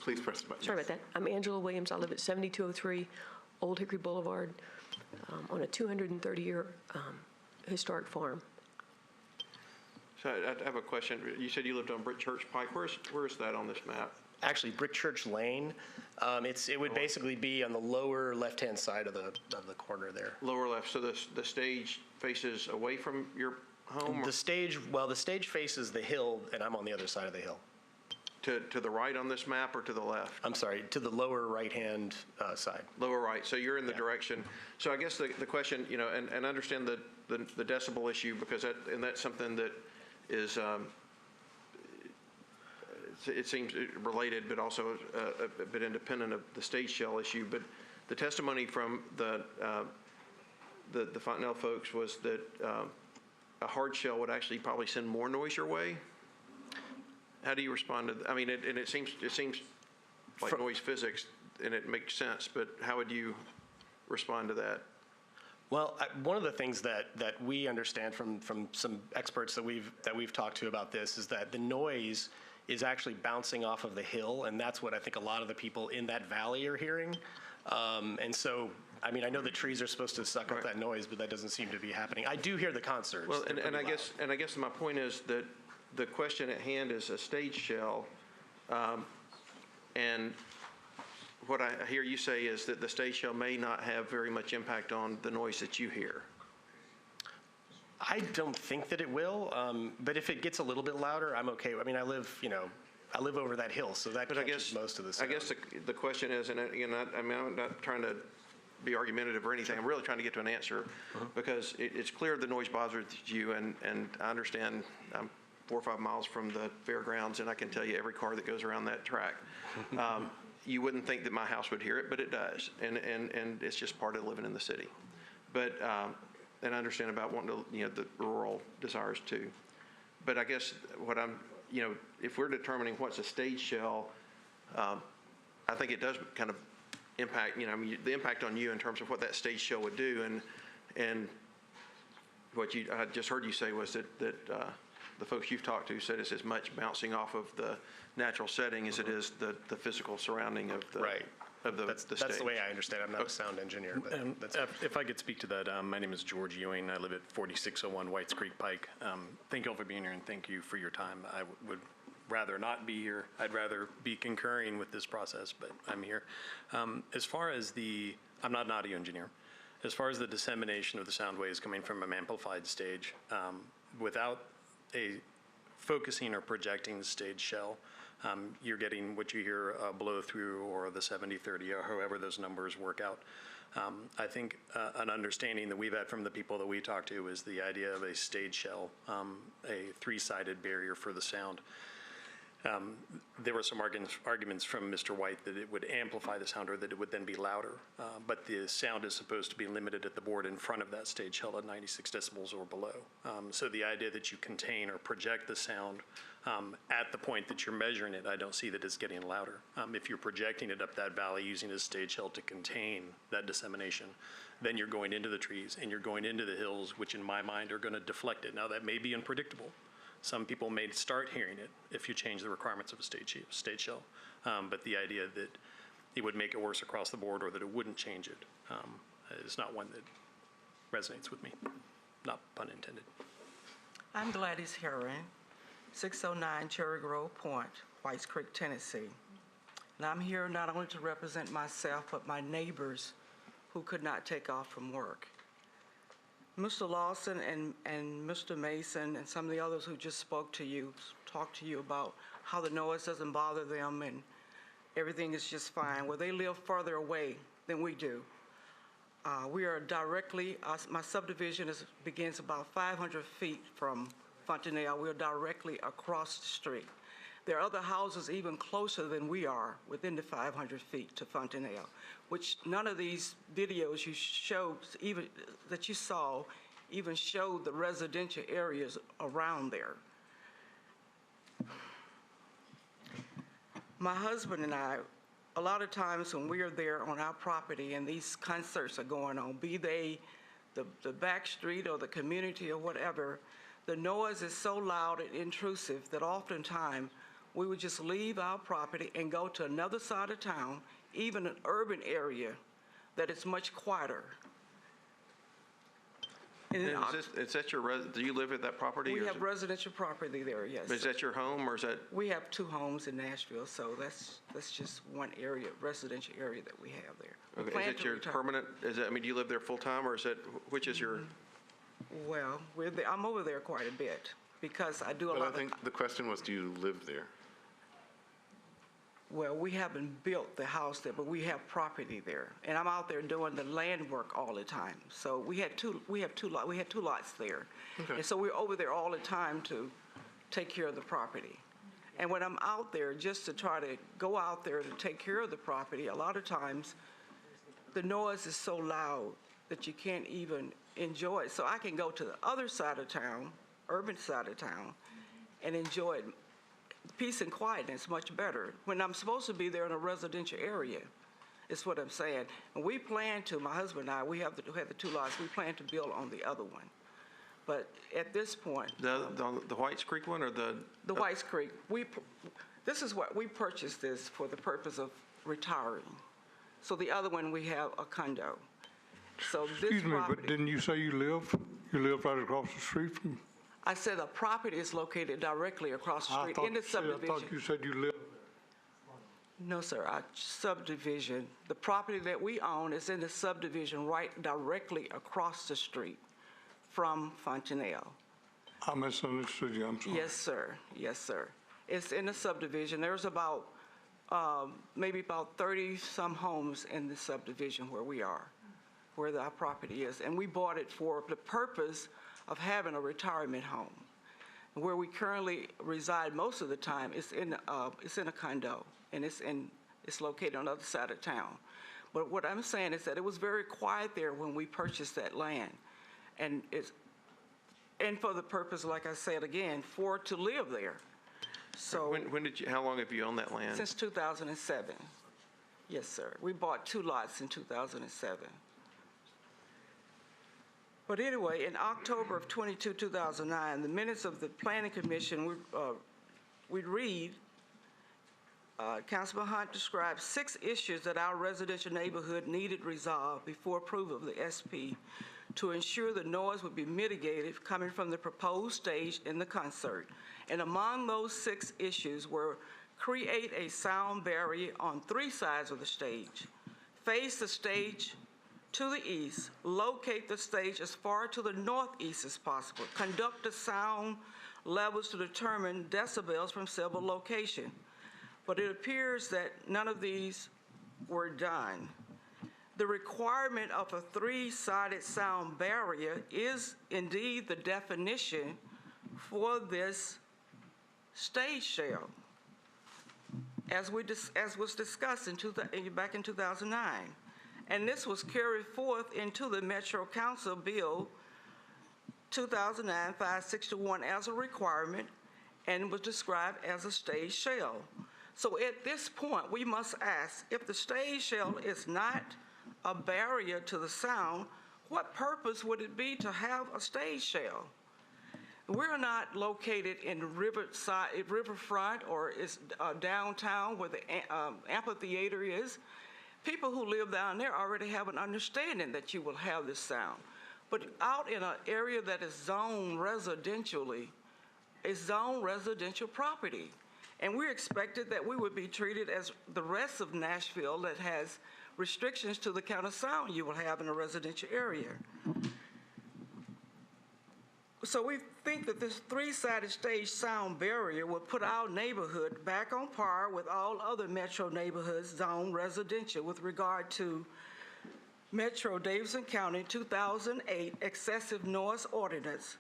[SPEAKER 2] Please press the button.
[SPEAKER 11] Sorry about that. I'm Angela Williams. I live at 7203 Old Hickory Boulevard on a 230-year historic farm.
[SPEAKER 6] So I have a question. You said you lived on Brick Church Pike. Where is that on this map?
[SPEAKER 8] Actually, Brick Church Lane. It would basically be on the lower left-hand side of the corner there.
[SPEAKER 6] Lower left. So the stage faces away from your home?
[SPEAKER 8] The stage faces the hill, and I'm on the other side of the hill.
[SPEAKER 6] To the right on this map, or to the left?
[SPEAKER 8] I'm sorry, to the lower right-hand side.
[SPEAKER 6] Lower right. So you're in the direction. So I guess the question, and understand the decibel issue, because that's something that is, it seems related, but also a bit independent of the stage shell issue. But the testimony from the Fontanelle folks was that a hard shell would actually probably send more noise your way. How do you respond to that? I mean, it seems like noise physics and it makes sense, but how would you respond to that?
[SPEAKER 8] Well, one of the things that we understand from some experts that we've talked to about this is that the noise is actually bouncing off of the hill, and that's what I think a lot of the people in that valley are hearing. And so, I mean, I know that trees are supposed to suck up that noise, but that doesn't seem to be happening. I do hear the concerts.
[SPEAKER 6] Well, and I guess my point is that the question at hand is a stage shell, and what I hear you say is that the stage shell may not have very much impact on the noise that you hear.
[SPEAKER 8] I don't think that it will, but if it gets a little bit louder, I'm okay. I mean, I live over that hill, so that catches most of the sound.
[SPEAKER 6] I guess the question is, and again, I'm not trying to be argumentative or anything. I'm really trying to get to an answer, because it's clear the noise bothers you, and I understand. I'm 4 or 5 miles from the fairgrounds, and I can tell you every car that goes around that track. You wouldn't think that my house would hear it, but it does, and it's just part of living in the city. But and I understand about wanting to, the rural desires too. But I guess what I'm, if we're determining what's a stage shell, I think it does kind of impact, the impact on you in terms of what that stage shell would do, and what I just heard you say was that the folks you've talked to said it's as much bouncing off of the natural setting as it is the physical surrounding of the stage.
[SPEAKER 8] That's the way I understand it. I'm not a sound engineer. But
[SPEAKER 10] if I could speak to that, my name is George Ewing. I live at 4601 Whites Creek Pike. Thank you all for being here, and thank you for your time. I would rather not be here. I'd rather be concurring with this process, but I'm here. As far as I'm not an audio engineer. As far as the dissemination of the sound waves coming from an amplified stage, without focusing or projecting the stage shell, you're getting what you hear blow through, or the 70-30, or however those numbers work out. I think an understanding that we've had from the people that we talk to is the idea of a stage shell, a 3-sided barrier for the sound. There were some arguments from Mr. White that it would amplify the sound, or that it would then be louder. But the sound is supposed to be limited at the board in front of that stage shell at 96 decibels or below. So the idea that you contain or project the sound at the point that you're measuring it, I don't see that it's getting louder. If you're projecting it up that valley using a stage shell to contain that dissemination, then you're going into the trees and you're going into the hills, which in my mind are going to deflect it. Now, that may be unpredictable. Some people may start hearing it if you change the requirements of a stage shell, but the idea that it would make it worse across the board, or that it wouldn't change it, is not one that resonates with me. Not pun intended.
[SPEAKER 14] I'm Gladys Herring, 609 Cherry Grove Point, Whites Creek, Tennessee. And I'm here not only to represent myself, but my neighbors who could not take off from work. Mr. Lawson and Mr. Mason and some of the others who just talked to you about how the noise doesn't bother them and everything is just fine. Well, they live further away than we do. We are directly, my subdivision begins about 500 feet from Fontanelle. We're directly across the street. There are other houses even closer than we are within the 500 feet to Fontanelle, which none of these videos you showed, even that you saw, even showed the residential areas around there. My husband and I, a lot of times when we are there on our property and these concerts are going on, be they the back street or the community or whatever, the noise is so loud and intrusive that oftentimes we would just leave our property and go to another side of town, even an urban area, that is much quieter.
[SPEAKER 6] And is that do you live at that property?
[SPEAKER 14] We have residential property there, yes.
[SPEAKER 6] Is that your home, or is that?
[SPEAKER 14] We have 2 homes in Nashville, so that's just one area, residential area that we have there.
[SPEAKER 6] Okay. Is it your permanent? Do you live there full time, or is that which is your?
[SPEAKER 14] Well, I'm over there quite a bit because I do a lot.
[SPEAKER 2] I think the question was, do you live there?
[SPEAKER 14] Well, we haven't built the house there, but we have property there, and I'm out there doing the land work all the time. So we had two lots there, okay. And so we're over there all the time to take care of the property. And when I'm out there, just to try to go out there to take care of the property, a lot of times the noise is so loud that you can't even enjoy it. So I can go to the other side of town, urban side of town, and enjoy it. Peace and quietness much better when I'm supposed to be there in a residential area. is what I'm saying. And we plan to, my husband and I, we have the 2 lots, we plan to build on the other one. But at this point.
[SPEAKER 6] The Whites Creek one or the?
[SPEAKER 14] The Whites Creek. This is what, we purchased this for the purpose of retiring. So the other one, we have a condo. So this
[SPEAKER 21] Excuse me,
[SPEAKER 14] property.
[SPEAKER 21] but didn't you say you live right across the street from?
[SPEAKER 14] I said the property is located directly across the street in the subdivision.
[SPEAKER 21] I thought you said you lived.
[SPEAKER 14] No, sir, our subdivision, the property that we own is in the subdivision right directly across the street from Fontanelle.
[SPEAKER 21] I misunderstood you, I'm sorry.
[SPEAKER 14] Yes, sir, yes, sir. It's in the subdivision. There's about, maybe about 30-some homes in the subdivision where we are, where our property is. And we bought it for the purpose of having a retirement home. Where we currently reside most of the time is in a condo, and it's located on the other side of town. But what I'm saying is that it was very quiet there when we purchased that land, and for the purpose, like I said again, to live there. So
[SPEAKER 6] How long have you owned that land?
[SPEAKER 14] Since 2007. Yes, sir. We bought 2 lots in 2007. But anyway, in October of 2009, the minutes of the Planning Commission, we read, Councilman Hunt described 6 issues that our residential neighborhood needed resolved before approval of the SP to ensure the noise would be mitigated coming from the proposed stage in the concert. And among those 6 issues were create a sound barrier on 3 sides of the stage, face the stage to the east, locate the stage as far to the northeast as possible, conduct the sound levels to determine decibels from several locations. But it appears that none of these were done. The requirement of a 3-sided sound barrier is indeed the definition for this stage shell, as was discussed back in 2009. And this was carried forth into the Metro Council Bill 2009-561 as a requirement and was described as a stage shell. So at this point, we must ask, if the stage shell is not a barrier to the sound, what purpose would it be to have a stage shell? We're not located in riverfront or downtown where the amphitheater is. People who live down there already have an understanding that you will have this sound. But out in an area that is zoned residentially, it's zoned residential property. And we're expected that we would be treated as the rest of Nashville that has restrictions to the kind of sound you will have in a residential area. So we think that this 3-sided stage sound barrier will put our neighborhood back on par with all other Metro neighborhoods zoned residential with regard to Metro Davidson County 2008 excessive noise ordinance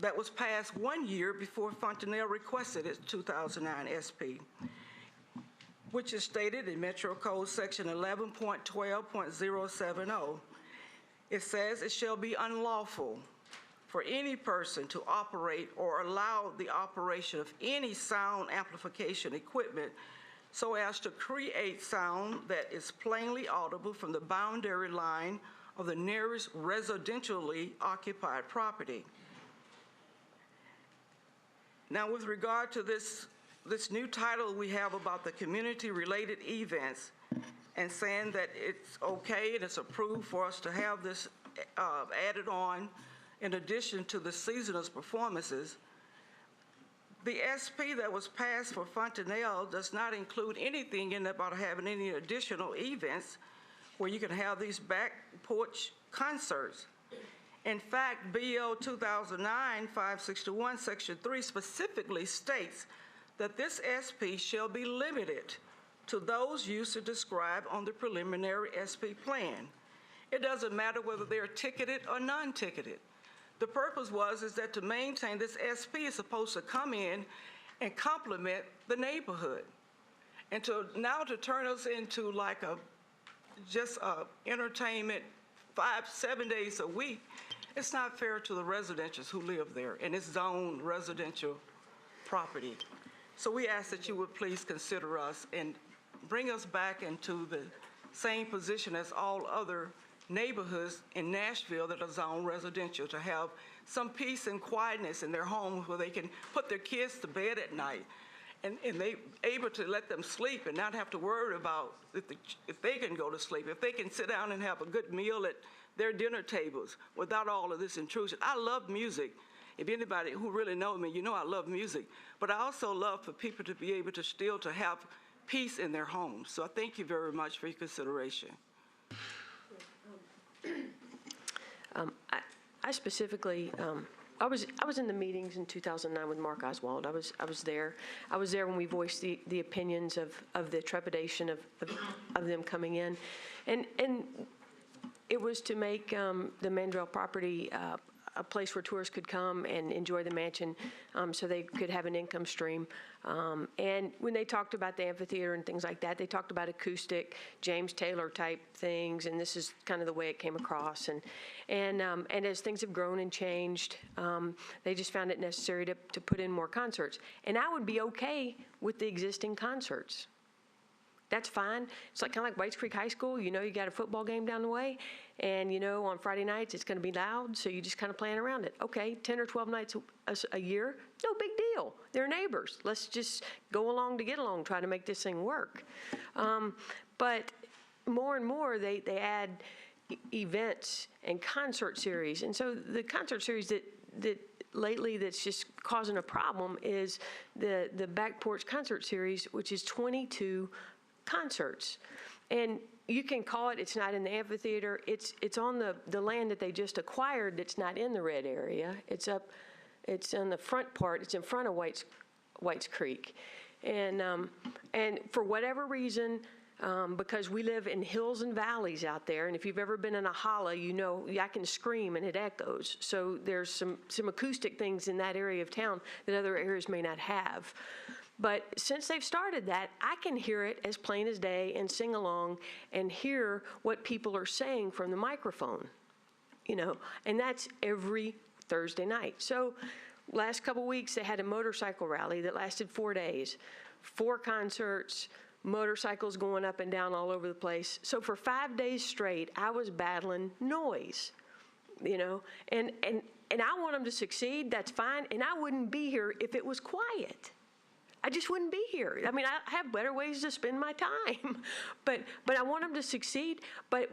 [SPEAKER 14] that was passed 1 year before Fontanelle requested its 2009 SP, which is stated in Metro Code Section 11.12.070. It says it shall be unlawful for any person to operate or allow the operation of any sound amplification equipment so as to create sound that is plainly audible from the boundary line of the nearest residentially occupied property. Now, with regard to this new title we have about the community-related events and saying that it's okay and it's approved for us to have this added on in addition to the seasonal performances, the SP that was passed for Fontanelle does not include anything in about having any additional events where you can have these back porch concerts. In fact, BL 2009-561, Section 3 specifically states that this SP shall be limited to those uses described on the preliminary SP plan. It doesn't matter whether they're ticketed or non-ticketed. The purpose is that to maintain this SP is supposed to come in and complement the neighborhood. And to turn us into like just entertainment 5-7 days a week, it's not fair to the residents who live there, and it's zoned residential property. So we ask that you would please consider us and bring us back into the same position as all other neighborhoods in Nashville that are zoned residential, to have some peace and quietness in their homes where they can put their kids to bed at night and they able to let them sleep and not have to worry about if they can go to sleep, if they can sit down and have a good meal at their dinner tables without all of this intrusion. I love music. If anybody who really knows me, you know I love music. But I also love for people to be able to still to have peace in their homes. So I thank you very much for your consideration.
[SPEAKER 11] I specifically, I was in the meetings in 2009 with Mark Oswald. I was there. I was there when we voiced the opinions of the trepidation of them coming in, and it was to make the Mandrell property a place where tourists could come and enjoy the mansion, so they could have an income stream. And when they talked about the amphitheater and things like that, they talked about acoustic, James Taylor type things, and this is kind of the way it came across. And as things have grown and changed, they just found it necessary to put in more concerts. And I would be okay with the existing concerts. That's fine. It's kind of like Whites Creek High School. You know, you got a football game down the way, and you know on Friday nights it's going to be loud, so you just kind of plan around it. Okay, 10 or 12 nights a year, no big deal. They're neighbors. Let's just go along to get along, try to make this thing work. But more and more they add events and concert series, and so the concert series that lately that's just causing a problem is the Back Porch Concert Series, which is 22 concerts. And you can call it, it's not in the amphitheater, it's on the land that they just acquired that's not in the red area. It's on the front part, it's in front of Whites Creek. And for whatever reason, because we live in hills and valleys out there, and if you've ever been in a holla, you know I can scream and it echoes. So there's some acoustic things in that area of town that other areas may not have. But since they've started that, I can hear it as plain as day and sing along and hear what people are saying from the microphone, you know, and that's every Thursday night. So last couple weeks, they had a motorcycle rally that lasted 4 days, 4 concerts, motorcycles going up and down all over the place. So for 5 days straight, I was battling noise, you know, and I want them to succeed, that's fine, and I wouldn't be here if it was quiet. I just wouldn't be here. I mean, I have better ways to spend my time, but I want them to succeed. But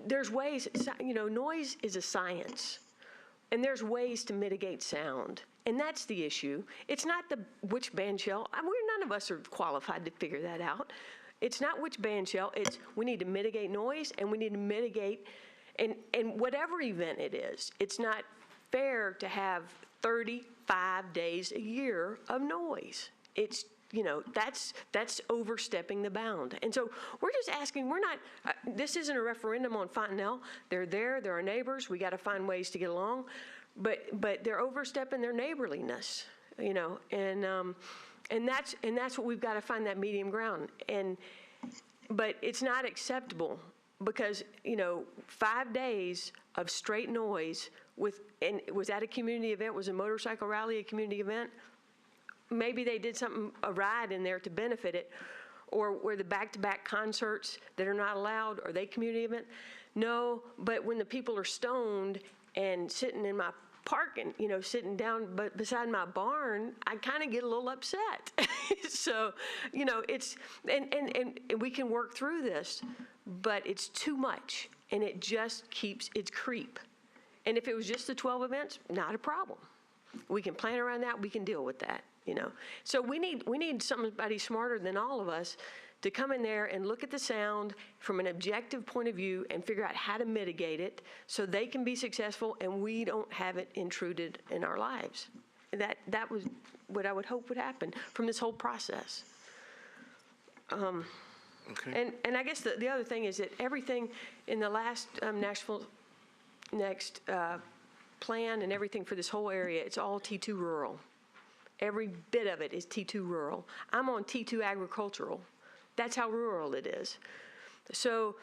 [SPEAKER 11] there's ways, you know, noise is a science, and there's ways to mitigate sound, and that's the issue. It's not which band shell. None of us are qualified to figure that out. It's not which band shell. It's we need to mitigate noise, and we need to mitigate, and whatever event it is. It's not fair to have 35 days a year of noise. It's, you know, that's overstepping the bound. And so we're just asking, we're not, this isn't a referendum on Fontanelle. They're there, they're our neighbors, we got to find ways to get along. But they're overstepping their neighborliness, you know, and that's what we've got to find, that medium ground. But it's not acceptable because, you know, 5 days of straight noise and was that a community event? Was a motorcycle rally a community event? Maybe they did a ride in there to benefit it, or were the back-to-back concerts that are not allowed, are they community event? No, but when the people are stoned and sitting in my parking, you know, sitting down beside my barn, I kind of get a little upset. So, you know, it's, and we can work through this, but it's too much, and it just keeps its creep. And if it was just the 12 events, not a problem. We can plan around that, we can deal with that. You know, so we need somebody smarter than all of us to come in there and look at the sound from an objective point of view and figure out how to mitigate it so they can be successful and we don't have it intruded in our lives. That was what I would hope would happen from this whole process. Okay. And I guess the other thing is that everything in the last Nashville Next plan and everything for this whole area, it's all T2 rural. Every bit of it is T2 rural. I'm on T2 agricultural. That's how rural it is. So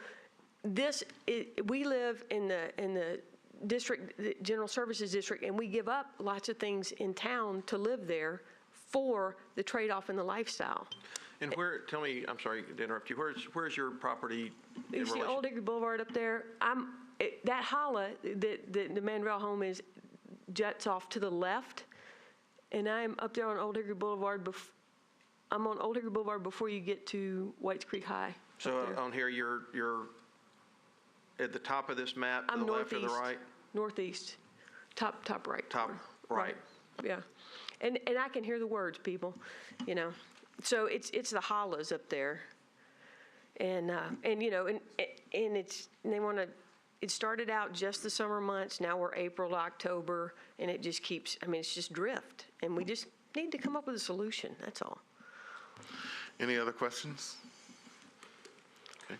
[SPEAKER 11] we live in the district, the general services district, and we give up lots of things in town to live there for the trade-off in the lifestyle.
[SPEAKER 6] And where, tell me, I'm sorry to interrupt you, where's your property in
[SPEAKER 11] You see
[SPEAKER 6] relation?
[SPEAKER 11] Old Hickory Boulevard up there? That holla that the Mandrell home is juts off to the left, and I'm up there on Old Hickory Boulevard. I'm on Old Hickory Boulevard before you get to Whites Creek High.
[SPEAKER 6] So on here, you're at the top of this map, to
[SPEAKER 11] I'm
[SPEAKER 6] the left or the right?
[SPEAKER 11] Northeast, top right.
[SPEAKER 6] Top right.
[SPEAKER 11] Yeah, and I can hear the words, people, you know. So it's the hollows up there, and you know, and they want to. It started out just the summer months. Now we're April to October, and it just keeps. I mean, it's just drift, and we just need to come up with a solution. That's all.
[SPEAKER 2] Any other questions? Okay.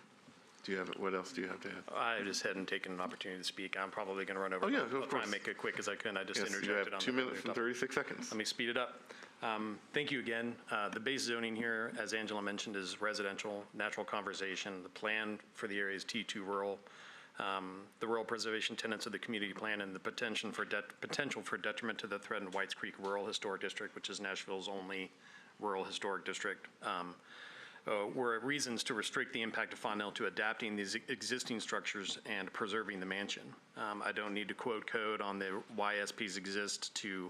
[SPEAKER 2] What else do you have to add?
[SPEAKER 10] I just hadn't taken an opportunity to speak. I'm probably going to run over.
[SPEAKER 2] Oh, yeah,
[SPEAKER 10] I'll
[SPEAKER 2] of
[SPEAKER 10] try and
[SPEAKER 2] course.
[SPEAKER 10] make it quick as I can. I just
[SPEAKER 2] Yes, you
[SPEAKER 10] interjected
[SPEAKER 2] have
[SPEAKER 10] on
[SPEAKER 2] 2
[SPEAKER 10] the
[SPEAKER 2] minutes
[SPEAKER 10] earlier
[SPEAKER 2] and
[SPEAKER 10] topic.
[SPEAKER 2] 36 seconds.
[SPEAKER 10] Let me speed it up. Thank you again. The base zoning here, as Angela mentioned, is residential, natural conservation. The plan for the area is T2 rural. The rural preservation tenets of the community plan and the potential for detriment to the threatened Whites Creek Rural Historic District, which is Nashville's only rural historic district, were reasons to restrict the impact of Fond du Lac to adapting these existing structures and preserving the mansion. I don't need to quote code on the why SPs exist to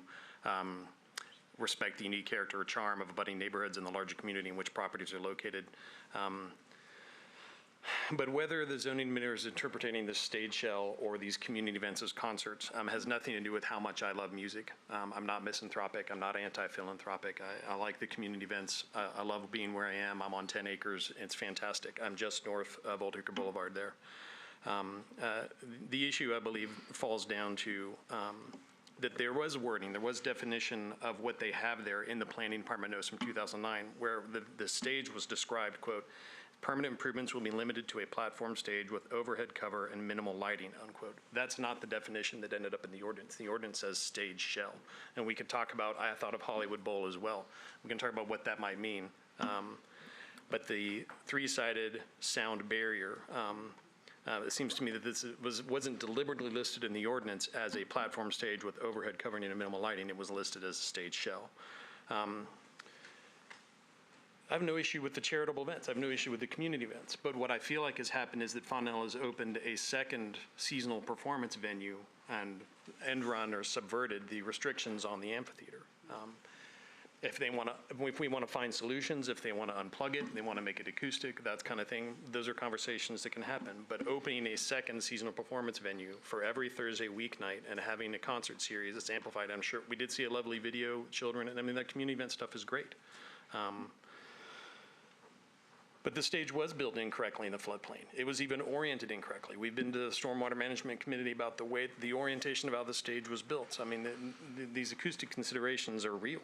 [SPEAKER 10] respect the unique character or charm of abutting neighborhoods and the larger community in which properties are located. But whether the zoning administrator is interpreting this stage shell or these community events as concerts has nothing to do with how much I love music. I'm not misanthropic. I'm not anti-philanthropic. I like the community events. I love being where I am. I'm on 10 acres. It's fantastic. I'm just north of Old Hickory Boulevard there. The issue, I believe, falls down to that there was wording, there was definition of what they have there in the planning department notes from 2009, where the stage was described, quote, permanent improvements will be limited to a platform stage with overhead cover and minimal lighting, unquote. That's not the definition that ended up in the ordinance. The ordinance says stage shell. And we could talk about, I thought of Hollywood Bowl as well. We can talk about what that might mean. But the three-sided sound barrier, it seems to me that this wasn't deliberately listed in the ordinance as a platform stage with overhead covering and minimal lighting. It was listed as a stage shell. I have no issue with the charitable events. I have no issue with the community events. But what I feel like has happened is that Fond du Lac has opened a second seasonal performance venue and end run or subverted the restrictions on the amphitheater. If we want to find solutions, if they want to unplug it, they want to make it acoustic, that kind of thing, those are conversations that can happen. But opening a second seasonal performance venue for every Thursday weeknight and having a concert series that's amplified, I'm sure, we did see a lovely video, children, and I mean, that community event stuff is great. But the stage was built incorrectly in the floodplain. It was even oriented incorrectly. We've been to the Stormwater Management Committee about the way, the orientation of how the stage was built. So, I mean, these acoustic considerations are real.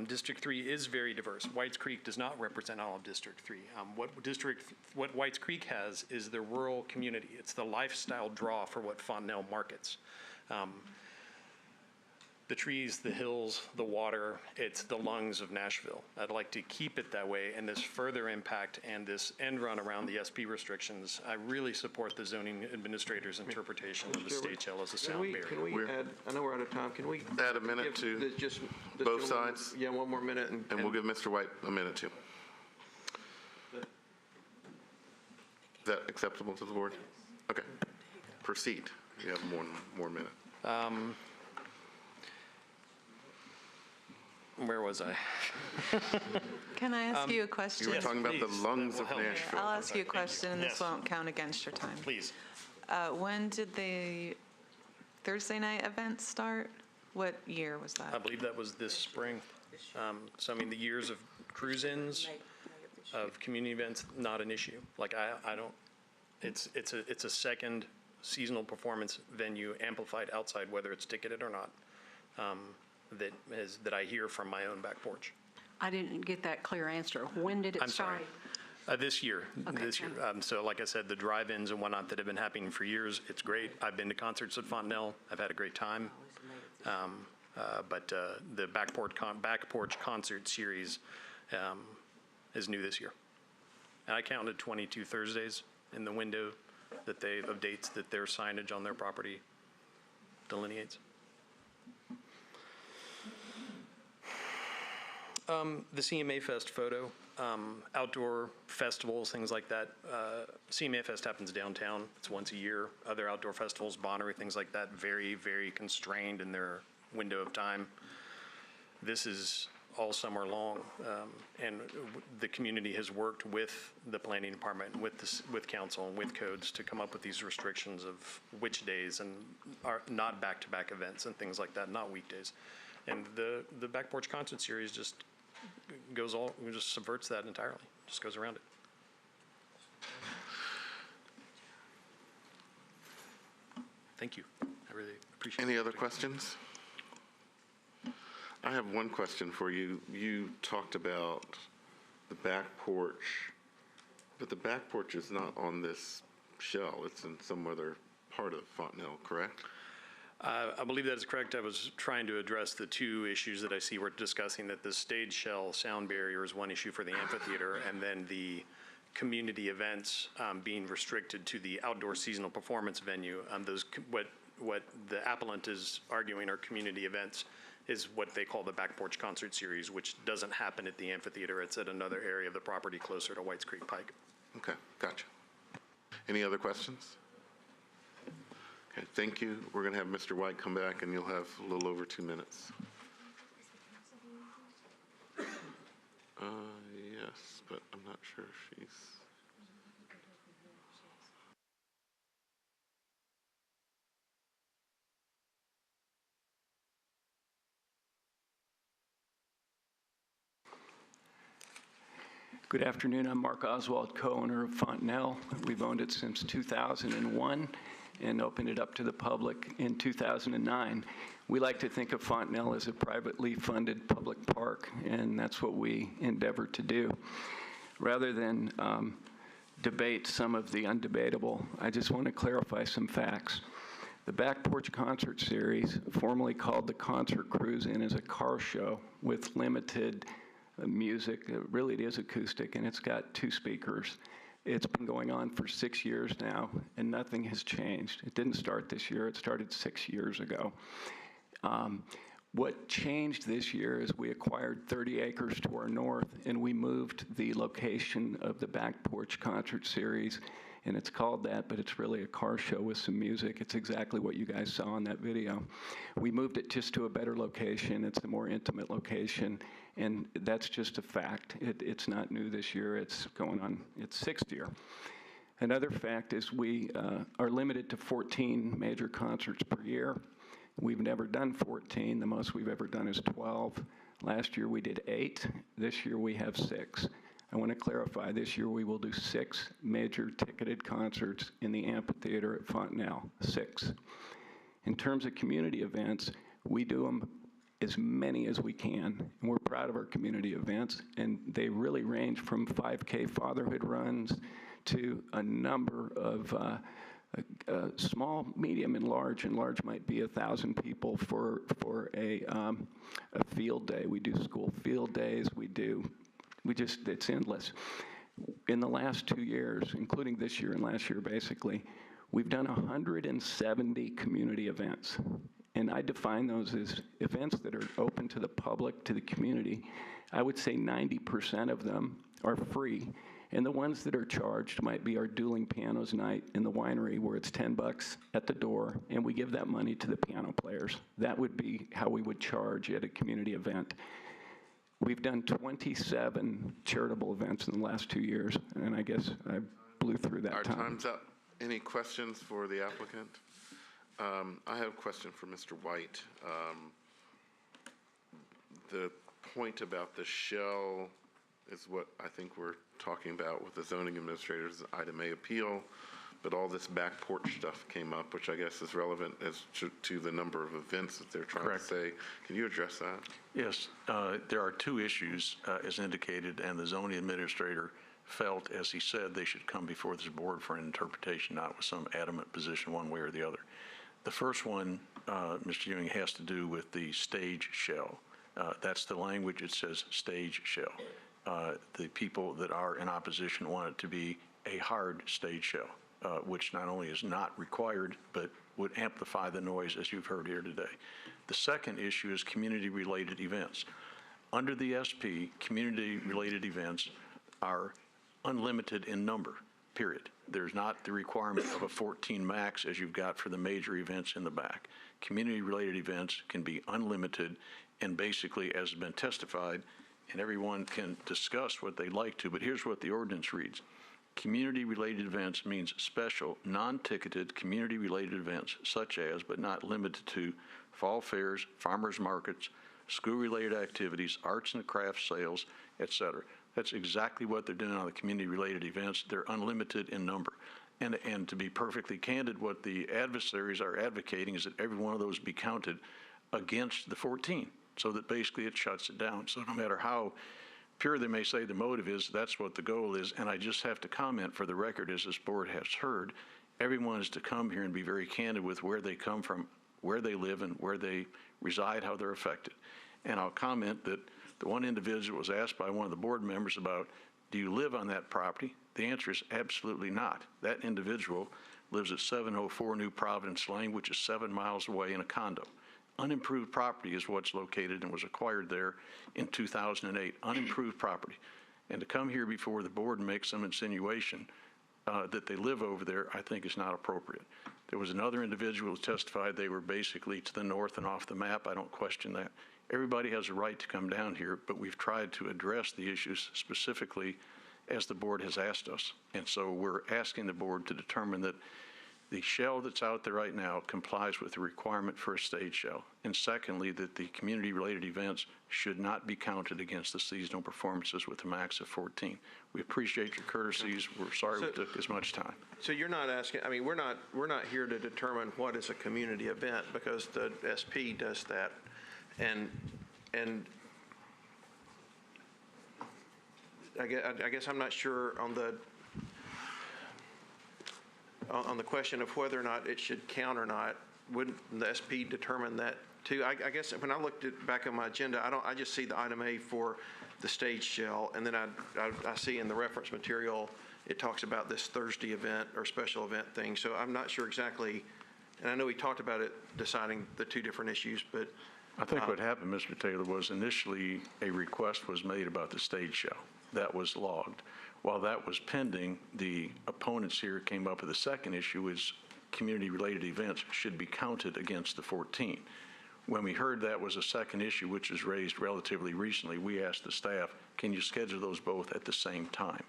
[SPEAKER 10] District 3 is very diverse. Whites Creek does not represent all of District 3. What Whites Creek has is the rural community. It's the lifestyle draw for what Fond du Lac markets. The trees, the hills, the water, it's the lungs of Nashville. I'd like to keep it that way, and this further impact and this end run around the SP restrictions, I really support the zoning administrator's interpretation of the stage shell as a sound barrier.
[SPEAKER 6] Can we add, I know we're out of time, can we
[SPEAKER 2] add a minute to both sides?
[SPEAKER 6] Yeah, one more minute.
[SPEAKER 2] And we'll give Mr. White a minute too. Is that acceptable to the board? Okay. Proceed. You have more minute.
[SPEAKER 10] Where was I?
[SPEAKER 7] Can I ask you a question?
[SPEAKER 2] You were talking about the lungs of Nashville.
[SPEAKER 7] I'll ask you a question, and this
[SPEAKER 10] Yes.
[SPEAKER 7] won't count against your time.
[SPEAKER 10] Please.
[SPEAKER 7] When did the Thursday night event start? What year was
[SPEAKER 10] I
[SPEAKER 7] that?
[SPEAKER 10] believe that was this spring. So, I mean, the years of cruise-ins, of community events, not an issue. Like, I don't, it's a second seasonal performance venue amplified outside, whether it's ticketed or not, that I hear from my own back porch.
[SPEAKER 12] I didn't get that clear answer. When did it
[SPEAKER 10] I'm
[SPEAKER 12] start?
[SPEAKER 10] sorry. This year.
[SPEAKER 12] Okay,
[SPEAKER 10] This year. So like I said, the drive-ins and whatnot that have been happening for years, it's great. I've been to concerts at Fond du Lac. I've had a great time. But the back porch concert series is new this year. And I counted 22 Thursdays in the window of dates that their signage on their property delineates. The CMA Fest photo, outdoor festivals, things like that. CMA Fest happens downtown. It's once a year. Other outdoor festivals, Bonnery, things like that, very, very constrained in their window of time. This is all summer long, and the community has worked with the planning department, with council, and with codes to come up with these restrictions of which days and are not back-to-back events and things like that, not weekdays. And the Back Porch Concert Series just subverts that entirely, just goes around it. Thank you. I really appreciate it.
[SPEAKER 2] Any other questions? I have one question for you. You talked about the back porch, but the back porch is not on this shell. It's in some other part of Fontenelle, correct?
[SPEAKER 10] I believe that is correct. I was trying to address the two issues that I see we're discussing, that the stage shell sound barrier is one issue for the amphitheater, and then the community events being restricted to the outdoor seasonal performance venue. What the appellant is arguing are community events is what they call the Back Porch Concert Series, which doesn't happen at the amphitheater. It's at another area of the property closer to Whites Creek Pike.
[SPEAKER 2] Okay, gotcha. Any other questions? Okay, thank you. We're going to have Mr. White come back, and you'll have a little over 2 minutes. Yes, but I'm not sure if she's...
[SPEAKER 13] Good afternoon. I'm Mark Oswald, co-owner of Fontenelle. We've owned it since 2001 and opened it up to the public in 2009. We like to think of Fontenelle as a privately funded public park, and that's what we endeavor to do. Rather than debate some of the undebatable, I just want to clarify some facts. The Back Porch Concert Series, formerly called the Concert Cruise Inn, is a car show with limited music. Really, it is acoustic, and it's got 2 speakers. It's been going on for 6 years now, and nothing has changed. It didn't start this year. It started 6 years ago. What changed this year is we acquired 30 acres to our north, and we moved the location of the Back Porch Concert Series, and it's called that, but it's really a car show with some music. It's exactly what you guys saw in that video. We moved it just to a better location. It's a more intimate location, and that's just a fact. It's not new this year. It's going on its 6th year. Another fact is we are limited to 14 major concerts per year. We've never done 14. The most we've ever done is 12. Last year we did 8. This year we have 6. I want to clarify, this year we will do 6 major ticketed concerts in the amphitheater at Fontenelle. 6. In terms of community events, we do them as many as we can, and we're proud of our community events, and they really range from 5K fatherhood runs to a number of small, medium, and large. And large might be 1,000 people for a field day. We do school field days. It's endless. In the last 2 years, including this year and last year, basically, we've done 170 community events. And I define those as events that are open to the public, to the community. I would say 90% of them are free. And the ones that are charged might be our dueling pianos night in the winery, where it's $10 at the door, and we give that money to the piano players. That would be how we would charge at a community event. We've done 27 charitable events in the last 2 years, and I guess I blew through that time.
[SPEAKER 2] Our time's up. Any questions for the applicant? I have a question for Mr. White. The point about the shell is what I think we're talking about with the zoning administrator's item A appeal, but all this back porch stuff came up, which I guess is relevant as to the number of events that they're trying
[SPEAKER 18] Correct.
[SPEAKER 2] to say. Can you address that?
[SPEAKER 18] Yes, there are 2 issues, as indicated, and the zoning administrator felt, as he said, they should come before this board for an interpretation, not with some adamant position one way or the other. The first one, Mr. Ewing, has to do with the stage shell. That's the language. It says stage shell. The people that are in opposition want it to be a hard stage shell, which not only is not required, but would amplify the noise, as you've heard here today. The second issue is community-related events. Under the SP, community-related events are unlimited in number, period. There's not the requirement of a 14 max as you've got for the major events in the back. Community-related events can be unlimited, and basically, as has been testified, and everyone can discuss what they'd like to, but here's what the ordinance reads. Community-related events means special, non-ticketed community-related events, such as, but not limited to, fall fairs, farmers markets, school-related activities, arts and crafts sales, etc. That's exactly what they're doing on the community-related events. They're unlimited in number. And to be perfectly candid, what the adversaries are advocating is that every one of those be counted against the 14, so that basically it shuts it down. So no matter how pure they may say the motive is, that's what the goal is. And I just have to comment for the record, as this board has heard, everyone is to come here and be very candid with where they come from, where they live, and where they reside, how they're affected. And I'll comment that the one individual was asked by one of the board members about, do you live on that property? The answer is absolutely not. That individual lives at 704 New Providence Lane, which is 7 miles away in a condo. Unimproved property is what's located and was acquired there in 2008, unimproved property. And to come here before the board and make some insinuation that they live over there, I think is not appropriate. There was another individual who testified they were basically to the north and off the map. I don't question that. Everybody has a right to come down here, but we've tried to address the issues specifically as the board has asked us. And so we're asking the board to determine that the shell that's out there right now complies with the requirement for a stage shell. And secondly, that the community-related events should not be counted against the seasonal performances with a max of 14. We appreciate your courtesies. We're sorry we took as much time.
[SPEAKER 6] So you're not asking, I mean, we're not here to determine what is a community event, because the SP does that. And I guess I'm not sure on the question of whether or not it should count or not. Wouldn't the SP determine that too? I guess when I looked back on my agenda, I just see the item A for the stage shell, and then I see in the reference material it talks about this Thursday event or special event thing. So I'm not sure exactly, and I know we talked about it, deciding the two different issues, but
[SPEAKER 18] I think what happened, Mr. Taylor, was initially a request was made about the stage show. That was logged. While that was pending, the opponents here came up with a second issue, is community-related events should be counted against the 14. When we heard that was a second issue, which was raised relatively recently, we asked the staff, can you schedule those both at the same time?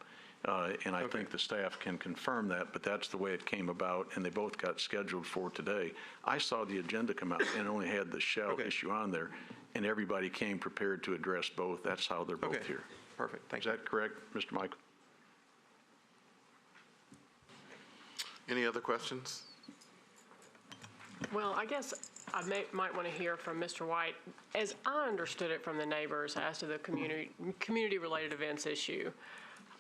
[SPEAKER 18] And I think the staff can confirm that, but that's the way it came about, and they both got scheduled for today. I saw the agenda come out and only had the shell issue on there, and everybody came prepared to address both. That's how they're both here.
[SPEAKER 6] Perfect. Thank you.
[SPEAKER 18] Is that correct, Mr. Michael?
[SPEAKER 2] Any other questions?
[SPEAKER 11] Well, I guess I might want to hear from Mr. White. As I understood it from the neighbors as to the community-related events issue,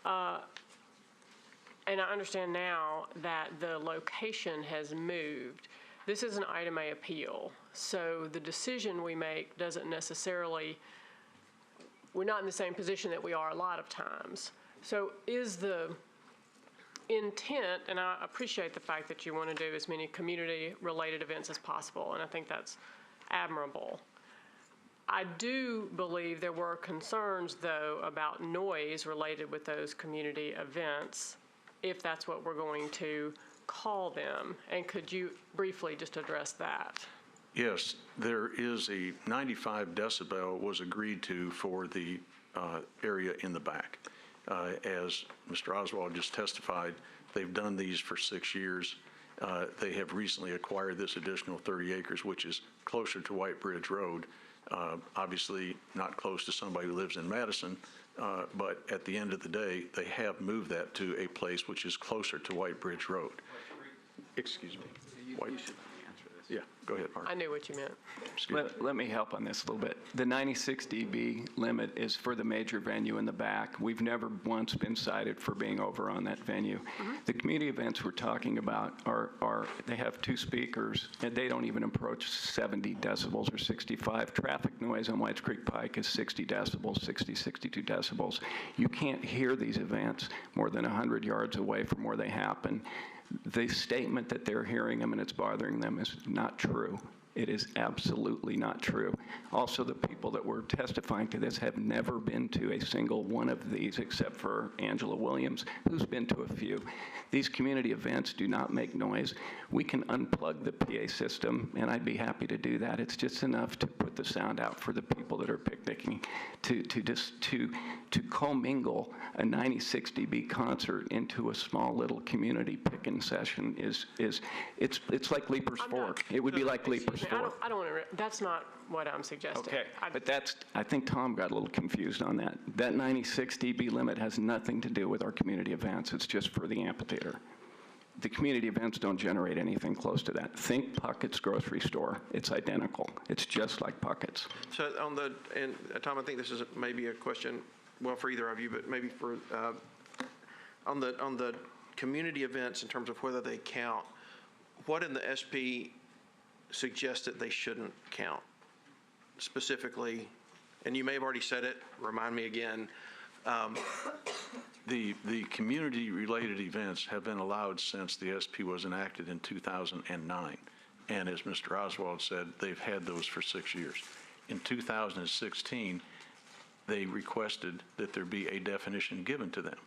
[SPEAKER 11] and I understand now that the location has moved. This is an item A appeal, so the decision we make doesn't necessarily, we're not in the same position that we are a lot of times. So is the intent, and I appreciate the fact that you want to do as many community-related events as possible, and I think that's admirable. I do believe there were concerns, though, about noise related with those community events, if that's what we're going to call them. And could you briefly just address that?
[SPEAKER 18] Yes, there is a 95 decibel was agreed to for the area in the back. As Mr. Oswald just testified, they've done these for 6 years. They have recently acquired this additional 30 acres, which is closer to White Bridge Road. Obviously not close to somebody who lives in Madison, but at the end of the day, they have moved that to a place which is closer to White Bridge Road. Excuse me. Yeah, go ahead, Mark.
[SPEAKER 11] I knew what you meant.
[SPEAKER 13] Let me help on this a little bit. The 96 dB limit is for the major venue in the back. We've never once been cited for being over on that venue. The community events we're talking about are they have 2 speakers, and they don't even approach 70 decibels or 65. Traffic noise on Whites Creek Pike is 60 decibels, 60, 62 decibels. You can't hear these events more than 100 yards away from where they happen. The statement that they're hearing them and it's bothering them is not true. It is absolutely not true. Also, the people that were testifying to this have never been to a single one of these except for Angela Williams, who's been to a few. These community events do not make noise. We can unplug the PA system, and I'd be happy to do that. It's just enough to put the sound out for the people that are picnicking. To commingle a 96 dB concert into a small little community picking session it's like Leaper's Fork. It would be like Leaper's Fork.
[SPEAKER 15] I don't want to, that's not what I'm suggesting.
[SPEAKER 13] Okay, but I think Tom got a little confused on that. That 96 dB limit has nothing to do with our community events. It's just for the amphitheater. The community events don't generate anything close to that. Think Puckett's grocery store. It's identical. It's just like Puckett's.
[SPEAKER 6] So and Tom, I think this is maybe a question, well, for either of you, but maybe for, on the community events in terms of whether they count, what in the SP suggests that they shouldn't count specifically? And you may have already said it, remind me again.
[SPEAKER 18] The community-related events have been allowed since the SP was enacted in 2009. And as Mr. Oswald said, they've had those for 6 years. In 2016, they requested that there be a definition given to them.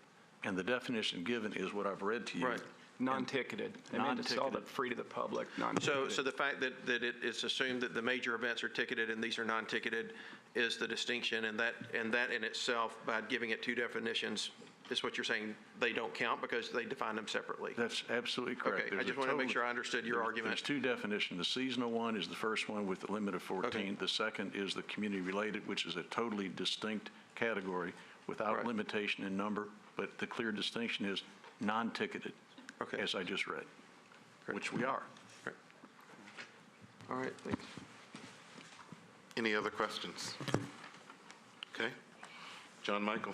[SPEAKER 18] And the definition given is what I've read to you.
[SPEAKER 6] Right.
[SPEAKER 13] Non-ticketed. They mean to sell it free to the public, non-ticketed.
[SPEAKER 6] So the fact that it's assumed that the major events are ticketed and these are non-ticketed is the distinction, and that in itself, by giving it two definitions, is what you're saying they don't count because they define them separately?
[SPEAKER 18] That's absolutely correct.
[SPEAKER 6] Okay, I just want to make sure I understood your argument.
[SPEAKER 18] There's two definitions. The seasonal one is the first one with the limit of 14.
[SPEAKER 6] Okay.
[SPEAKER 18] The second is the community-related, which is a totally distinct category without limitation in number, but the clear distinction is non-ticketed.
[SPEAKER 6] Okay.
[SPEAKER 18] As I just read, which we are.
[SPEAKER 6] Great. All right, thanks.
[SPEAKER 2] Any other questions? Okay. John Michael.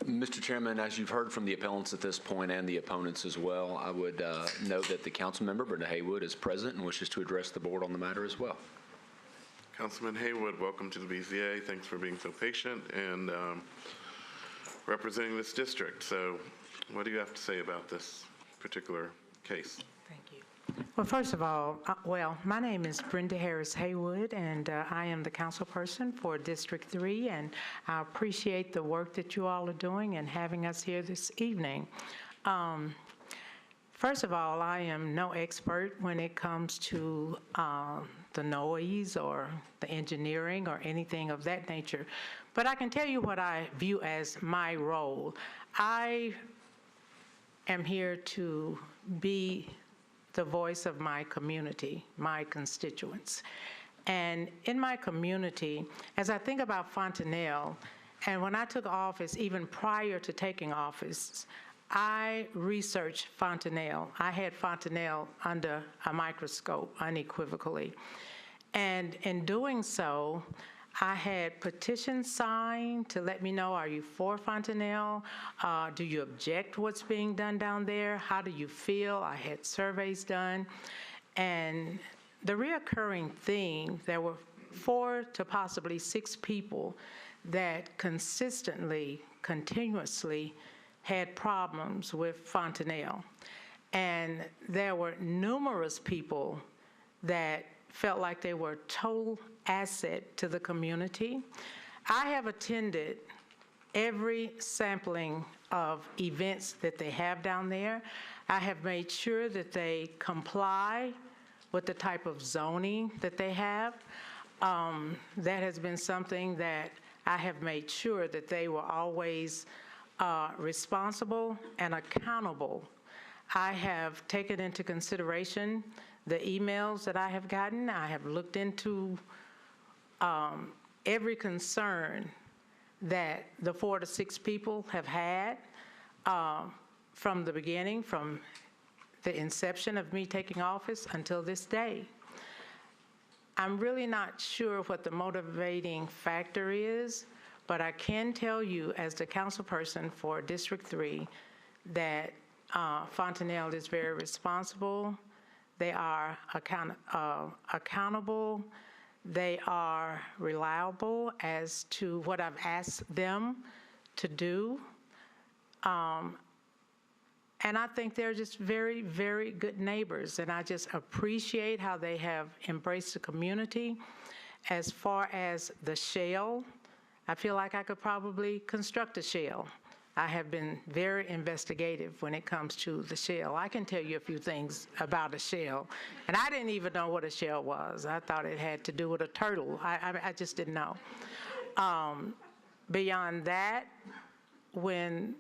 [SPEAKER 1] Mr. Chairman, as you've heard from the appellants at this point and the opponents as well, I would note that the council member, Brenda Haywood, is present and wishes to address the board on the matter as well.
[SPEAKER 2] Councilman Haywood, welcome to the BZA. Thanks for being so patient and representing this district. So what do you have to say about this particular case?
[SPEAKER 16] Thank you. Well, first of all, my name is Brenda Harris Haywood, and I am the councilperson for District 3, and I appreciate the work that you all are doing and having us here this evening. First of all, I am no expert when it comes to the noise or the engineering or anything of that nature, but I can tell you what I view as my role. I am here to be the voice of my community, my constituents. And in my community, as I think about Fontanelle, and when I took office, even prior to taking office, I researched Fontanelle. I had Fontanelle under a microscope unequivocally. And in doing so, I had petitions signed to let me know, are you for Fontanelle? Do you object what's being done down there? How do you feel? I had surveys done. And the reoccurring theme, there were 4 to possibly 6 people that consistently, continuously had problems with Fontanelle. And there were numerous people that felt like they were a total asset to the community. I have attended every sampling of events that they have down there. I have made sure that they comply with the type of zoning that they have. That has been something that I have made sure that they were always responsible and accountable. I have taken into consideration the emails that I have gotten. I have looked into every concern that the 4 to 6 people have had from the beginning, from the inception of me taking office until this day. I'm really not sure what the motivating factor is, but I can tell you as the councilperson for District 3 that Fontanelle is very responsible. They are accountable. They are reliable as to what I've asked them to do. And I think they're just very, very good neighbors, and I just appreciate how they have embraced the community. As far as the shell, I feel like I could probably construct a shell. I have been very investigative when it comes to the shell. I can tell you a few things about a shell, and I didn't even know what a shell was. I thought it had to do with a turtle. I just didn't know. Beyond that, when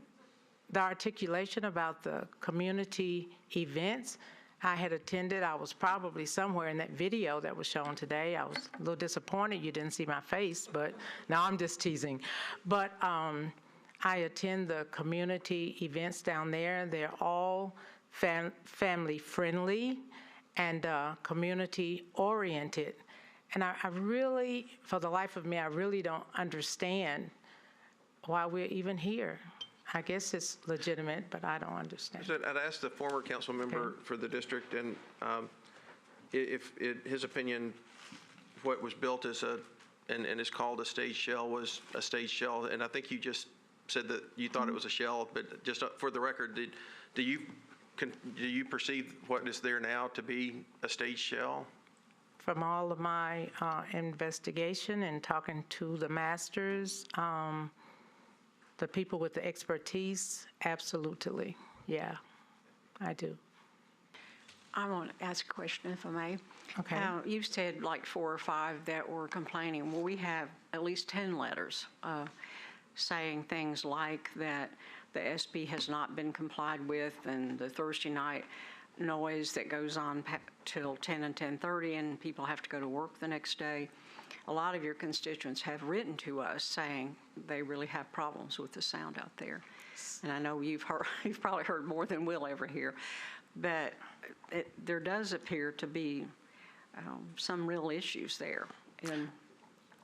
[SPEAKER 16] the articulation about the community events I had attended, I was probably somewhere in that video that was shown today. I was a little disappointed you didn't see my face, but no, I'm just teasing. But I attend the community events down there. They're all family friendly and community oriented. And I really, for the life of me, I really don't understand why we're even here. I guess it's legitimate, but I don't understand.
[SPEAKER 6] I'd asked the former council member for the district, and if his opinion, what was built as and is called a stage shell was a stage shell, and I think you just said that you thought it was a shell, but just for the record, do you perceive what is there now to be a stage shell?
[SPEAKER 16] From all of my investigation and talking to the masters, the people with the expertise, absolutely. Yeah, I do.
[SPEAKER 12] I want to ask a question, if I may.
[SPEAKER 16] Okay.
[SPEAKER 12] You said like 4 or 5 that were complaining. Well, we have at least 10 letters saying things like that the SB has not been complied with, and the Thursday night noise that goes on till 10 and 10:30, and people have to go to work the next day. A lot of your constituents have written to us saying they really have problems with the sound out there. And I know you've probably heard more than we'll ever hear. But there does appear to be some real issues there.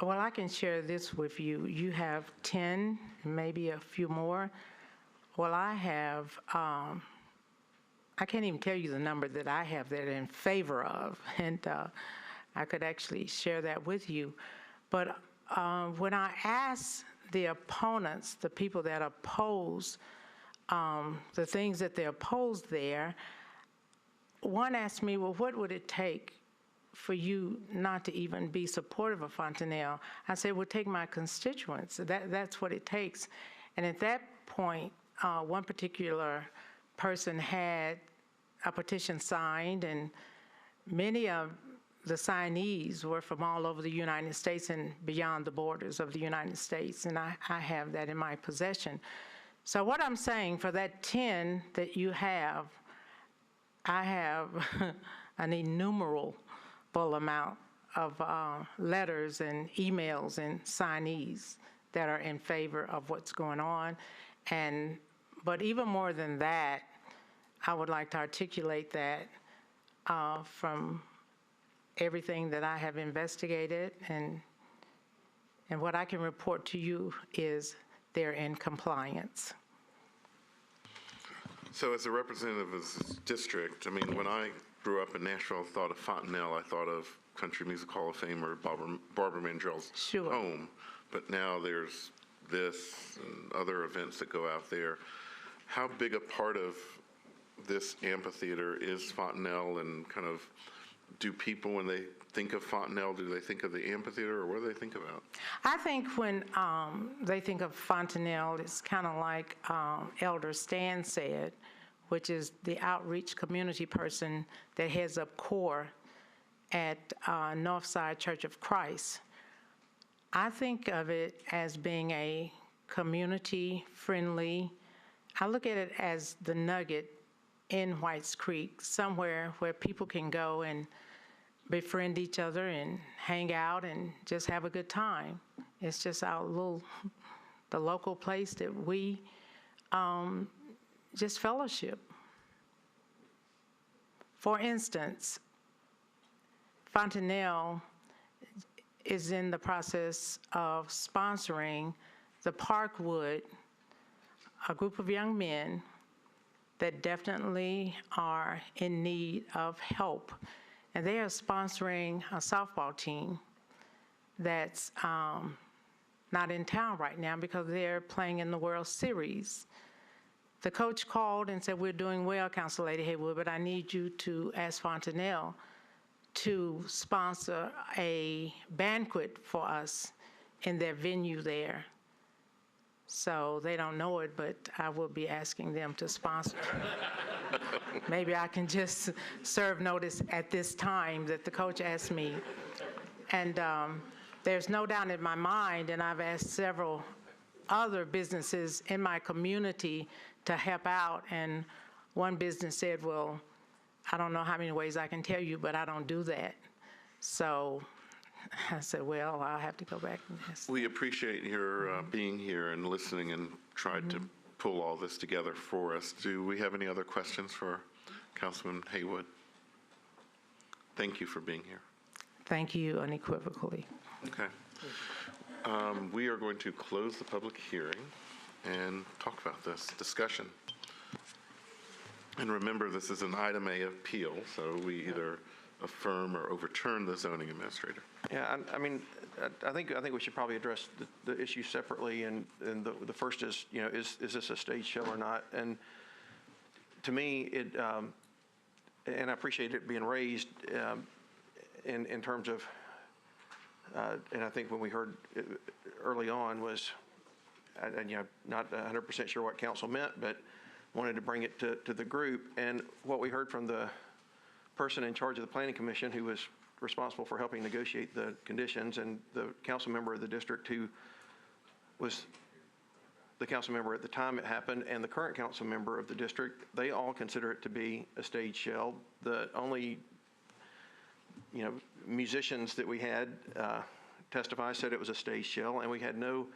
[SPEAKER 16] Well, I can share this with you. You have 10, maybe a few more. Well, I have, I can't even tell you the number that I have that are in favor of. And I could actually share that with you. But when I ask the opponents, the people that oppose the things that they oppose there, one asked me, well, what would it take for you not to even be supportive of Fontanelle? I said, well, take my constituents. That's what it takes. And at that point, one particular person had a petition signed, and many of the signees were from all over the United States and beyond the borders of the United States, and I have that in my possession. So what I'm saying, for that 10 that you have, I have an innumerable amount of letters and emails and signees that are in favor of what's going on. But even more than that, I would like to articulate that from everything that I have investigated, and what I can report to you is they're in compliance.
[SPEAKER 2] So as a representative of this district, I mean, when I grew up in Nashville, I thought of Fontanelle, I thought of Country Music Hall of Famer Barbara Mandrell's home. But now there's this and other events that go out there. How big a part of this amphitheater is Fontanelle, and kind of, do people, when they think of Fontanelle, do they think of the amphitheater, or what do they think about?
[SPEAKER 16] I think when they think of Fontanelle, it's kind of like Elder Stan said, which is the outreach community person that heads up CORE at Northside Church of Christ. I think of it as being a community-friendly, I look at it as the nugget in Whites Creek, somewhere where people can go and befriend each other and hang out and just have a good time. It's just the local place that we just fellowship. For instance, Fontanelle is in the process of sponsoring the Parkwood, a group of young men that definitely are in need of help. And they are sponsoring a softball team that's not in town right now because they're playing in the World Series. The coach called and said, "We're doing well, Council Lady Haywood, but I need you to ask Fontanelle to sponsor a banquet for us in their venue there." So they don't know it, but I will be asking them to sponsor. Maybe I can just serve notice at this time that the coach asked me. And there's no doubt in my mind, and I've asked several other businesses in my community to help out, and one business said, "Well, I don't know how many ways I can tell you, but I don't do that." So I said, "Well, I'll have to go back and ask."
[SPEAKER 2] We appreciate your being here and listening and tried to pull all this together for us. Do we have any other questions for Councilman Haywood? Thank you for being here.
[SPEAKER 16] Thank you unequivocally.
[SPEAKER 2] Okay. We are going to close the public hearing and talk about this discussion. And remember, this is an item A appeal, so we either affirm or overturn the zoning administrator.
[SPEAKER 6] Yeah, I mean, I think we should probably address the issue separately, and the first is, is this a stage show or not? And to me, and I appreciate it being raised in terms of, and I think when we heard early on was, not 100% sure what council meant, but wanted to bring it to the group. And what we heard from the person in charge of the Planning Commission, who was responsible for helping negotiate the conditions, and the council member of the district who was the council member at the time it happened, and the current council member of the district, they all consider it to be a stage shell. The only, musicians that we had testify said it was a stage shell, and we had no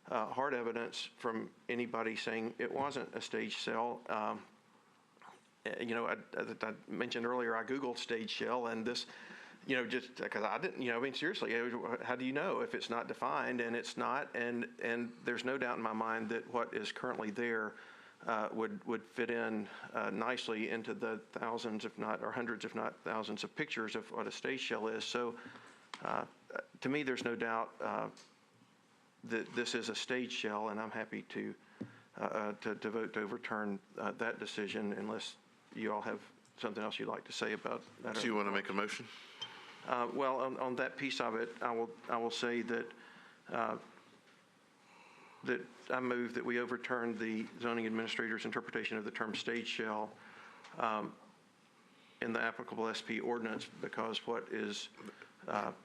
[SPEAKER 6] hard evidence from anybody saying it wasn't a stage shell. I mentioned earlier, I Googled stage shell, and this, just because I didn't, seriously, how do you know if it's not defined? And it's not, and there's no doubt in my mind that what is currently there would fit in nicely into the thousands, if not, or hundreds, if not thousands of pictures of what a stage shell is. So to me, there's no doubt that this is a stage shell, and I'm happy to vote to overturn that decision unless you all have something else you'd like to say about that.
[SPEAKER 2] Do you want to make a motion?
[SPEAKER 6] Well, on that piece of it, I will say that that I move that we overturn the zoning administrator's interpretation of the term stage shell in the applicable SP ordinance, because what is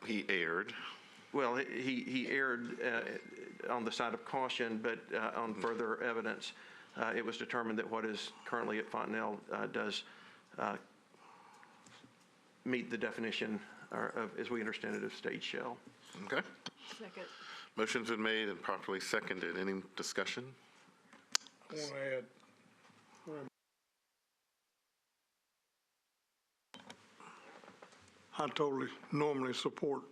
[SPEAKER 2] he erred.
[SPEAKER 6] Well, he erred on the side of caution, but on further evidence, it was determined that what is currently at Fontanelle does meet the definition, as we understand it, of stage shell.
[SPEAKER 2] Okay.
[SPEAKER 11] Second.
[SPEAKER 2] Motion's been made and properly seconded. Any discussion?
[SPEAKER 4] I want to add, I totally normally support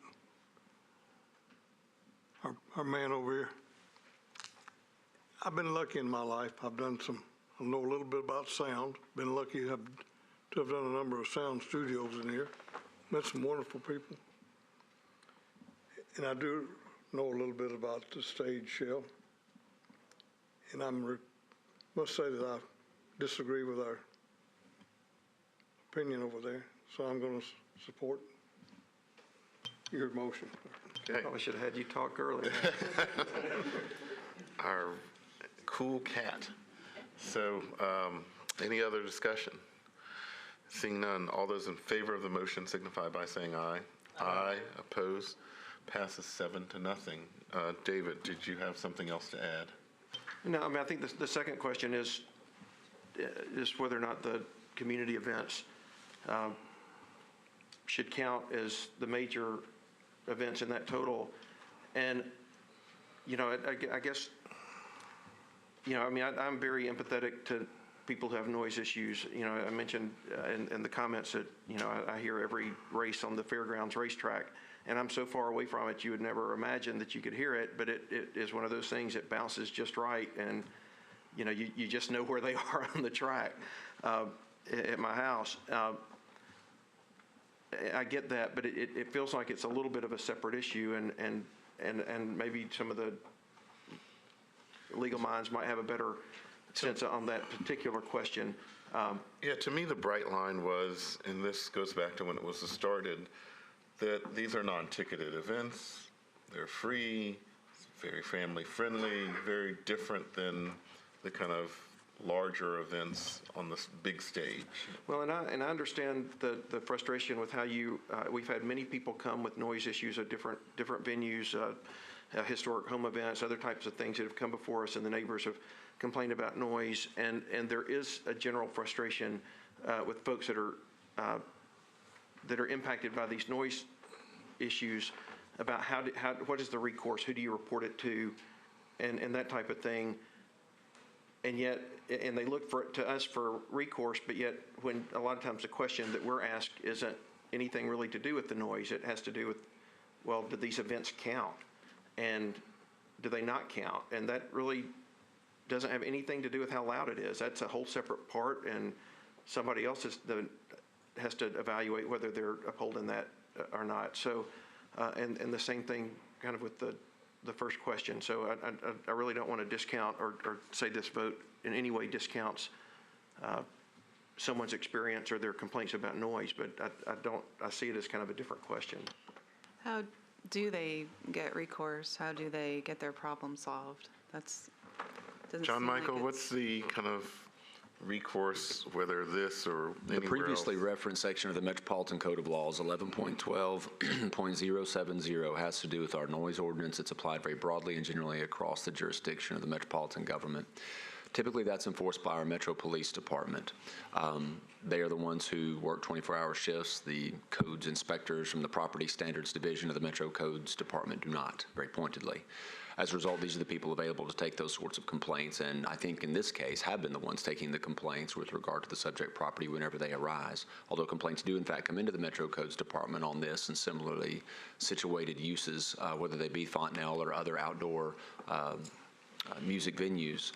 [SPEAKER 4] our man over here. I've been lucky in my life. I know a little bit about sound. Been lucky to have done a number of sound studios in here. Met some wonderful people. And I do know a little bit about the stage shell. And I must say that I disagree with our opinion over there. So I'm going to support your motion.
[SPEAKER 6] I probably should have had you talk earlier.
[SPEAKER 2] Our cool cat. So any other discussion? Seeing none, all those in favor of the motion signify by saying aye. Aye. Opposed? Passes 7-0. David, did you have something else to add?
[SPEAKER 6] No, I mean, I think the second question is whether or not the community events should count as the major events in that total. And, I guess, I'm very empathetic to people who have noise issues. I mentioned in the comments that, I hear every race on the fairgrounds racetrack, and I'm so far away from it, you would never imagine that you could hear it, but it is one of those things that bounces just right, and, you just know where they are on the track at my house. I get that, but it feels like it's a little bit of a separate issue, and maybe some of the legal minds might have a better sense on that particular question.
[SPEAKER 2] Yeah, to me, the bright line was, and this goes back to when it was started, that these are non-ticketed events. They're free, very family-friendly, very different than the kind of larger events on this big stage.
[SPEAKER 6] Well, and I understand the frustration with how you, we've had many people come with noise issues at different venues, historic home events, other types of things that have come before us, and the neighbors have complained about noise, and there is a general frustration with folks that are impacted by these noise issues about what is the recourse, who do you report it to, and that type of thing. And yet, and they look to us for recourse, but yet when a lot of times the question that we're asked isn't anything really to do with the noise. It has to do with, well, do these events count? And do they not count? And that really doesn't have anything to do with how loud it is. That's a whole separate part, and somebody else has to evaluate whether they're upholding that or not. So, and the same thing kind of with the first question. So I really don't want to discount or say this vote in any way discounts someone's experience or their complaints about noise, but I see it as kind of a different question.
[SPEAKER 7] How do they get recourse? How do they get their problem solved?
[SPEAKER 2] John Michael, what's the kind of recourse, whether this or
[SPEAKER 1] the previously referenced section of the Metropolitan Code of Laws, 11.12.070, has to do with our noise ordinance. It's applied very broadly and generally across the jurisdiction of the metropolitan government. Typically, that's enforced by our Metro Police Department. They are the ones who work 24-hour shifts. The codes inspectors from the Property Standards Division of the Metro Codes Department do not, very pointedly. As a result, these are the people available to take those sorts of complaints, and I think in this case have been the ones taking the complaints with regard to the subject property whenever they arise, although complaints do in fact come into the Metro Codes Department on this and similarly situated uses, whether they be Fontenelle or other outdoor music venues.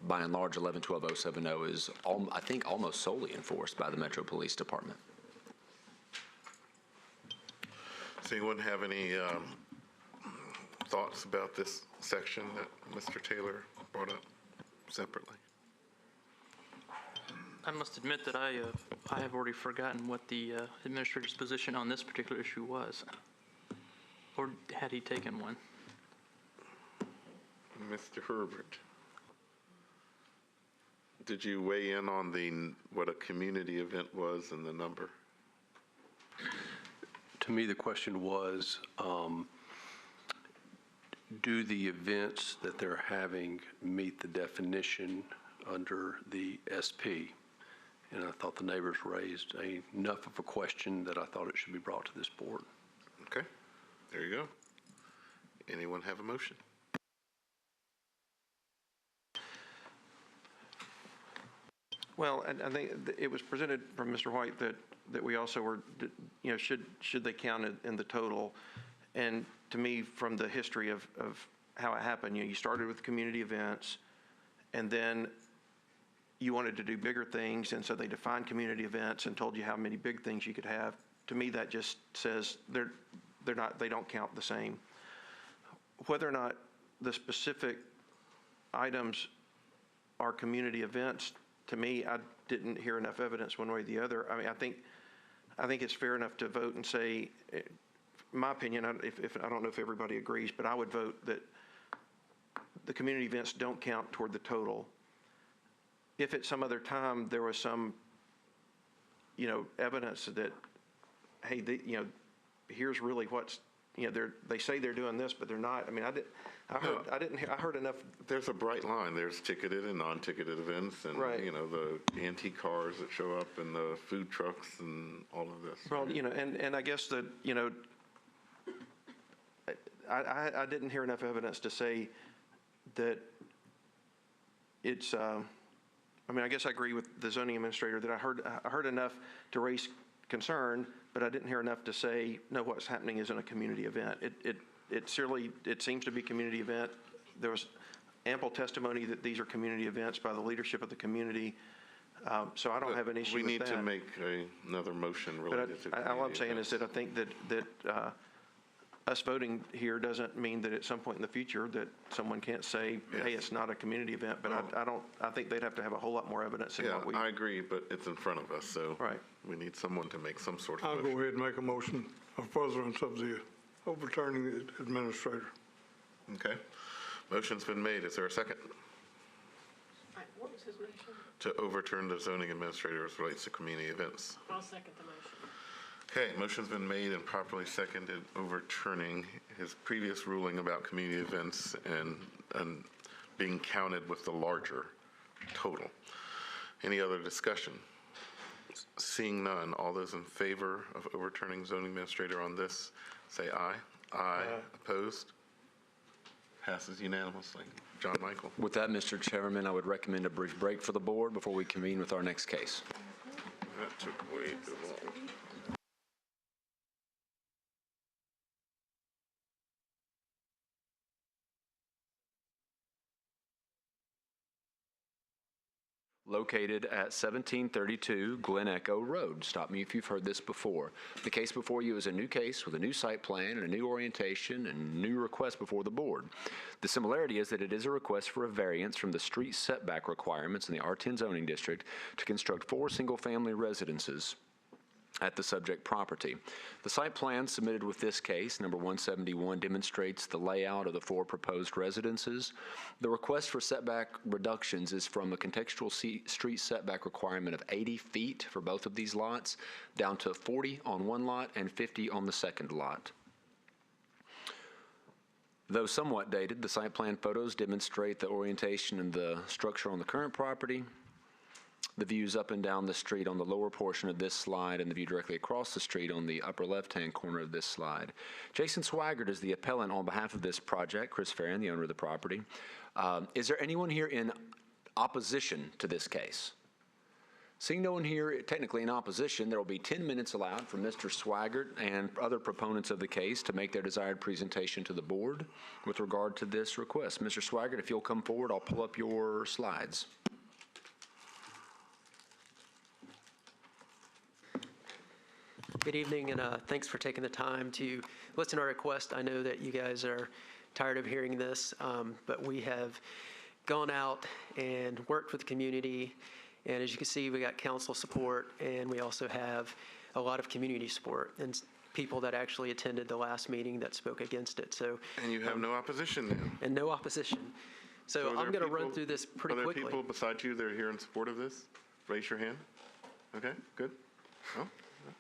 [SPEAKER 1] By and large, 11.12.070 is, I think, almost solely enforced by the Metro Police Department.
[SPEAKER 2] Does anyone have any thoughts about this section that Mr. Taylor brought up separately?
[SPEAKER 17] I must admit that I have already forgotten what the administrator's position on this particular issue was, or had he taken one?
[SPEAKER 2] Mr. Herbert, did you weigh in on what a community event was and the number?
[SPEAKER 20] To me, the question was, do the events that they're having meet the definition under the SP? And I thought the neighbors raised enough of a question that I thought it should be brought to this board.
[SPEAKER 2] Okay, there you go. Anyone have a motion?
[SPEAKER 6] Well, and I think it was presented from Mr. White that we also were, should they count it in the total? And to me, from the history of how it happened, you started with community events, and then you wanted to do bigger things, and so they defined community events and told you how many big things you could have. To me, that just says they don't count the same. Whether or not the specific items are community events, to me, I didn't hear enough evidence one way or the other. I mean, I think it's fair enough to vote and say, in my opinion, if I don't know if everybody agrees, but I would vote that the community events don't count toward the total. If at some other time there was some, evidence that, hey, here's really what's, they say they're doing this, but they're not. I mean, I heard enough.
[SPEAKER 2] There's a bright line. There's ticketed and non-ticketed events, and
[SPEAKER 6] right.
[SPEAKER 2] The antique cars that show up, and the food trucks, and all of this.
[SPEAKER 6] Well, and I guess that I didn't hear enough evidence to say that it's. I mean, I guess I agree with the zoning administrator that I heard enough to raise concern, but I didn't hear enough to say no. What's happening isn't a community event. It seems to be a community event. There was ample testimony that these are community events by the leadership of the community. So I don't have an issue with that.
[SPEAKER 2] We need to make another motion related to community
[SPEAKER 6] all I'm saying
[SPEAKER 2] events.
[SPEAKER 6] is that I think that us voting here doesn't mean that at some point in the future that someone can't say, hey, it's not a community event, but I think they'd have to have a whole lot more evidence than
[SPEAKER 2] Yeah,
[SPEAKER 6] what we.
[SPEAKER 2] I agree, but it's in front of us, so.
[SPEAKER 6] Right.
[SPEAKER 2] We need someone to make some sort of
[SPEAKER 4] I'll
[SPEAKER 2] motion.
[SPEAKER 4] go ahead and make a motion of furtherance of the overturning the administrator.
[SPEAKER 2] Okay. Motion's been made. Is there a second?
[SPEAKER 15] What was his motion?
[SPEAKER 2] To overturn the zoning administrator as relates to community events.
[SPEAKER 15] I'll second the motion.
[SPEAKER 2] Okay, motion's been made and properly seconded overturning his previous ruling about community events and being counted with the larger total. Any other discussion? Seeing none, all those in favor of overturning zoning administrator on this, say aye. Aye. Opposed? Passes unanimously. John Michael.
[SPEAKER 1] With that, Mr. Chairman, I would recommend a brief break for the board before we convene with our next case.
[SPEAKER 2] That took way too long.
[SPEAKER 1] Located at 1732 Glen Echo Road. Stop me if you've heard this before. The case before you is a new case with a new site plan and a new orientation and new request before the board. The similarity is that it is a request for a variance from the street setback requirements in the R10 zoning district to construct 4 single-family residences at the subject property. The site plan submitted with this case, number 171, demonstrates the layout of the 4 proposed residences. The request for setback reductions is from a contextual street setback requirement of 80 feet for both of these lots, down to 40 on one lot and 50 on the second lot. Though somewhat dated, the site plan photos demonstrate the orientation and the structure on the current property, the views up and down the street on the lower portion of this slide, and the view directly across the street on the upper left-hand corner of this slide. Jason Swaggart is the appellant on behalf of this project, Chris Farron, the owner of the property. Is there anyone here in opposition to this case? Seeing no one here technically in opposition, there will be 10 minutes allowed for Mr. Swaggart and other proponents of the case to make their desired presentation to the board with regard to this request. Mr. Swaggart, if you'll come forward, I'll pull up your slides.
[SPEAKER 3] Good evening, and thanks for taking the time to listen to our request. I know that you guys are tired of hearing this, but we have gone out and worked with the community, and as you can see, we got council support, and we also have a lot of community support and people that actually attended the last meeting that spoke against it. So,
[SPEAKER 2] and you have no opposition now?
[SPEAKER 3] And no opposition. So I'm going to run through this pretty quickly.
[SPEAKER 2] Are there people beside you that are here in support of this? Raise your hand. Okay, good. Oh.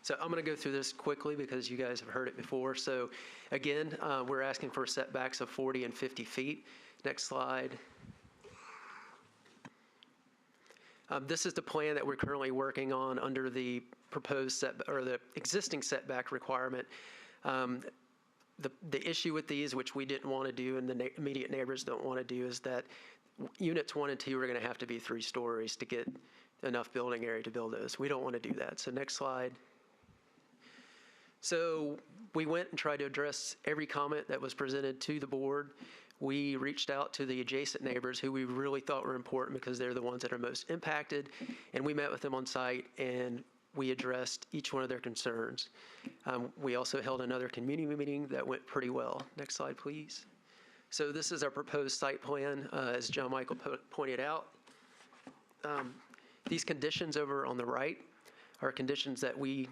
[SPEAKER 3] So I'm going to go through this quickly because you guys have heard it before. So again, we're asking for setbacks of 40 and 50 feet. Next slide. This is the plan that we're currently working on under the proposed or the existing setback requirement. The issue with these, which we didn't want to do and the immediate neighbors don't want to do, is that units 1 and 2 are going to have to be 3 stories to get enough building area to build those. We don't want to do that. So next slide. So we went and tried to address every comment that was presented to the board. We reached out to the adjacent neighbors who we really thought were important because they're the ones that are most impacted, and we met with them on site and we addressed each one of their concerns. We also held another community meeting that went pretty well. Next slide, please. So this is our proposed site plan, as John Michael pointed out. These conditions over on the right are conditions that we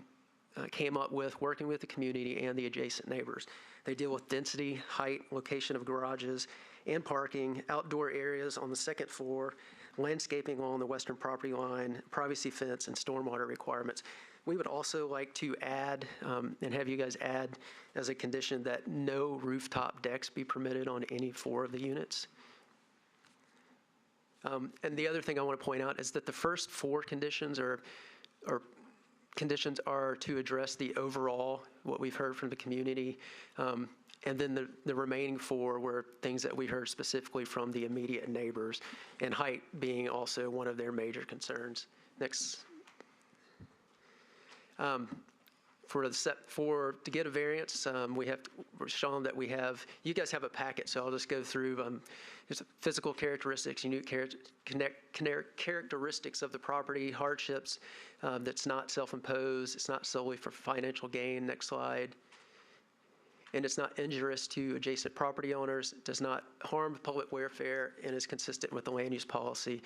[SPEAKER 3] came up with working with the community and the adjacent neighbors. They deal with density, height, location of garages and parking, outdoor areas on the second floor, landscaping along the western property line, privacy fence, and stormwater requirements. We would also like to add and have you guys add as a condition that no rooftop decks be permitted on any 4 of the units. And the other thing I want to point out is that the first 4 conditions are to address the overall, what we've heard from the community. And then the remaining 4 were things that we heard specifically from the immediate neighbors, and height being also one of their major concerns. Next. To get a variance, we're shown that you guys have a packet, so I'll just go through there's physical characteristics, unique characteristics of the property, hardships that's not self-imposed, it's not solely for financial gain. Next slide. and it's not injurious to adjacent property owners, does not harm public welfare, and is consistent with the land use policy.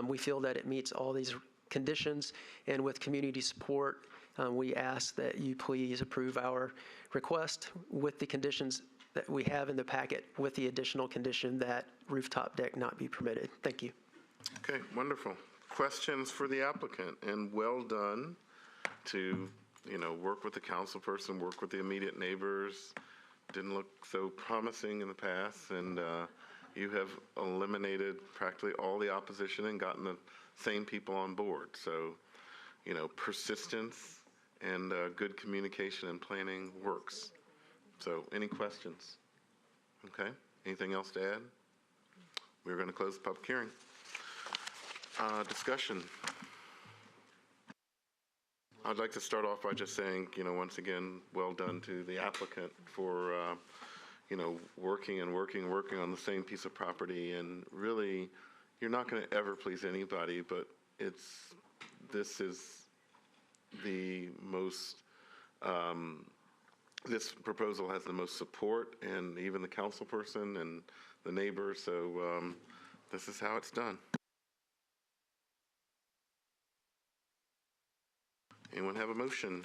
[SPEAKER 3] We feel that it meets all these conditions, and with community support, we ask that you please approve our request with the conditions that we have in the packet, with the additional condition that rooftop deck not be permitted. Thank you.
[SPEAKER 2] Okay, wonderful. Questions for the applicant, and well done to, work with the council person, work with the immediate neighbors. Didn't look so promising in the past, and you have eliminated practically all the opposition and gotten the same people on board. So, persistence and good communication and planning works. So, any questions? Okay, anything else to add? We're going to close the public hearing. Discussion. I'd like to start off by just saying, once again, well done to the applicant for, working on the same piece of property. And really, you're not going to ever please anybody, but this is the most, this proposal has the most support, and even the council person and the neighbors. So this is how it's done. Anyone have a motion?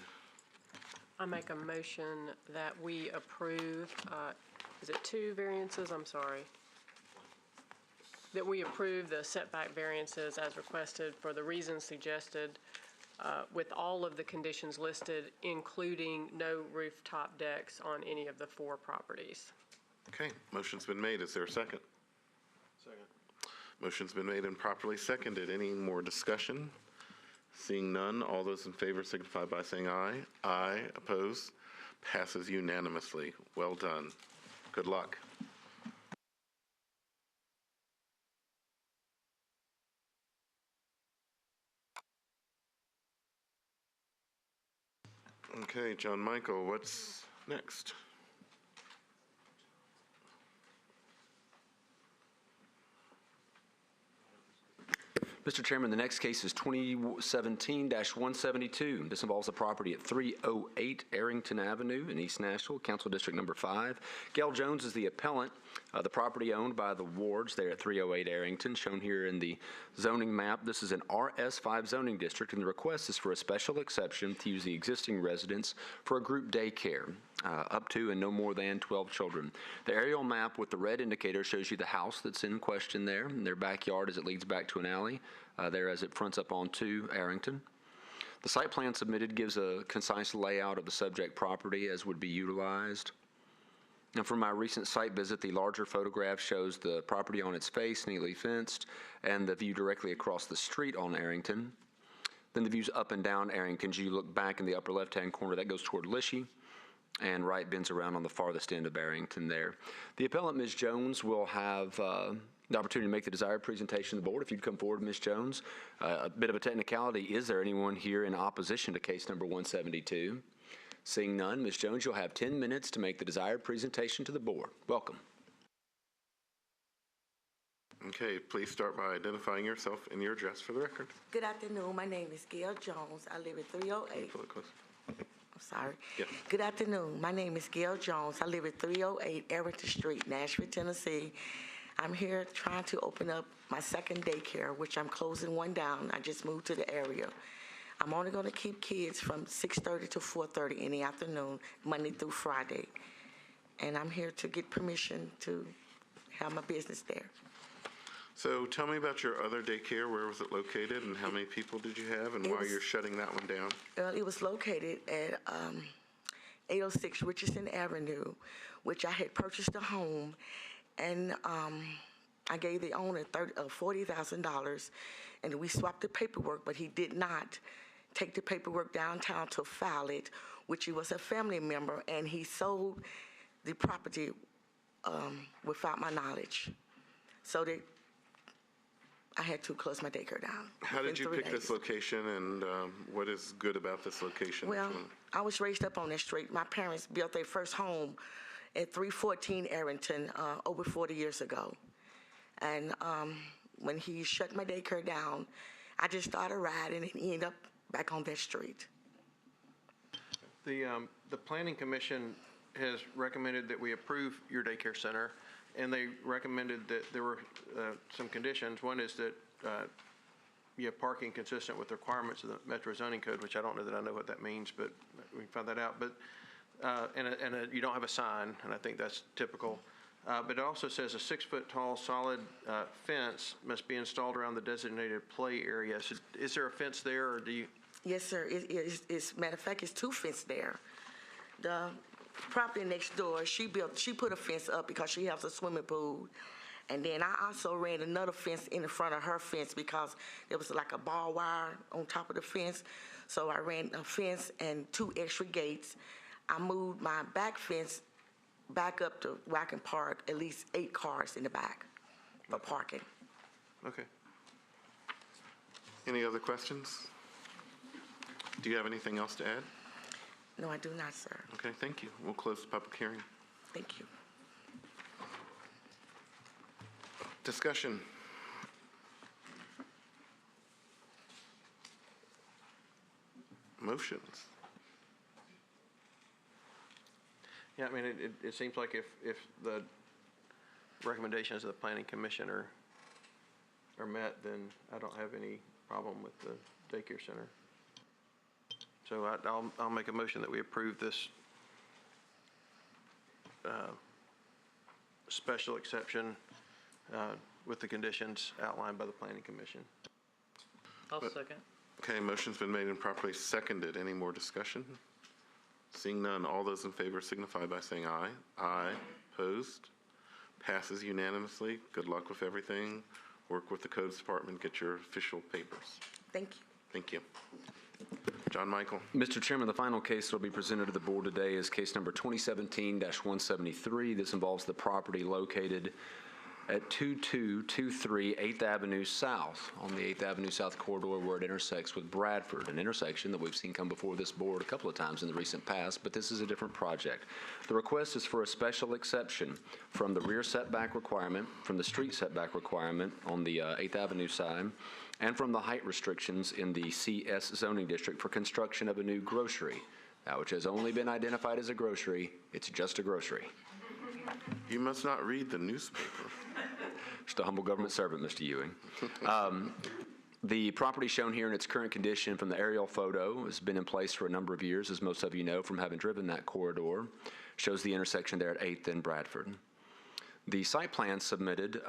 [SPEAKER 11] I make a motion that we approve, is it 2 variances? I'm sorry. That we approve the setback variances as requested for the reasons suggested, with all of the conditions listed, including no rooftop decks on any of the 4 properties.
[SPEAKER 2] Okay, motion's been made. Is there a second?
[SPEAKER 6] Second.
[SPEAKER 2] Motion's been made and properly seconded. Any more discussion? Seeing none, all those in favor signify by saying aye. Aye. Opposed? Passes unanimously. Well done. Good luck. Okay, John Michael, what's next?
[SPEAKER 1] Mr. Chairman, the next case is 2017-172. This involves a property at 308 Arrington Avenue in East Nashville, Council District Number 5. Gail Jones is the appellant. The property owned by the wards there at 308 Arrington, shown here in the zoning map. This is an RS5 zoning district, and the request is for a special exception to use the existing residence for a group daycare, up to and no more than 12 children. The aerial map with the red indicator shows you the house that's in question there, and their backyard as it leads back to an alley there as it fronts up onto Arrington. The site plan submitted gives a concise layout of the subject property as would be utilized. And from my recent site visit, the larger photograph shows the property on its face, neatly fenced, and the view directly across the street on Arrington. Then the views up and down Arrington, as you look back in the upper left-hand corner, that goes toward Lishie, and right bends around on the farthest end of Arrington there. The appellant, Ms. Jones, will have the opportunity to make the desired presentation to the board. If you'd come forward, Ms. Jones. A bit of a technicality, is there anyone here in opposition to case number 172? Seeing none, Ms. Jones, you'll have 10 minutes to make the desired presentation to the board. Welcome.
[SPEAKER 2] Okay, please start by identifying yourself and your address for the record.
[SPEAKER 19] Good afternoon. My name is Gail Jones. I live at 308.
[SPEAKER 2] Pull it close.
[SPEAKER 19] I'm sorry.
[SPEAKER 2] Yes.
[SPEAKER 19] Good afternoon. My name is Gail Jones. I live at 308 Arrington Street, Nashville, Tennessee. I'm here trying to open up my second daycare, which I'm closing one down. I just moved to the area. I'm only going to keep kids from 6:30 to 4:30 in the afternoon, Monday through Friday. And I'm here to get permission to have my business there.
[SPEAKER 2] So tell me about your other daycare. Where was it located, and how many people did you have, and why you're shutting that one down?
[SPEAKER 19] It was located at 806 Richardson Avenue, which I had purchased a home, and I gave the owner $40,000, and we swapped the paperwork, but he did not take the paperwork downtown to file it, which he was a family member, and he sold the property without my knowledge. So I had to close my daycare down.
[SPEAKER 2] How did you pick
[SPEAKER 19] days.
[SPEAKER 2] this location, and what is good about this location?
[SPEAKER 19] Well, I was raised up on this street. My parents built their first home at 314 Arrington over 40 years ago. And when he shut my daycare down, I just started riding and ended up back on that street.
[SPEAKER 6] The Planning Commission has recommended that we approve your daycare center, and they recommended that there were some conditions. One is that you have parking consistent with the requirements of the Metro Zoning Code, which I don't know that I know what that means, but we can find that out. But you don't have a sign, and I think that's typical. But it also says a 6-foot-tall solid fence must be installed around the designated play area. So is there a fence there, or do you?
[SPEAKER 19] Yes, sir. It's matter of fact, it's 2 fences there. The property next door, she put a fence up because she has a swimming pool. And then I also ran another fence in the front of her fence because there was like a barbed wire on top of the fence. So I ran a fence and 2 extra gates. I moved my back fence back up to where I can park at least 8 cars in the back for parking.
[SPEAKER 2] Okay. Any other questions? Do you have anything else to add?
[SPEAKER 19] No, I do not, sir.
[SPEAKER 2] Okay, thank you. We'll close the public hearing.
[SPEAKER 19] Thank you.
[SPEAKER 2] Discussion. Motions.
[SPEAKER 6] Yeah, I mean, it seems like if the recommendations of the Planning Commission are met, then I don't have any problem with the daycare center. So I'll make a motion that we approve this special exception with the conditions outlined by the Planning Commission.
[SPEAKER 17] I'll second.
[SPEAKER 2] Okay, motion's been made and properly seconded. Any more discussion? Seeing none, all those in favor signify by saying aye. Aye. Opposed? Passes unanimously. Good luck with everything. Work with the Codes Department, get your official papers.
[SPEAKER 19] Thank you.
[SPEAKER 2] Thank you. John Michael.
[SPEAKER 1] Mr. Chairman, the final case that will be presented to the board today is case number 2017-173. This involves the property located at 2223 8th Avenue South on the 8th Avenue South corridor where it intersects with Bradford, an intersection that we've seen come before this board a couple of times in the recent past, but this is a different project. The request is for a special exception from the rear setback requirement, from the street setback requirement on the 8th Avenue side, and from the height restrictions in the CS zoning district for construction of a new grocery, which has only been identified as a grocery. It's just a grocery.
[SPEAKER 2] You must not read the newspaper.
[SPEAKER 1] Just a humble government servant, Mr. Ewing. The property shown here in its current condition from the aerial photo has been in place for a number of years, as most of you know from having driven that corridor. Shows the intersection there at 8th and Bradford. The site plan submitted,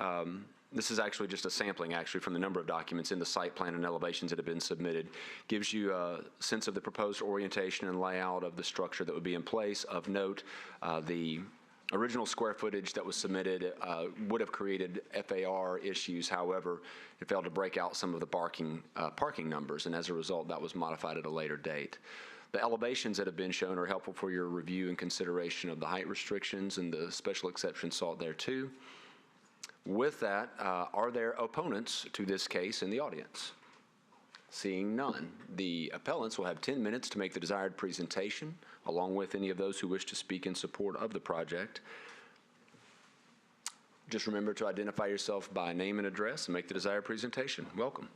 [SPEAKER 1] this is actually just a sampling from the number of documents in the site plan and elevations that have been submitted, gives you a sense of the proposed orientation and layout of the structure that would be in place. Of note, the original square footage that was submitted would have created FAR issues. However, it failed to break out some of the parking numbers, and as a result, that was modified at a later date. The elevations that have been shown are helpful for your review and consideration of the height restrictions and the special exception sought there too. With that, are there opponents to this case in the audience? Seeing none, the appellants will have 10 minutes to make the desired presentation, along with any of those who wish to speak in support of the project. Just remember to identify yourself by name and address and make the desired presentation. Welcome.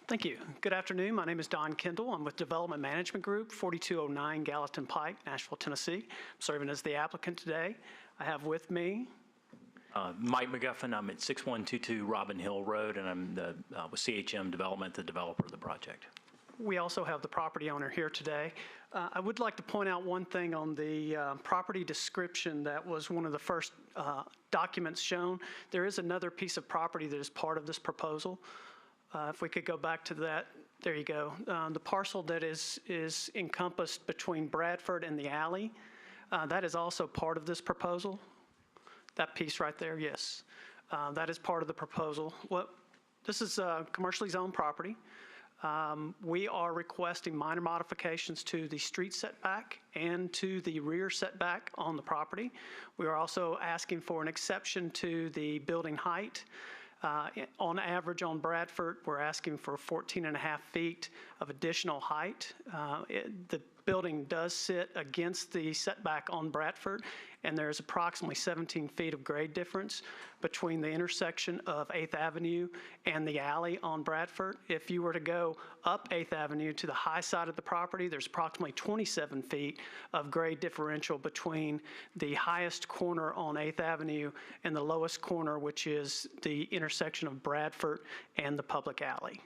[SPEAKER 5] Thank you. Good afternoon. My name is Don Kendall. I'm with Development Management Group, 4209 Gallatin Pike, Nashville, Tennessee. I'm serving as the applicant today. I have with me
[SPEAKER 22] Mike McGuffin. I'm at 6122 Robin Hill Road, and I'm with CHM Development, the developer of the project.
[SPEAKER 5] We also have the property owner here today. I would like to point out one thing on the property description that was one of the first documents shown. There is another piece of property that is part of this proposal. If we could go back to that, there you go. The parcel that is encompassed between Bradford and the alley, that is also part of this proposal. That piece right there, yes. That is part of the proposal. This is commercially zoned property. We are requesting minor modifications to the street setback and to the rear setback on the property. We are also asking for an exception to the building height. On average on Bradford, we're asking for 14.5 feet of additional height. The building does sit against the setback on Bradford, and there's approximately 17 feet of grade difference between the intersection of 8th Avenue and the alley on Bradford. If you were to go up 8th Avenue to the high side of the property, there's approximately 27 feet of grade differential between the highest corner on 8th Avenue and the lowest corner, which is the intersection of Bradford and the public alley.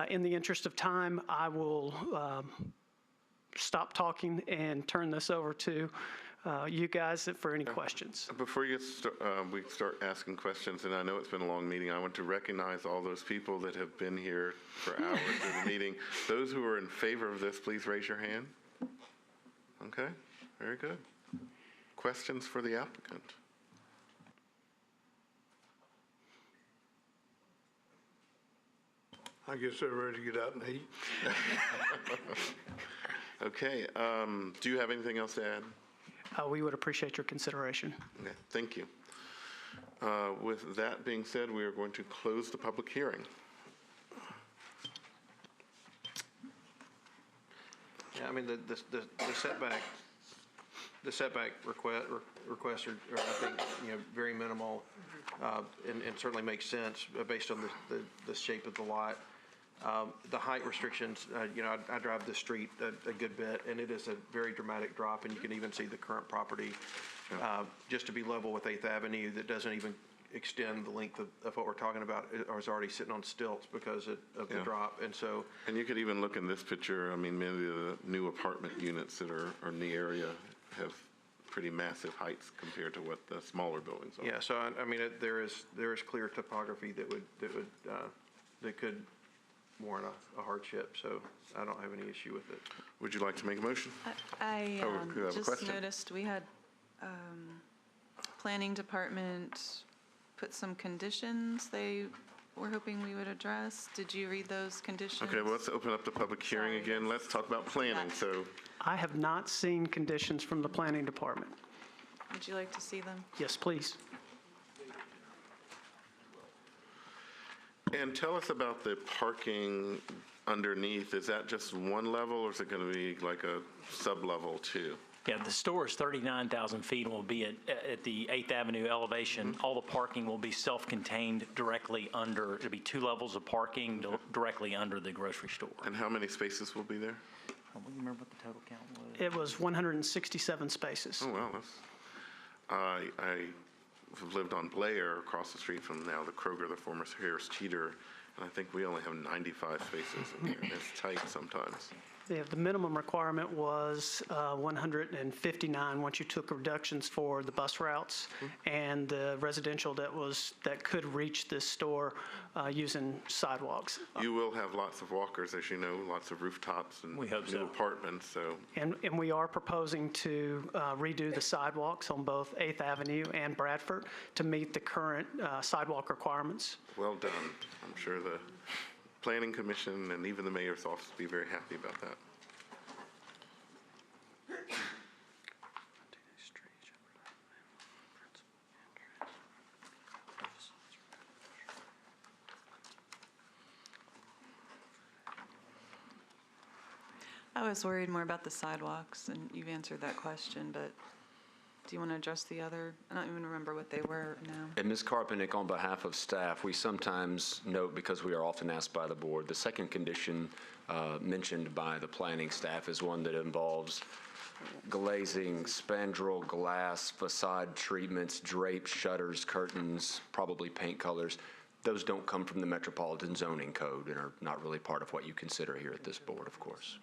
[SPEAKER 5] In the interest of time, I will stop talking and turn this over to you guys for any questions.
[SPEAKER 2] Before we start asking questions, and I know it's been a long meeting, I want to recognize all those people that have been here for hours in the meeting. Those who are in favor of this, please raise your hand. Okay, very good. Questions for the applicant?
[SPEAKER 4] I guess they're ready to get out and eat.
[SPEAKER 2] Okay, do you have anything else to add?
[SPEAKER 5] We would appreciate your consideration.
[SPEAKER 2] Okay, thank you. With that being said, we are going to close the public hearing.
[SPEAKER 6] Yeah, I mean, the setback requests are, I think, very minimal, and certainly makes sense based on the shape of the lot. The height restrictions, I drive this street a good bit, and it is a very dramatic drop, and you can even see the current property. Just to be level with 8th Avenue, that doesn't even extend the length of what we're talking about, or is already sitting on stilts because of the drop. And so,
[SPEAKER 2] and you could even look in this picture, I mean, many of the new apartment units that are in the area have pretty massive heights compared to what the smaller buildings are.
[SPEAKER 6] yeah, so I mean, there is clear topography that could warrant a hardship, so I don't have any issue with it.
[SPEAKER 2] Would you like to make a motion?
[SPEAKER 7] I
[SPEAKER 2] you have a
[SPEAKER 7] just
[SPEAKER 2] question?
[SPEAKER 7] noticed we had planning department put some conditions they were hoping we would address. Did you read those conditions?
[SPEAKER 2] Okay, well, let's open up the public hearing again. Let's talk about planning. So,
[SPEAKER 5] I have not seen conditions from the planning department.
[SPEAKER 7] Would you like to see them?
[SPEAKER 5] Yes, please.
[SPEAKER 2] and tell us about the parking underneath. Is that just one level, or is it going to be like a sub-level too?
[SPEAKER 22] Yeah, the store is 39,000 feet and will be at the 8th Avenue elevation.
[SPEAKER 2] Mm-hmm.
[SPEAKER 22] All the parking will be self-contained directly under, it'll be 2 levels of parking directly under the grocery store.
[SPEAKER 2] And how many spaces will be there?
[SPEAKER 22] Do you remember what the total count was?
[SPEAKER 5] It was 167 spaces.
[SPEAKER 2] Oh, wow. I have lived on Blair across the street from now the Kroger, the former Harris Teeter, and I think we only have 95 spaces in here. It's tight sometimes.
[SPEAKER 5] Yeah, the minimum requirement was 159 once you took reductions for the bus routes and the residential that could reach this store using sidewalks.
[SPEAKER 2] You will have lots of walkers, as you know, lots of rooftops and
[SPEAKER 22] We hope
[SPEAKER 2] new
[SPEAKER 22] so.
[SPEAKER 2] apartments. So,
[SPEAKER 5] And we are proposing to redo the sidewalks on both 8th Avenue and Bradford to meet the current sidewalk requirements.
[SPEAKER 2] well done. I'm sure the Planning Commission and even the mayor's office will be very happy about that.
[SPEAKER 7] I was worried more about the sidewalks, and you've answered that question, but do you want to address the other? I don't even remember what they were now.
[SPEAKER 1] And Ms. Karpenick, on behalf of staff, we sometimes note, because we are often asked by the board, the second condition mentioned by the planning staff is one that involves glazing, spandrel glass, facade treatments, drapes, shutters, curtains, probably paint colors. Those don't come from the Metropolitan Zoning Code and are not really part of what you consider here at this board, of course.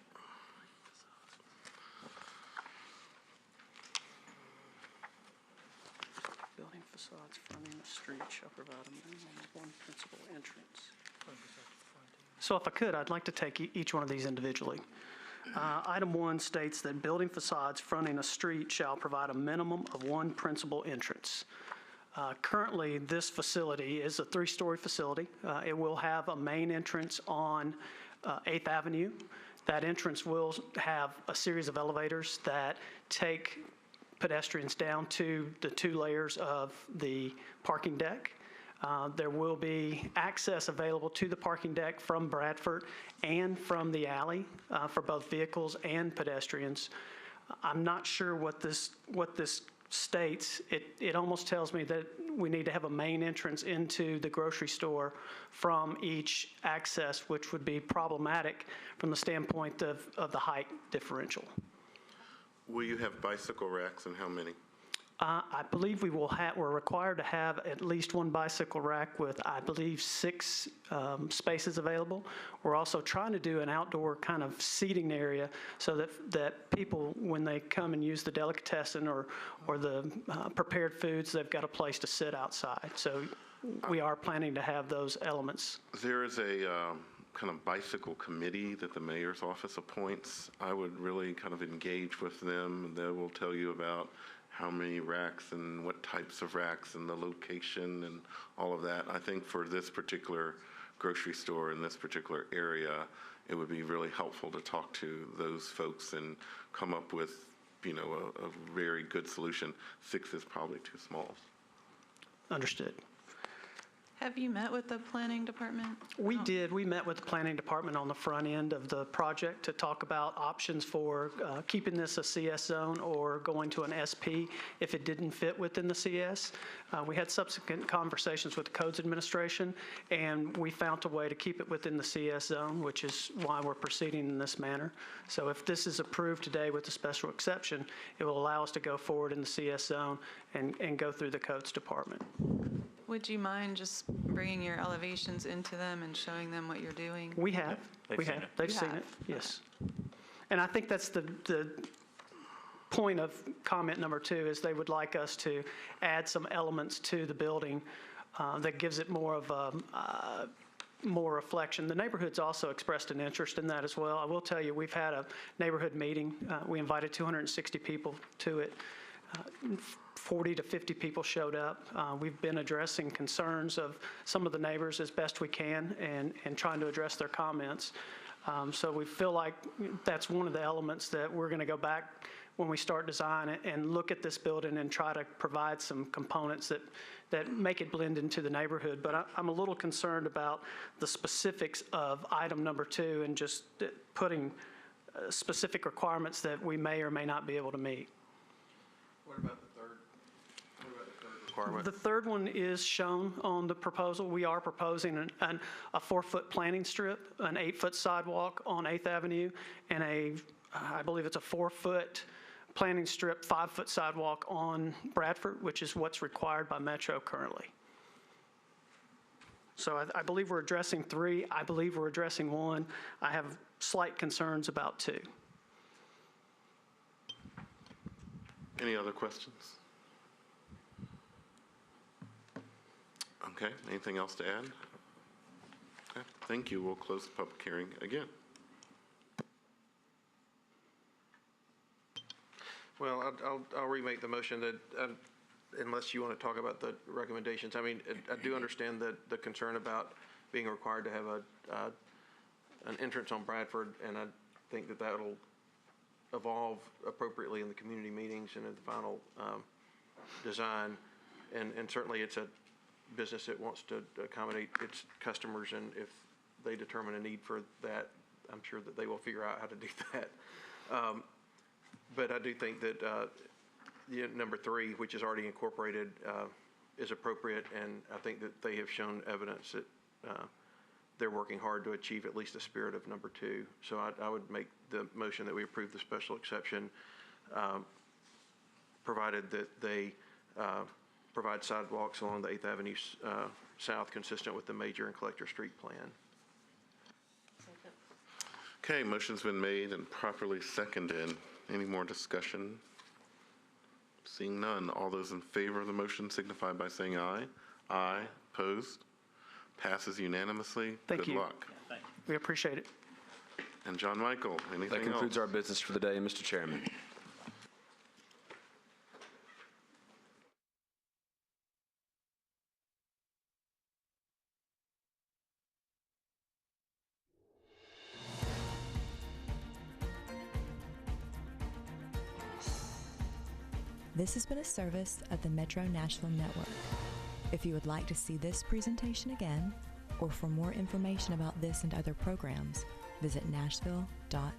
[SPEAKER 5] Building facades fronting the street shall provide a minimum of one principal entrance. So if I could, I'd like to take each one of these individually. Item 1 states that building facades fronting a street shall provide a minimum of one principal entrance. Currently, this facility is a 3-story facility. It will have a main entrance on 8th Avenue. That entrance will have a series of elevators that take pedestrians down to the 2 layers of the parking deck. There will be access available to the parking deck from Bradford and from the alley for both vehicles and pedestrians. I'm not sure what this states, it almost tells me that we need to have a main entrance into the grocery store from each access, which would be problematic from the standpoint of the height differential.
[SPEAKER 2] Will you have bicycle racks, and how many?
[SPEAKER 5] I believe we're required to have at least one bicycle rack with, I believe, 6 spaces available. We're also trying to do an outdoor kind of seating area so that people, when they come and use the delicatessen or the prepared foods, they've got a place to sit outside. So we are planning to have those elements.
[SPEAKER 2] There is a kind of bicycle committee that the mayor's office appoints. I would really kind of engage with them, and they will tell you about how many racks and what types of racks and the location and all of that. I think for this particular grocery store in this particular area, it would be really helpful to talk to those folks and come up with, you know, a very good solution. 6 is probably too small.
[SPEAKER 5] Understood.
[SPEAKER 7] Have you met with the planning department?
[SPEAKER 5] We did. We met with the planning department on the front end of the project to talk about options for keeping this a CS zone or going to an SP if it didn't fit within the CS. We had subsequent conversations with the codes administration, and we found a way to keep it within the CS zone, which is why we're proceeding in this manner. So if this is approved today with the special exception, it will allow us to go forward in the CS zone and go through the codes department.
[SPEAKER 7] Would you mind just bringing your elevations into them and showing them what you're doing?
[SPEAKER 5] We have.
[SPEAKER 22] They've seen it.
[SPEAKER 5] They've seen it, yes. And I think that's the point of comment number 2 is they would like us to add some elements to the building that gives it more of more reflection. The neighborhood's also expressed an interest in that as well. I will tell you, we've had a neighborhood meeting. We invited 260 people to it. 40 to 50 people showed up. We've been addressing concerns of some of the neighbors as best we can and trying to address their comments. So we feel like that's one of the elements that we're going to go back when we start design and look at this building and try to provide some components that make it blend into the neighborhood. But I'm a little concerned about the specifics of item number 2 and just putting specific requirements that we may or may not be able to meet.
[SPEAKER 6] What about the third? What about the third requirement?
[SPEAKER 5] The third one is shown on the proposal. We are proposing a 4-foot planting strip, an 8-foot sidewalk on 8th Avenue, and I believe it's a 4-foot planting strip, 5-foot sidewalk on Bradford, which is what's required by Metro currently. So I believe we're addressing 3. I believe we're addressing 1. I have slight concerns about 2.
[SPEAKER 2] Any other questions? Okay, anything else to add? Okay, thank you. We'll close the public hearing again.
[SPEAKER 6] Well, I'll remake the motion that, unless you want to talk about the recommendations. I mean, I do understand the concern about being required to have an entrance on Bradford, and I think that that'll evolve appropriately in the community meetings and in the final design. And certainly it's a business that wants to accommodate its customers, and if they determine a need for that, I'm sure that they will figure out how to do that. But I do think that number 3, which is already incorporated, is appropriate, and I think that they have shown evidence that they're working hard to achieve at least the spirit of number 2. So I would make the motion that we approve the special exception, provided that they provide sidewalks along the 8th Avenue South consistent with the Major and Collector Street plan.
[SPEAKER 2] Okay, motion's been made and properly seconded. Any more discussion? Seeing none, all those in favor of the motion signify by saying aye. Aye. Opposed? Passes unanimously.
[SPEAKER 5] Thank you.
[SPEAKER 2] Good luck.
[SPEAKER 5] We appreciate it.
[SPEAKER 2] And John Michael, anything else?
[SPEAKER 1] That concludes our business for the day, Mr. Chairman.
[SPEAKER 8] This has been a service of the Metro Nashville Network. If you would like to see this presentation again, or for more information about this and other programs, visit nashville.gov.